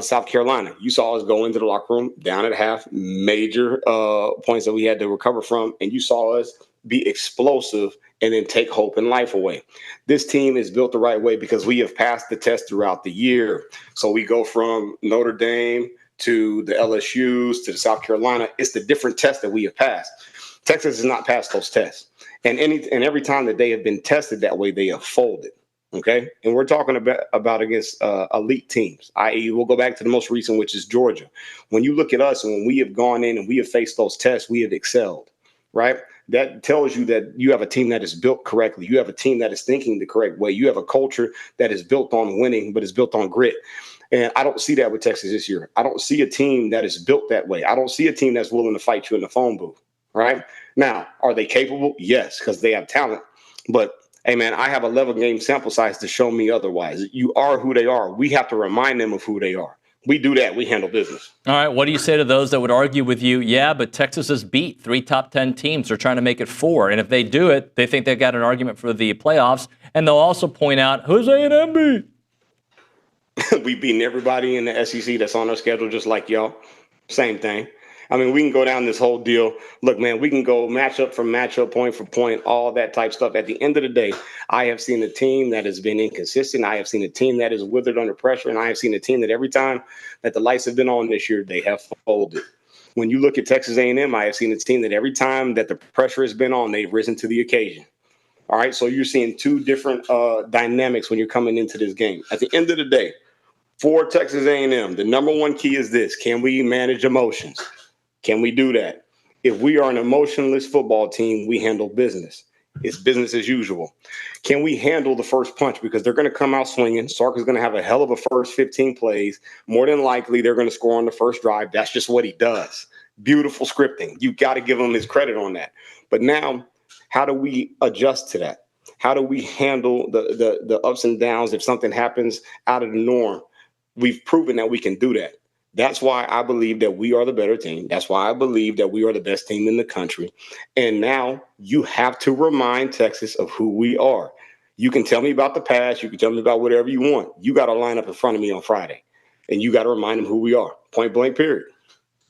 South Carolina, you saw us go into the locker room down at half, major points that we had to recover from, and you saw us be explosive and then take hope and life away. This team is built the right way because we have passed the test throughout the year. So we go from Notre Dame to the LSUs to the South Carolina. It's the different tests that we have passed. Texas has not passed those tests. And every time that they have been tested that way, they have folded. Okay. And we're talking about against elite teams, i.e. we'll go back to the most recent, which is Georgia. When you look at us and when we have gone in and we have faced those tests, we have excelled, right? That tells you that you have a team that is built correctly. You have a team that is thinking the correct way. You have a culture that is built on winning, but is built on grit. And I don't see that with Texas this year. I don't see a team that is built that way. I don't see a team that's willing to fight you in the phone booth, right? Now, are they capable? Yes, because they have talent. But hey, man, I have a level game sample size to show me otherwise. You are who they are. We have to remind them of who they are. We do that. We handle business. All right. What do you say to those that would argue with you? Yeah, but Texas has beat 3 top 10 teams. They're trying to make it 4. And if they do it, they think they've got an argument for the playoffs. And they'll also point out, who's A&M beat? We've beaten everybody in the SEC that's on our schedule, just like y'all. Same thing. I mean, we can go down this whole deal. Look, man, we can go matchup for matchup, point for point, all that type stuff. At the end of the day, I have seen a team that has been inconsistent. I have seen a team that is withered under pressure. And I have seen a team that every time that the lights have been on this year, they have folded. When you look at Texas A&M, I have seen a team that every time that the pressure has been on, they've risen to the occasion. All right, so you're seeing two different dynamics when you're coming into this game. At the end of the day, for Texas A&M, the number one key is this. Can we manage emotions? Can we do that? If we are an emotionless football team, we handle business. It's business as usual. Can we handle the first punch? Because they're going to come out swinging. Sark is going to have a hell of a first 15 plays. More than likely, they're going to score on the first drive. That's just what he does. Beautiful scripting. You got to give him his credit on that. But now, how do we adjust to that? How do we handle the ups and downs if something happens out of the norm? We've proven that we can do that. That's why I believe that we are the better team. That's why I believe that we are the best team in the country. And now you have to remind Texas of who we are. You can tell me about the past. You can tell me about whatever you want. You got to line up in front of me on Friday. And you got to remind them who we are. Point blank, period.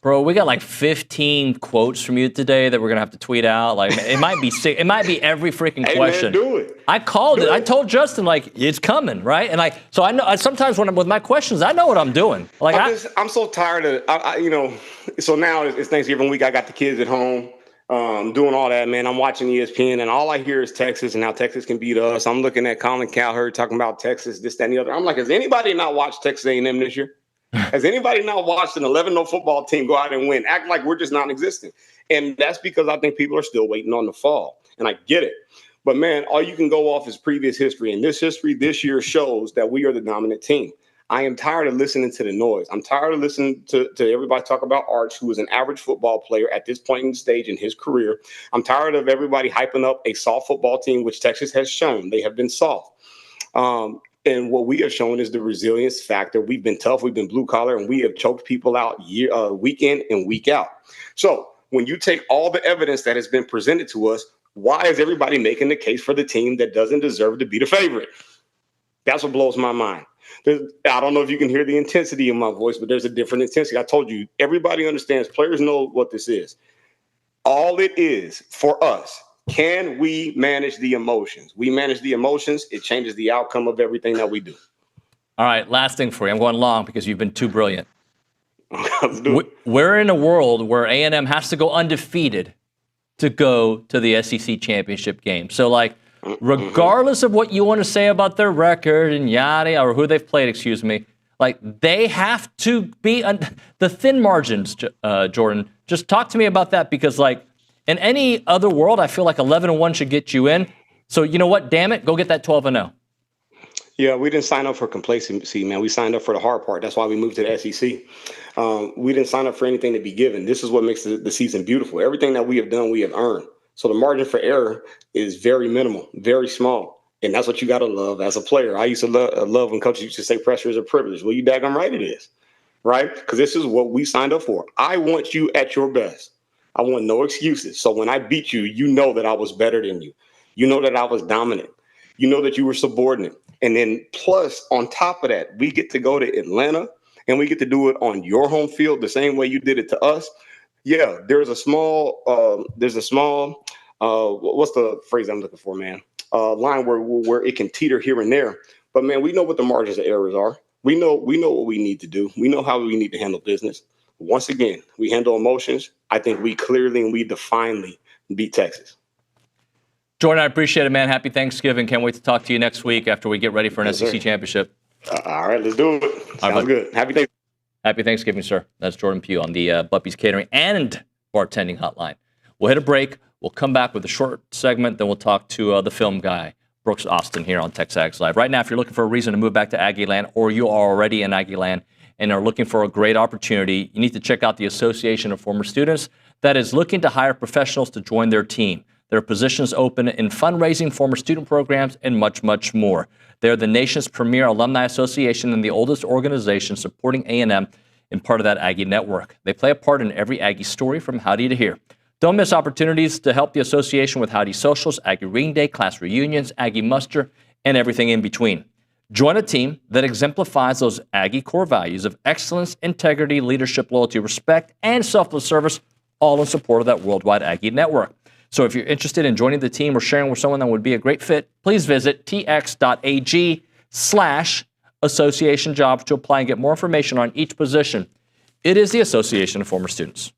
Bro, we got like 15 quotes from you today that we're gonna have to tweet out. Like it might be sick. It might be every freaking question. Man, do it. I called it. I told Justin like it's coming, right? And like so, I know. Sometimes when I'm with my questions, I know what I'm doing. Like I'm so tired of So now it's Thanksgiving week. I got the kids at home, doing all that. Man, I'm watching ESPN, and all I hear is Texas and how Texas can beat us. I'm looking at Colin Cowherd talking about Texas, this, that, and the other. I'm like, has anybody not watched Texas A&M this year? Has anybody not watched an 11-0 football team go out and win? Act like we're just non-existent. And that's because I think people are still waiting on the fall. And I get it. But, man, all you can go off is previous history. And this history this year shows that we are the dominant team. I am tired of listening to the noise. I'm tired of listening to everybody talk about Arch, who is an average football player at this point in the stage in his career. I'm tired of everybody hyping up a soft football team, which Texas has shown. They have been soft. And what we have shown is the resilience factor. We've been tough. We've been blue collar, and we have choked people out week in and week out. So when you take all the evidence that has been presented to us, why is everybody making the case for the team that doesn't deserve to be the favorite? That's what blows my mind. I don't know if you can hear the intensity in my voice, but there's a different intensity. I told you, everybody understands. Players know what this is. All it is for us, Can we manage the emotions? We manage the emotions, it changes the outcome of everything that we do. All right, last thing for you. I'm going long because you've been too brilliant. Let's do it. We're in a world where A&M has to go undefeated to go to the SEC championship game. So, like, regardless of what you want to say about their record and yada, or who they've played, excuse me, like, they have to be the thin margins, Jordan. Just talk to me about that because, like, in any other world, I feel like 11-1 should get you in. So, you know what? Damn it. Go get that 12-0. Yeah, we didn't sign up for complacency, man. We signed up for the hard part. That's why we moved to the SEC. We didn't sign up for anything to be given. This is what makes the season beautiful. Everything that we have done, we have earned. So the margin for error is very minimal, very small. And that's what you got to love as a player. I used to love when coaches used to say pressure is a privilege. Well, you daggone right it is, right? Because this is what we signed up for. I want you at your best. I want no excuses. So when I beat you, you know that I was better than you. You know that I was dominant. You know that you were subordinate. And then plus, on top of that, we get to go to Atlanta and we get to do it on your home field the same way you did it to us. Yeah, there's a small, what's the phrase I'm looking for, man? Line where it can teeter here and there. But man, we know what the margins of errors are. We know what we need to do. We know how we need to handle business. Once again, we handle emotions. I think we clearly and we definedly beat Texas. Jordan, I appreciate it, man. Happy Thanksgiving. Can't wait to talk to you next week after we get ready for an SEC championship. All right, let's do it. Sounds good. Happy Thanksgiving, sir. That's Jordan Pugh on the Buppy's Catering and Bartending Hotline. We'll hit a break. We'll come back with a short segment. Then we'll talk to the film guy, Brooks Austin, here on TexAgs Live. Right now, if you're looking for a reason to move back to Aggie Land, or you are already in Aggie Land and are looking for a great opportunity, you need to check out the Association of Former Students that is looking to hire professionals to join their team. There are positions open in fundraising, former student programs, and much, much more. They're the nation's premier alumni association and the oldest organization supporting A&M and part of that Aggie network. They play a part in every Aggie story from Howdy to here. Don't miss opportunities to help the association with Howdy Socials, Aggie Reading Day, class reunions, Aggie Muster, and everything in between. Join a team that exemplifies those Aggie core values of excellence, integrity, leadership, loyalty, respect, and selfless service, all in support of that worldwide Aggie network. So if you're interested in joining the team or sharing with someone that would be a great fit, please visit tx.ag/association jobs to apply and get more information on each position. It is the Association of Former Students.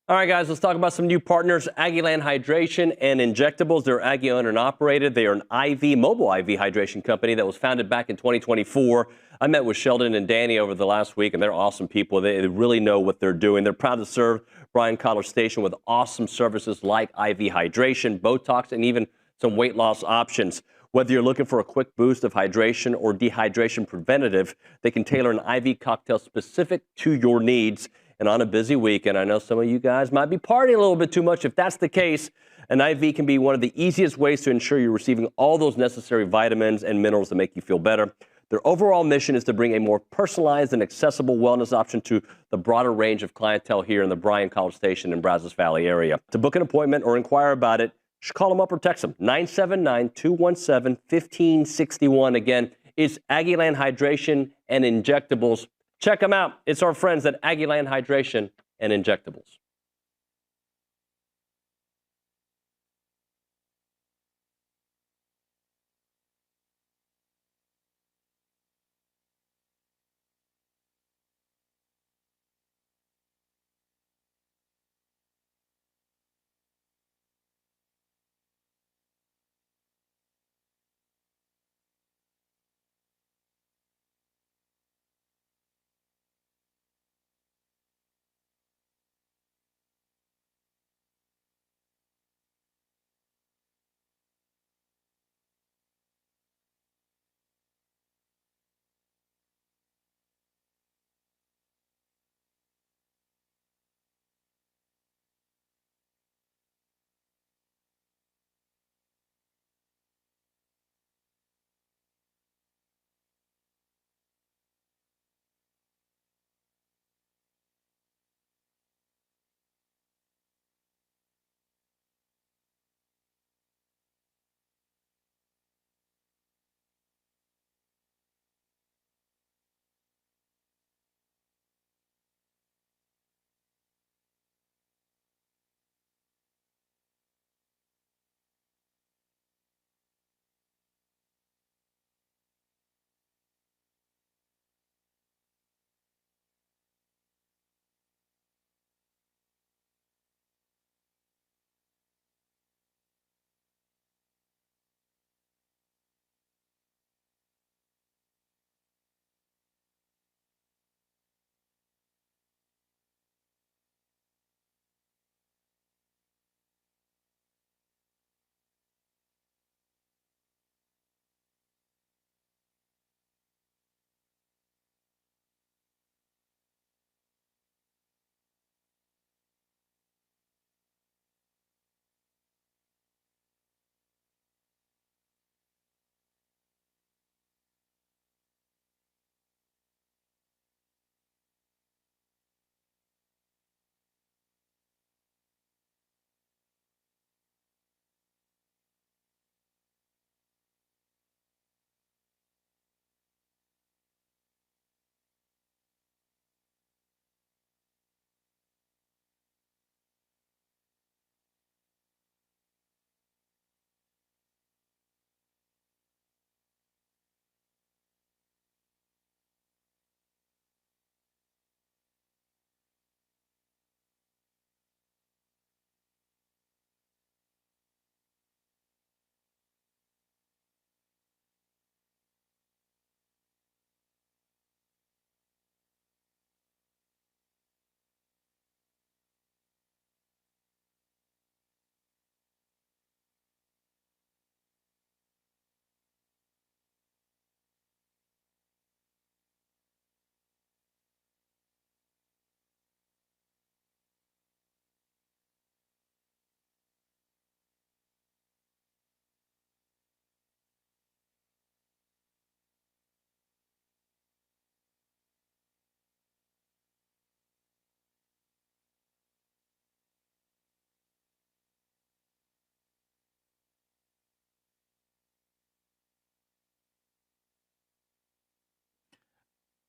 All right, guys, let's talk about some new partners, Aggieland Hydration and Injectables. They're Aggie owned and operated. They are an mobile IV hydration company that was founded back in 2024. I met with Sheldon and Danny over the last week, and they're awesome people. They really know what they're doing. They're proud to serve Bryan College Station with awesome services like IV hydration, Botox, and even some weight loss options. Whether you're looking for a quick boost of hydration or dehydration preventative, they can tailor an IV cocktail specific to your needs. And on a busy weekend, I know some of you guys might be partying a little bit too much. If that's the case, an IV can be one of the easiest ways to ensure you're receiving all those necessary vitamins and minerals that make you feel better. Their overall mission is to bring a more personalized and accessible wellness option to the broader range of clientele here in the Bryan College Station and Brazos Valley area. To book an appointment or inquire about it, just call them up or text them. 979-217-1561. Again, it's Aggieland Hydration and Injectables. Check them out. It's our friends at Aggieland Hydration and Injectables.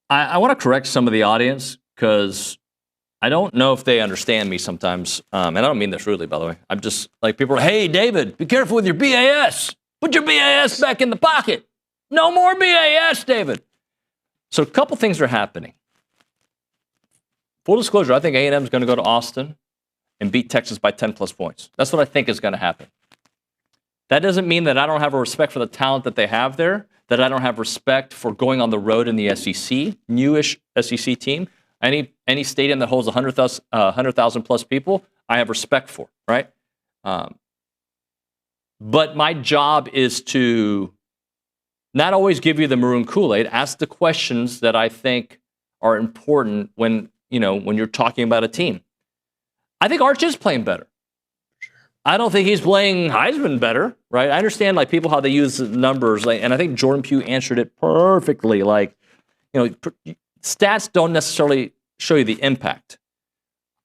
I want to correct some of the audience because I don't know if they understand me sometimes. And I don't mean this rudely, by the way. I'm just like, people are, hey, David, be careful with your BAS. Put your BAS back in the pocket. No more BAS, David. So a couple things are happening. Full disclosure, I think A&M is going to go to Austin and beat Texas by 10-plus points. That's what I think is going to happen. That doesn't mean that I don't have a respect for the talent that they have there, that I don't have respect for going on the road in the SEC, newish SEC team. Any stadium that holds 100,000-plus people, I have respect for, right? But my job is to not always give you the maroon Kool-Aid, ask the questions that I think are important when you're talking about a team. I think Arch is playing better. I don't think he's playing Heisman better, right? I understand like people how they use the numbers, and I think Jordan Pugh answered it perfectly. Like, stats don't necessarily show you the impact.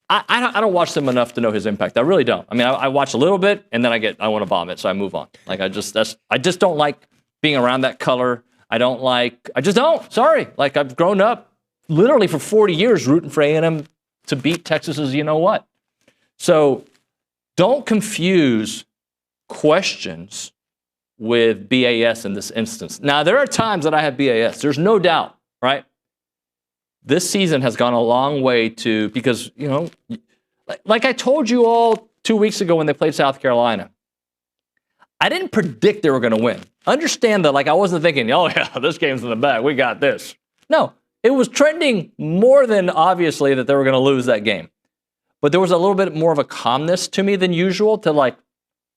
I don't watch them enough to know his impact. I really don't. I mean, I watch a little bit, and then I want to vomit, so I move on. Like I just don't like being around that color. I just don't. Sorry. Like I've grown up literally for 40 years rooting for A&M to beat Texas's you know what. So don't confuse questions with BAS in this instance. Now, there are times that I have BAS. There's no doubt, right? This season has gone a long way because, like I told you all 2 weeks ago when they played South Carolina, I didn't predict they were going to win. Understand that, like, I wasn't thinking, oh, yeah, this game's in the bag. We got this. No, it was trending more than obviously that they were going to lose that game. But there was a little bit more of a calmness to me than usual to like,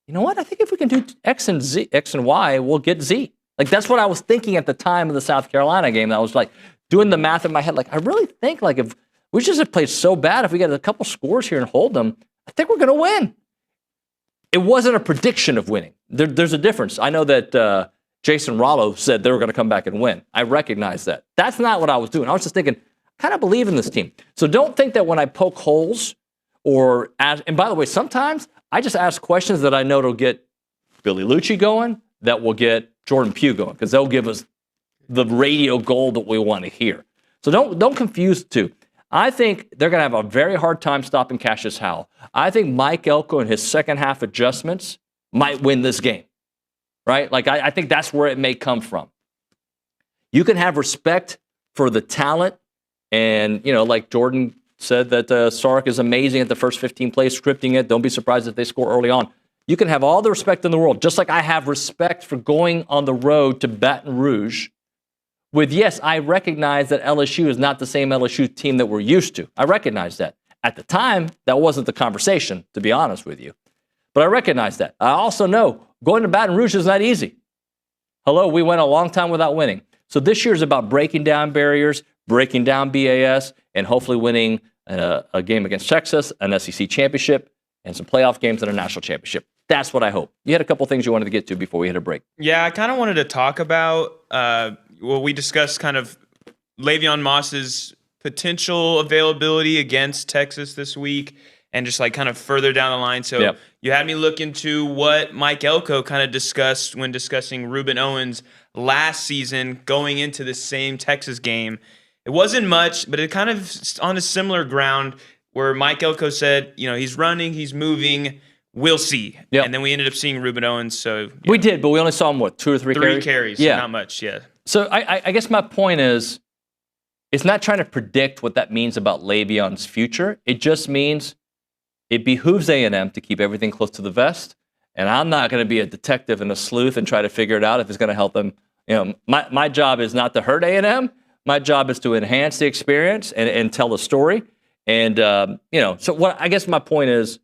you know what? I think if we can do X and Y, we'll get Z. Like, that's what I was thinking at the time of the South Carolina game. I was like doing the math in my head. Like, I really think like if we just have played so bad, if we get a couple scores here and hold them, I think we're going to win. It wasn't a prediction of winning. There's a difference. I know that Jason Rollo said they were going to come back and win. I recognize that. That's not what I was doing. I was just thinking, I kind of believe in this team. So don't think that when I poke holes or ask, and by the way, sometimes I just ask questions that I know will get Billy Lucci going, that will get Jordan Pugh going, because they'll give us the radio gold that we want to hear. So don't confuse the two. I think they're going to have a very hard time stopping Cassius Howell. I think Mike Elko and his second half adjustments might win this game, right? Like I think that's where it may come from. You can have respect for the talent, and like Jordan said that Sark is amazing at the first 15 plays, scripting it. Don't be surprised if they score early on. You can have all the respect in the world, just like I have respect for going on the road to Baton Rouge with, yes, I recognize that LSU is not the same LSU team that we're used to. I recognize that. At the time, that wasn't the conversation, to be honest with you. But I recognize that. I also know going to Baton Rouge is not easy. Hello, we went a long time without winning. So this year is about breaking down barriers, breaking down BAS, and hopefully winning a game against Texas, an SEC championship, and some playoff games and a national championship. That's what I hope. You had a couple things you wanted to get to before we hit a break. Yeah, I kind of wanted to talk about, we discussed kind of Le'Veon Moss's potential availability against Texas this week and just like kind of further down the line. So You had me look into what Mike Elko kind of discussed when discussing Reuben Owens last season going into the same Texas game. It wasn't much, but it kind of on a similar ground where Mike Elko said, he's running, he's moving, we'll see. Yep. And then we ended up seeing Reuben Owens. So we did, but we only saw him, 2 or 3 carries? 3 carries, yeah. Not much, yeah. So I guess my point is, it's not trying to predict what that means about Le'Veon's future. It just means it behooves A&M to keep everything close to the vest. And I'm not going to be a detective and a sleuth and try to figure it out if it's going to help them. My job is not to hurt A&M. My job is to enhance the experience and tell the story. And, so what I guess my point is,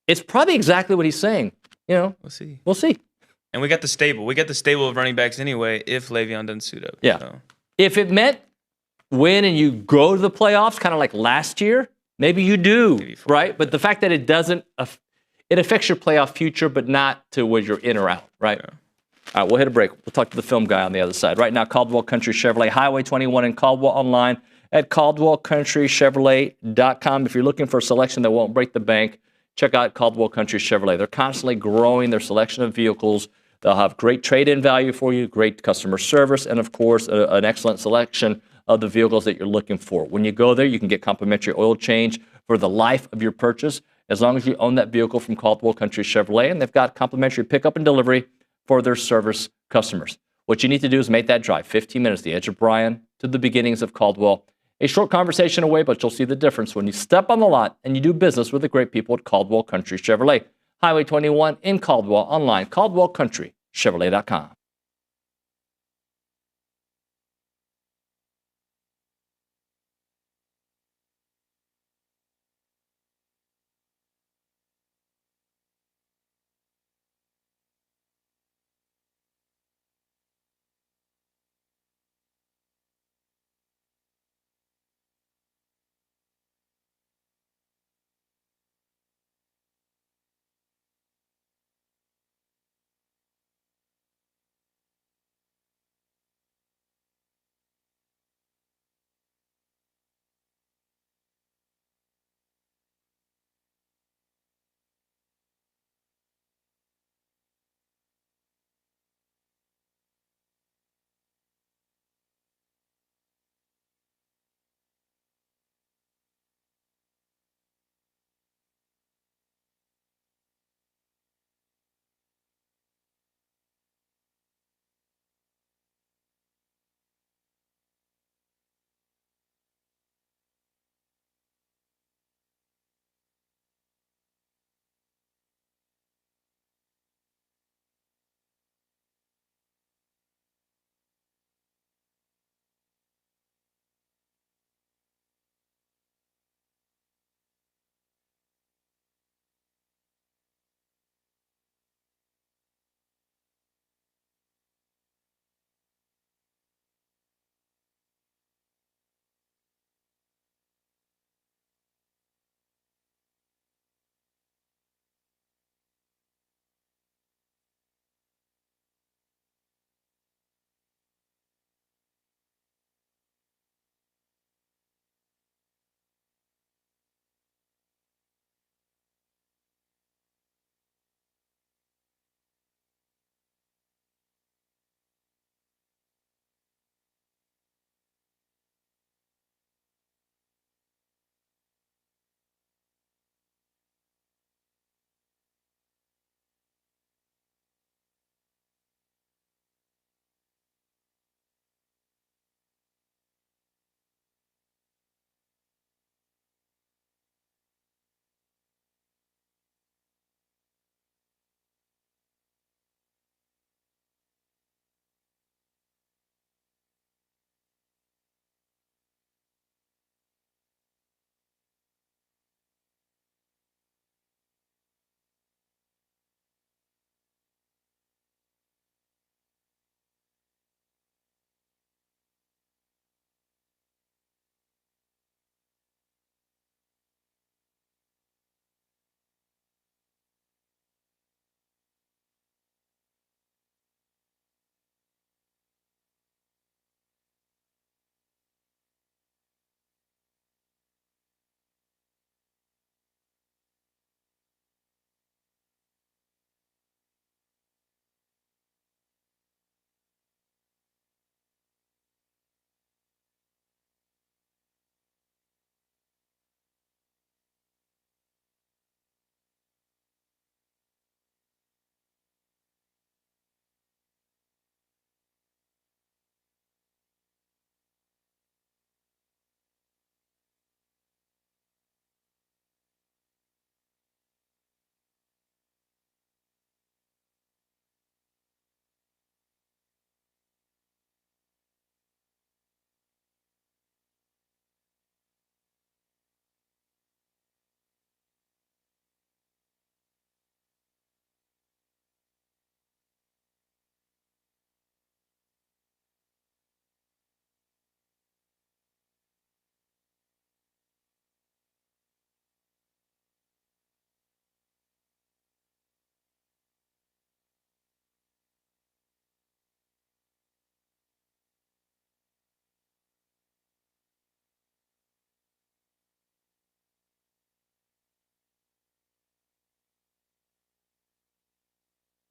it's probably exactly what he's saying. We'll see. We'll see. And we got the stable. We got the stable of running backs anyway if Le'Veon doesn't suit up. Yeah. So. If it meant win and you go to the playoffs, kind of like last year, maybe you do, right? But the fact that it doesn't, it affects your playoff future, but not to where you're in or out, right? Yeah. All right, we'll hit a break. We'll talk to the film guy on the other side. Right now, Caldwell Country Chevrolet, Highway 21 in Caldwell, online at CaldwellCountryChevrolet.com. If you're looking for a selection that won't break the bank, check out Caldwell Country Chevrolet. They're constantly growing their selection of vehicles. They'll have great trade-in value for you, great customer service, and, of course, an excellent selection of the vehicles that you're looking for. When you go there, you can get complimentary oil change for the life of your purchase, as long as you own that vehicle from Caldwell Country Chevrolet, and they've got complimentary pickup and delivery for their service customers. What you need to do is make that drive, 15 minutes, the edge of Bryan to the beginnings of Caldwell. A short conversation away, but you'll see the difference when you step on the lot and you do business with the great people at Caldwell Country Chevrolet. Highway 21 in Caldwell, online, caldwellcountrychevrolet.com.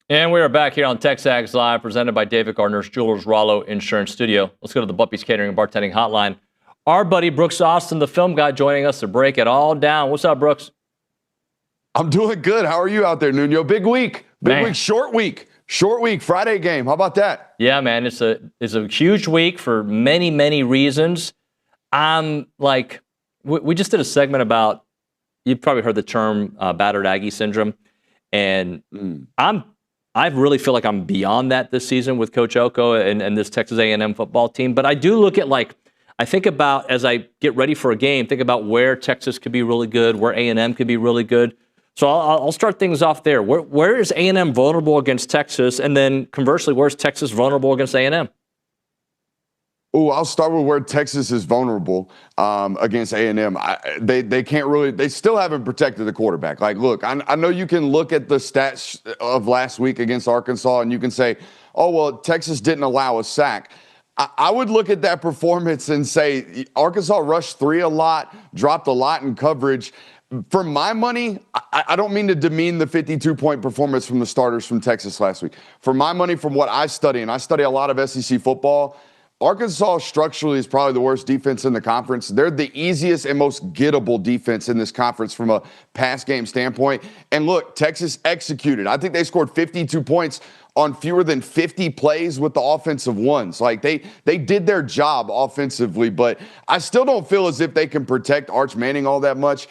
And we are back here on TexAgs Live, presented by David Gardner's Jewelers Rollo Insurance Studio. Let's go to the Buppy's Catering and Bartending Hotline. Our buddy Brooks Austin, the film guy, joining us to break it all down. What's up, Brooks? I'm doing good. How are you out there, Nuño? Big week. Short week. Friday game. How about that? Yeah, man. It's a huge week for many, many reasons. I'm like, we just did a segment about, you've probably heard the term battered Aggie syndrome. And I really feel like I'm beyond that this season with Coach Elko and this Texas A&M football team. But I do look at, like, I think about, as I get ready for a game, think about where Texas could be really good, where A&M could be really good. So I'll start things off there. Where is A&M vulnerable against Texas? And then conversely, where's Texas vulnerable against A&M? Oh, I'll start with where Texas is vulnerable against A&M. They can't really. They still haven't protected the quarterback. Like, look, I know you can look at the stats of last week against Arkansas, and you can say, oh, well, Texas didn't allow a sack. I would look at that performance and say Arkansas rushed 3 a lot, dropped a lot in coverage. For my money, I don't mean to demean the 52-point performance from the starters from Texas last week. For my money, from what I study, and I study a lot of SEC football, Arkansas structurally is probably the worst defense in the conference. They're the easiest and most gettable defense in this conference from a pass game standpoint. And look, Texas executed. I think they scored 52 points on fewer than 50 plays with the offensive ones. Like, they did their job offensively, but I still don't feel as if they can protect Arch Manning all that much.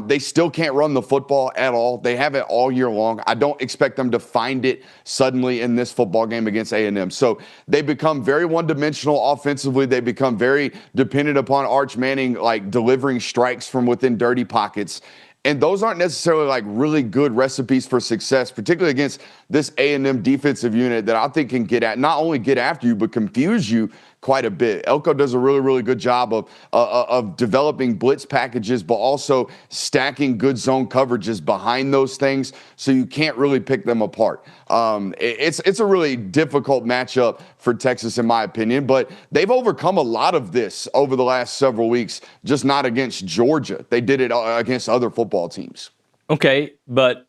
They still can't run the football at all. They haven't all year long. I don't expect them to find it suddenly in this football game against A&M. So they become very one-dimensional offensively. They become very dependent upon Arch Manning, like, delivering strikes from within dirty pockets. And those aren't necessarily, like, really good recipes for success, particularly against this A&M defensive unit that I think can not only get after you, but confuse you quite a bit. Elko does a really, really good job of developing blitz packages, but also stacking good zone coverages behind those things, so you can't really pick them apart. It's a really difficult matchup for Texas, in my opinion, but they've overcome a lot of this over the last several weeks, just not against Georgia. They did it against other football teams. Okay, but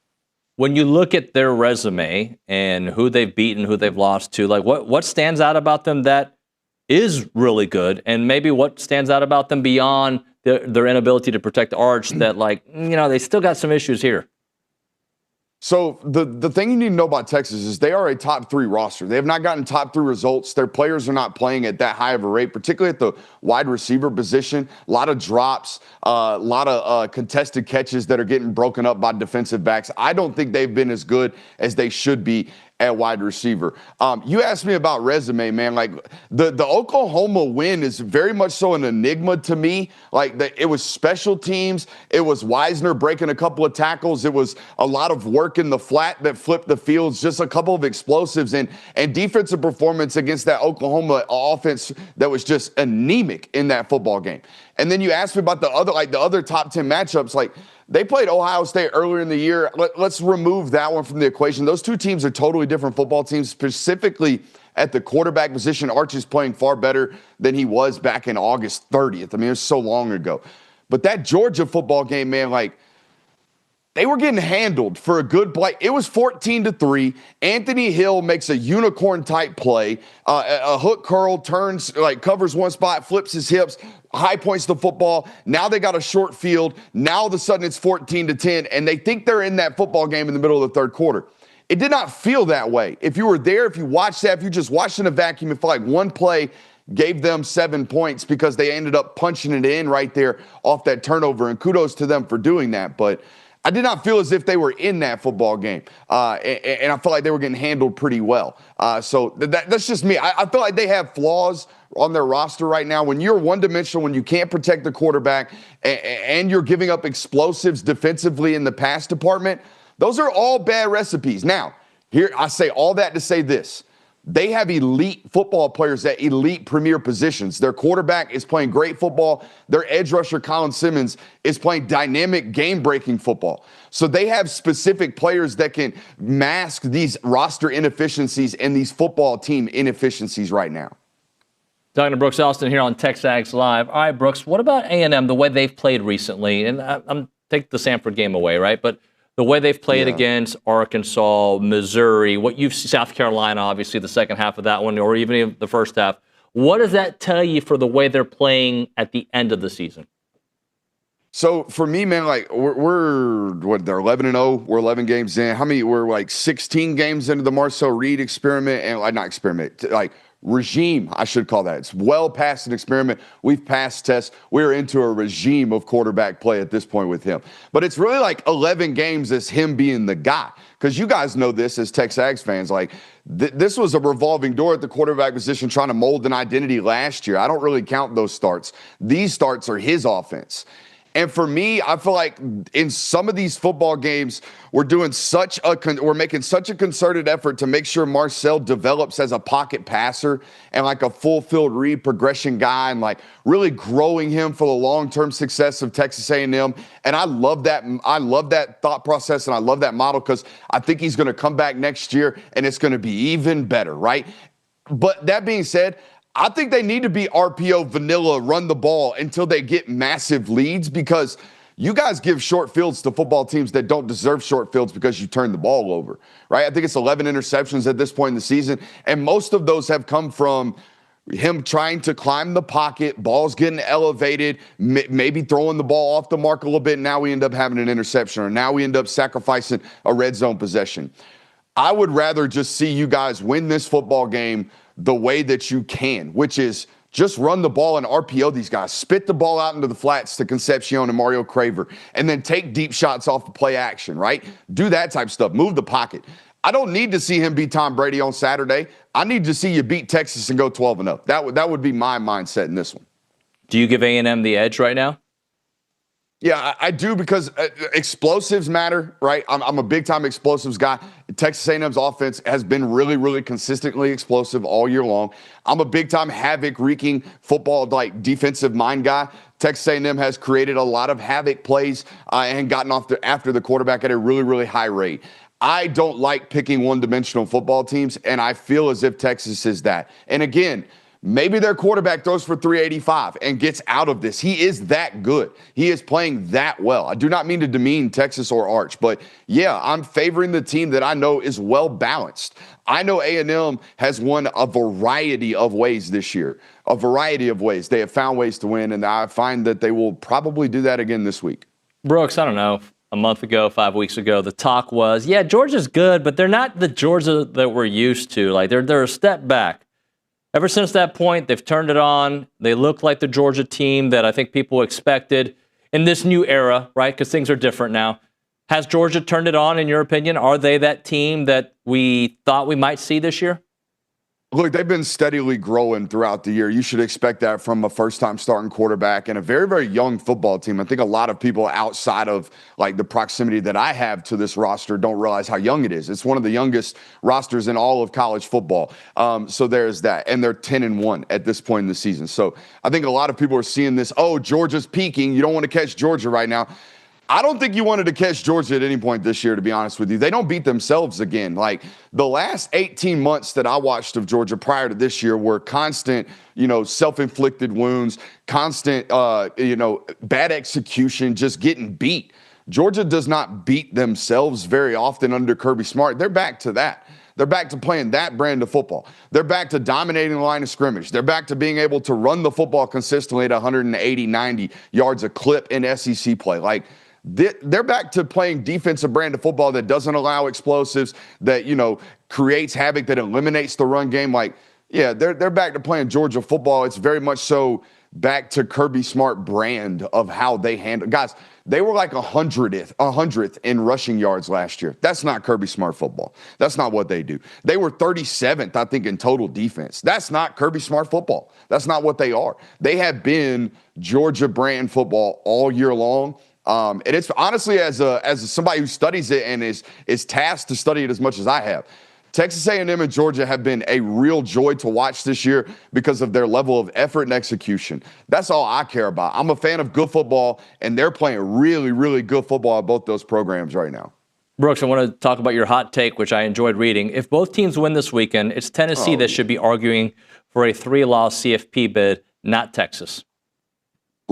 when you look at their resume and who they've beaten, who they've lost to, like, what stands out about them that is really good, and maybe what stands out about them beyond their inability to protect Arch that, like, they still got some issues here? So the thing you need to know about Texas is they are a top 3 roster. They have not gotten top 3 results. Their players are not playing at that high of a rate, particularly at the wide receiver position. A lot of drops, a lot of contested catches that are getting broken up by defensive backs. I don't think they've been as good as they should be at wide receiver. You asked me about resume, man. Like, the Oklahoma win is very much so an enigma to me. Like, it was special teams. It was Wisner breaking a couple of tackles. It was a lot of work in the flat that flipped the fields, just a couple of explosives, and defensive performance against that Oklahoma offense that was just anemic in that football game. And then you asked me about the other top 10 matchups. Like, they played Ohio State earlier in the year. Let's remove that one from the equation. Those two teams are totally different football teams, specifically at the quarterback position. Arch is playing far better than he was back in August 30th. I mean, it was so long ago. But that Georgia football game, man, like, they were getting handled for a good play. It was 14-3. Anthony Hill makes a unicorn-type play. A hook curl, turns, like, covers one spot, flips his hips, high points the football. Now they got a short field. Now all of a sudden it's 14-10, and they think they're in that football game in the middle of the third quarter. It did not feel that way. If you were there, if you watched that, if you just watched in a vacuum, it felt like one play gave them 7 points because they ended up punching it in right there off that turnover, and kudos to them for doing that. But I did not feel as if they were in that football game, and I felt like they were getting handled pretty well. So that's just me. I feel like they have flaws on their roster right now. When you're one-dimensional, when you can't protect the quarterback, and you're giving up explosives defensively in the pass department, those are all bad recipes. Now, here I say all that to say this. They have elite football players at elite premier positions. Their quarterback is playing great football. Their edge rusher, Colin Simmons, is playing dynamic, game-breaking football. So they have specific players that can mask these roster inefficiencies and these football team inefficiencies right now. Talking to Brooks Austin here on TexAgs Live. All right, Brooks, what about A&M, the way they've played recently? And I'm take the Samford game away, right? But the way they've played against Arkansas, Missouri, South Carolina, obviously the second half of that one, or even the first half. What does that tell you for the way they're playing at the end of the season? So for me, man, like we're they're 11-0. We're 11 games in. How many? We're like 16 games into the Marcel Reed experiment, and not experiment, like regime, I should call that. It's well past an experiment. We've passed tests. We're into a regime of quarterback play at this point with him. But it's really like 11 games as him being the guy. Because you guys know this as TexAgs fans. Like, this was a revolving door at the quarterback position trying to mold an identity last year. I don't really count those starts. These starts are his offense. And for me, I feel like in some of these football games, we're making such a concerted effort to make sure Marcel develops as a pocket passer and like a full field read progression guy, and like really growing him for the long-term success of Texas A&M. And I love that. I love that thought process, and I love that model because I think he's going to come back next year and it's going to be even better, right? But that being said, I think they need to be RPO vanilla, run the ball until they get massive leads, because you guys give short fields to football teams that don't deserve short fields because you turn the ball over, right? I think it's 11 interceptions at this point in the season, and most of those have come from him trying to climb the pocket, balls getting elevated, maybe throwing the ball off the mark a little bit. Now we end up having an interception, or now we end up sacrificing a red zone possession. I would rather just see you guys win this football game the way that you can, which is just run the ball and RPO these guys. Spit the ball out into the flats to Concepcion and Mario Craver, and then take deep shots off the play action, right? Do that type of stuff. Move the pocket. I don't need to see him beat Tom Brady on Saturday. I need to see you beat Texas and go 12-0. That would be my mindset in this one. Do you give A&M the edge right now? Yeah, I do, because explosives matter, right? I'm a big-time explosives guy. Texas A&M's offense has been really, really consistently explosive all year long. I'm a big-time havoc-wreaking football, like, defensive mind guy. Texas A&M has created a lot of havoc plays and gotten off after the quarterback at a really, really high rate. I don't like picking one-dimensional football teams, and I feel as if Texas is that. And again, maybe their quarterback throws for 385 and gets out of this. He is that good. He is playing that well. I do not mean to demean Texas or Arch, but yeah, I'm favoring the team that I know is well balanced. I know A&M has won a variety of ways this year, a variety of ways. They have found ways to win, and I find that they will probably do that again this week. Brooks, I don't know, a month ago, 5 weeks ago, the talk was, yeah, Georgia's good, but they're not the Georgia that we're used to. Like, they're a step back. Ever since that point, they've turned it on. They look like the Georgia team that I think people expected in this new era, right? Because things are different now. Has Georgia turned it on, in your opinion? Are they that team that we thought we might see this year? Look, they've been steadily growing throughout the year. You should expect that from a first-time starting quarterback and a very, very young football team. I think a lot of people outside of like the proximity that I have to this roster don't realize how young it is. It's one of the youngest rosters in all of college football. So there's that. And they're 10-1 at this point in the season. So I think a lot of people are seeing this, oh, Georgia's peaking. You don't want to catch Georgia right now. I don't think you wanted to catch Georgia at any point this year, to be honest with you. They don't beat themselves again. Like, the last 18 months that I watched of Georgia prior to this year were constant, self-inflicted wounds, constant, bad execution, just getting beat. Georgia does not beat themselves very often under Kirby Smart. They're back to that. They're back to playing that brand of football. They're back to dominating the line of scrimmage. They're back to being able to run the football consistently at 180, 90 yards a clip in SEC play. Like, they're back to playing defensive brand of football that doesn't allow explosives, that, creates havoc, that eliminates the run game. Like, yeah, they're back to playing Georgia football. It's very much so back to Kirby Smart brand of how they handle. Guys, they were like 100th in rushing yards last year. That's not Kirby Smart football. That's not what they do. They were 37th, I think, in total defense. That's not Kirby Smart football. That's not what they are. They have been Georgia brand football all year long. And it's honestly, as somebody who studies it and is tasked to study it as much as I have, Texas A&M and Georgia have been a real joy to watch this year because of their level of effort and execution. That's all I care about. I'm a fan of good football, and they're playing really, really good football at both those programs right now. Brooks, I want to talk about your hot take, which I enjoyed reading. If both teams win this weekend, it's Tennessee that should be arguing for a 3-loss CFP bid, not Texas.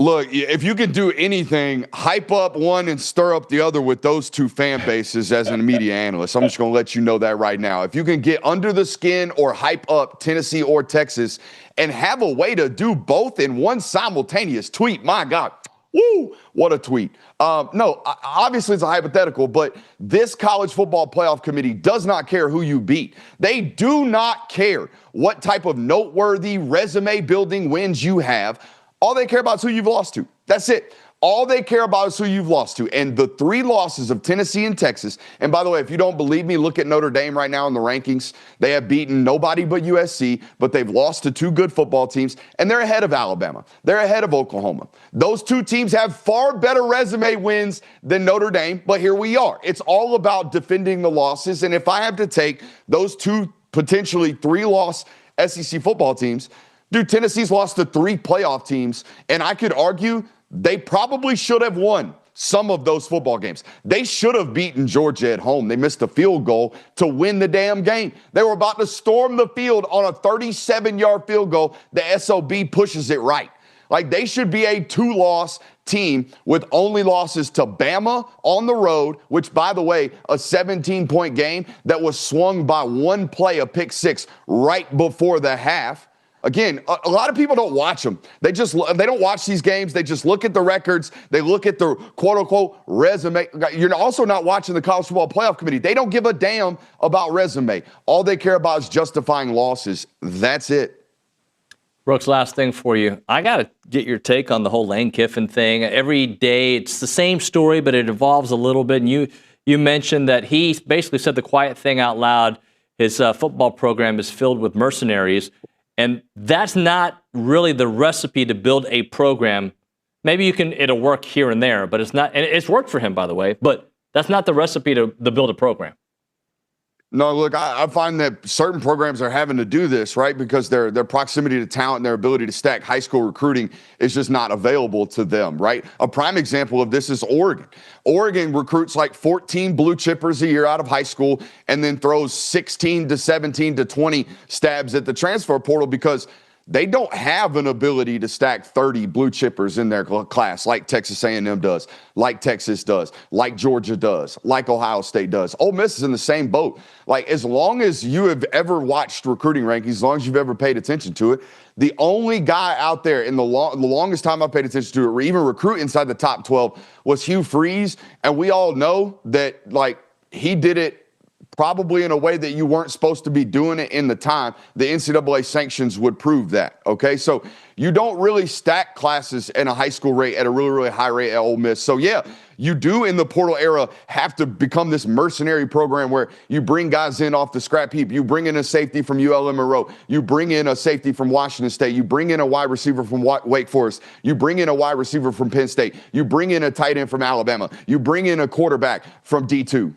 Look, if you can do anything, hype up one and stir up the other with those two fan bases as a media analyst. I'm just going to let you know that right now. If you can get under the skin or hype up Tennessee or Texas and have a way to do both in one simultaneous tweet, my God, woo, what a tweet. No, obviously it's a hypothetical, but this college football playoff committee does not care who you beat. They do not care what type of noteworthy resume building wins you have. All they care about is who you've lost to. That's it. All they care about is who you've lost to. And the 3 losses of Tennessee and Texas, and by the way, if you don't believe me, look at Notre Dame right now in the rankings. They have beaten nobody but USC, but they've lost to 2 good football teams, and they're ahead of Alabama. They're ahead of Oklahoma. Those 2 teams have far better resume wins than Notre Dame, but here we are. It's all about defending the losses, and if I have to take those 2, potentially 3-loss SEC football teams, dude, Tennessee's lost to 3 playoff teams, and I could argue they probably should have won some of those football games. They should have beaten Georgia at home. They missed a field goal to win the damn game. They were about to storm the field on a 37-yard field goal. The SOB pushes it right. Like, they should be a 2-loss team with only losses to Bama on the road, which, by the way, a 17-point game that was swung by 1 play, a pick 6, right before the half. Again, a lot of people don't watch them. They don't watch these games. They just look at the records. They look at the quote-unquote resume. You're also not watching the College Football Playoff Committee. They don't give a damn about resume. All they care about is justifying losses. That's it. Brooks, last thing for you. I got to get your take on the whole Lane Kiffin thing. Every day it's the same story, but it evolves a little bit. And you mentioned that he basically said the quiet thing out loud. His football program is filled with mercenaries. And that's not really the recipe to build a program. Maybe it'll work here and there, but it's not. And it's worked for him, by the way, but that's not the recipe to build a program. No, look, I find that certain programs are having to do this, right? Because their proximity to talent and their ability to stack high school recruiting is just not available to them, right? A prime example of this is Oregon. Oregon recruits like 14 blue chippers a year out of high school and then throws 16 to 17 to 20 stabs at the transfer portal because they don't have an ability to stack 30 blue chippers in their class like Texas A&M does, like Texas does, like Georgia does, like Ohio State does. Ole Miss is in the same boat. Like, as long as you have ever watched recruiting rankings, as long as you've ever paid attention to it, the only guy out there in the longest time I paid attention to it, or even recruit inside the top 12, was Hugh Freeze. And we all know that, like, he did it probably in a way that you weren't supposed to be doing it in the time. The NCAA sanctions would prove that, okay? So you don't really stack classes in a high school rate at a really, really high rate at Ole Miss. So, yeah, you do in the portal era have to become this mercenary program where you bring guys in off the scrap heap. You bring in a safety from ULM Monroe. You bring in a safety from Washington State. You bring in a wide receiver from Wake Forest. You bring in a wide receiver from Penn State. You bring in a tight end from Alabama. You bring in a quarterback from D2.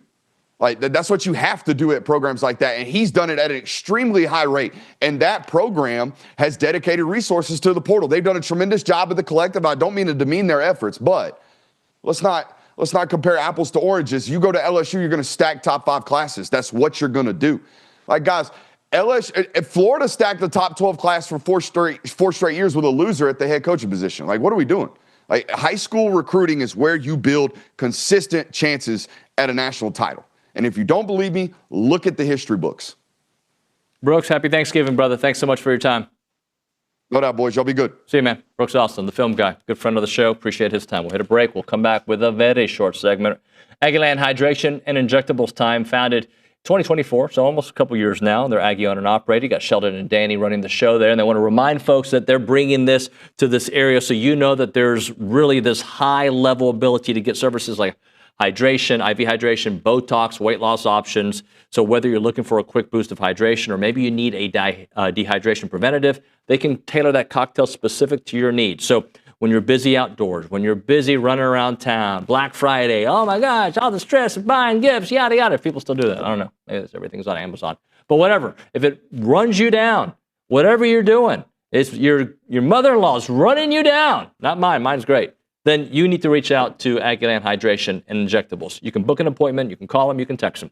Like, that's what you have to do at programs like that. And he's done it at an extremely high rate. And that program has dedicated resources to the portal. They've done a tremendous job at the collective. I don't mean to demean their efforts, but let's not compare apples to oranges. You go to LSU, you're going to stack top 5 classes. That's what you're going to do. Like, guys, if Florida stacked the top 12 class for four straight years with a loser at the head coaching position. Like, what are we doing? Like, high school recruiting is where you build consistent chances at a national title. And if you don't believe me, look at the history books. Brooks, happy Thanksgiving, brother. Thanks so much for your time. No doubt, boys. Y'all be good. See you, man. Brooks Austin, the film guy, good friend of the show. Appreciate his time. We'll hit a break. We'll come back with a very short segment. Aggieland Hydration and Injectables Time, founded 2024, so almost a couple years now. They're Aggie owned and operated. You got Sheldon and Danny running the show there, and they want to remind folks that they're bringing this to this area so you know that there's really this high-level ability to get services like hydration, IV hydration, Botox, weight loss options. So whether you're looking for a quick boost of hydration or maybe you need a dehydration preventative, they can tailor that cocktail specific to your needs. So when you're busy outdoors, when you're busy running around town, Black Friday, oh my gosh, all the stress of buying gifts, yada, yada. If people still do that, I don't know. Maybe everything's on Amazon. But whatever, if it runs you down, whatever you're doing, it's your mother-in-law's running you down. Not mine. Mine's great. Then you need to reach out to Aggieland Hydration and Injectables. You can book an appointment. You can call them. You can text them.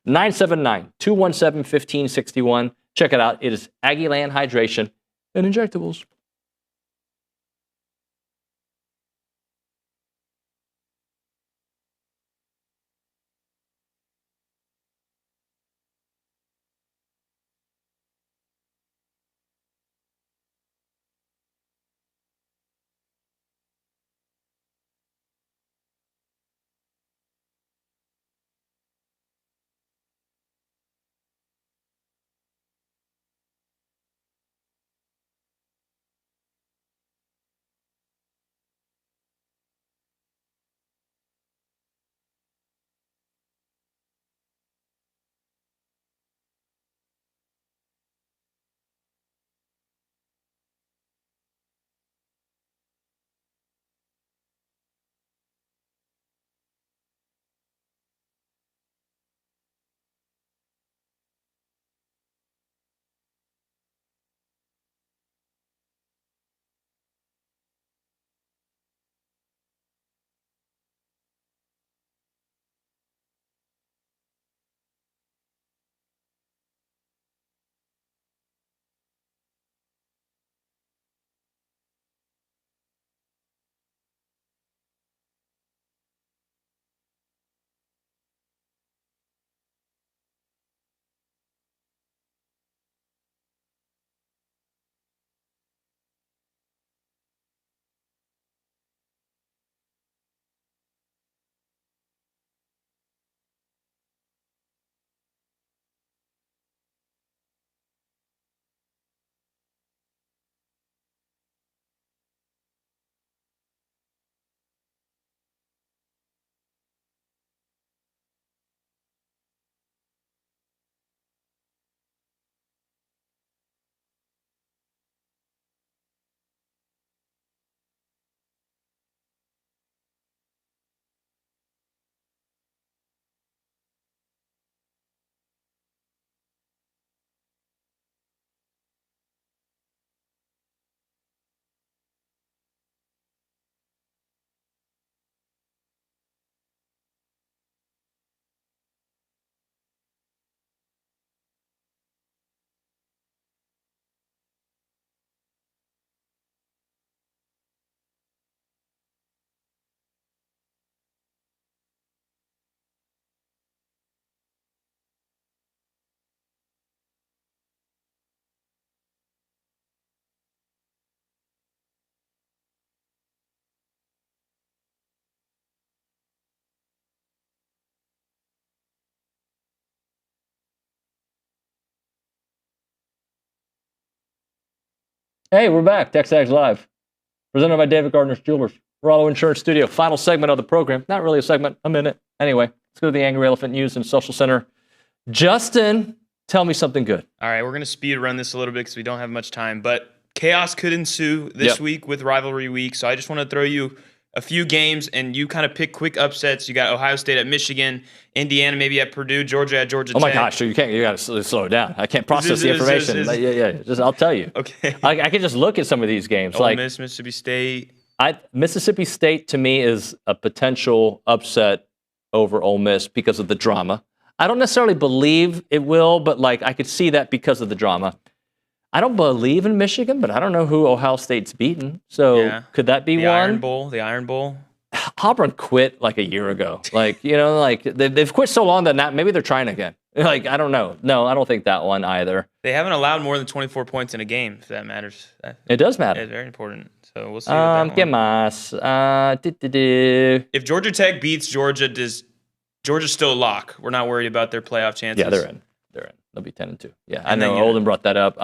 979-217-1561. Check it out. It is Aggieland Hydration and Injectables. Hey, we're back. TexAgs Live, presented by David Gardner's Jewelers. Rollo Insurance Studio. Final segment of the program. Not really a segment, a minute. Anyway, let's go to the Angry Elephant News and Social Center. Justin, tell me something good. All right, we're going to speed run this a little bit because we don't have much time, but chaos could ensue this week with rivalry week. So I just want to throw you a few games, and you kind of pick quick upsets. You got Ohio State at Michigan, Indiana maybe at Purdue, Georgia at Georgia Tech. Oh my gosh, you got to slow it down. I can't process the information. Just I'll tell you. Okay. I can just look at some of these games. Ole Miss, Mississippi State. Mississippi State to me is a potential upset over Ole Miss because of the drama. I don't necessarily believe it will, but I could see that because of the drama. I don't believe in Michigan, but I don't know who Ohio State's beaten. So could that be one? The Iron Bowl. Auburn quit a year ago. They've quit so long that maybe they're trying again. I don't know. No, I don't think that one either. They haven't allowed more than 24 points in a game, if that matters. It does matter. It's very important. So we'll see. ¿Qué más? If Georgia Tech beats Georgia, does Georgia's still a lock? We're not worried about their playoff chances. Yeah, they're in. They'll be 10-2. Yeah, I know. Olin brought that up.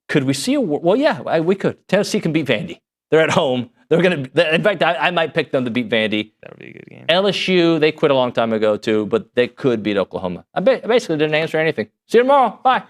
Could we see we could. Tennessee can beat Vandy. They're at home. They're going to. In fact, I might pick them to beat Vandy. That would be a good game. LSU, they quit a long time ago too, but they could beat Oklahoma. I basically didn't answer anything. See you tomorrow. Bye.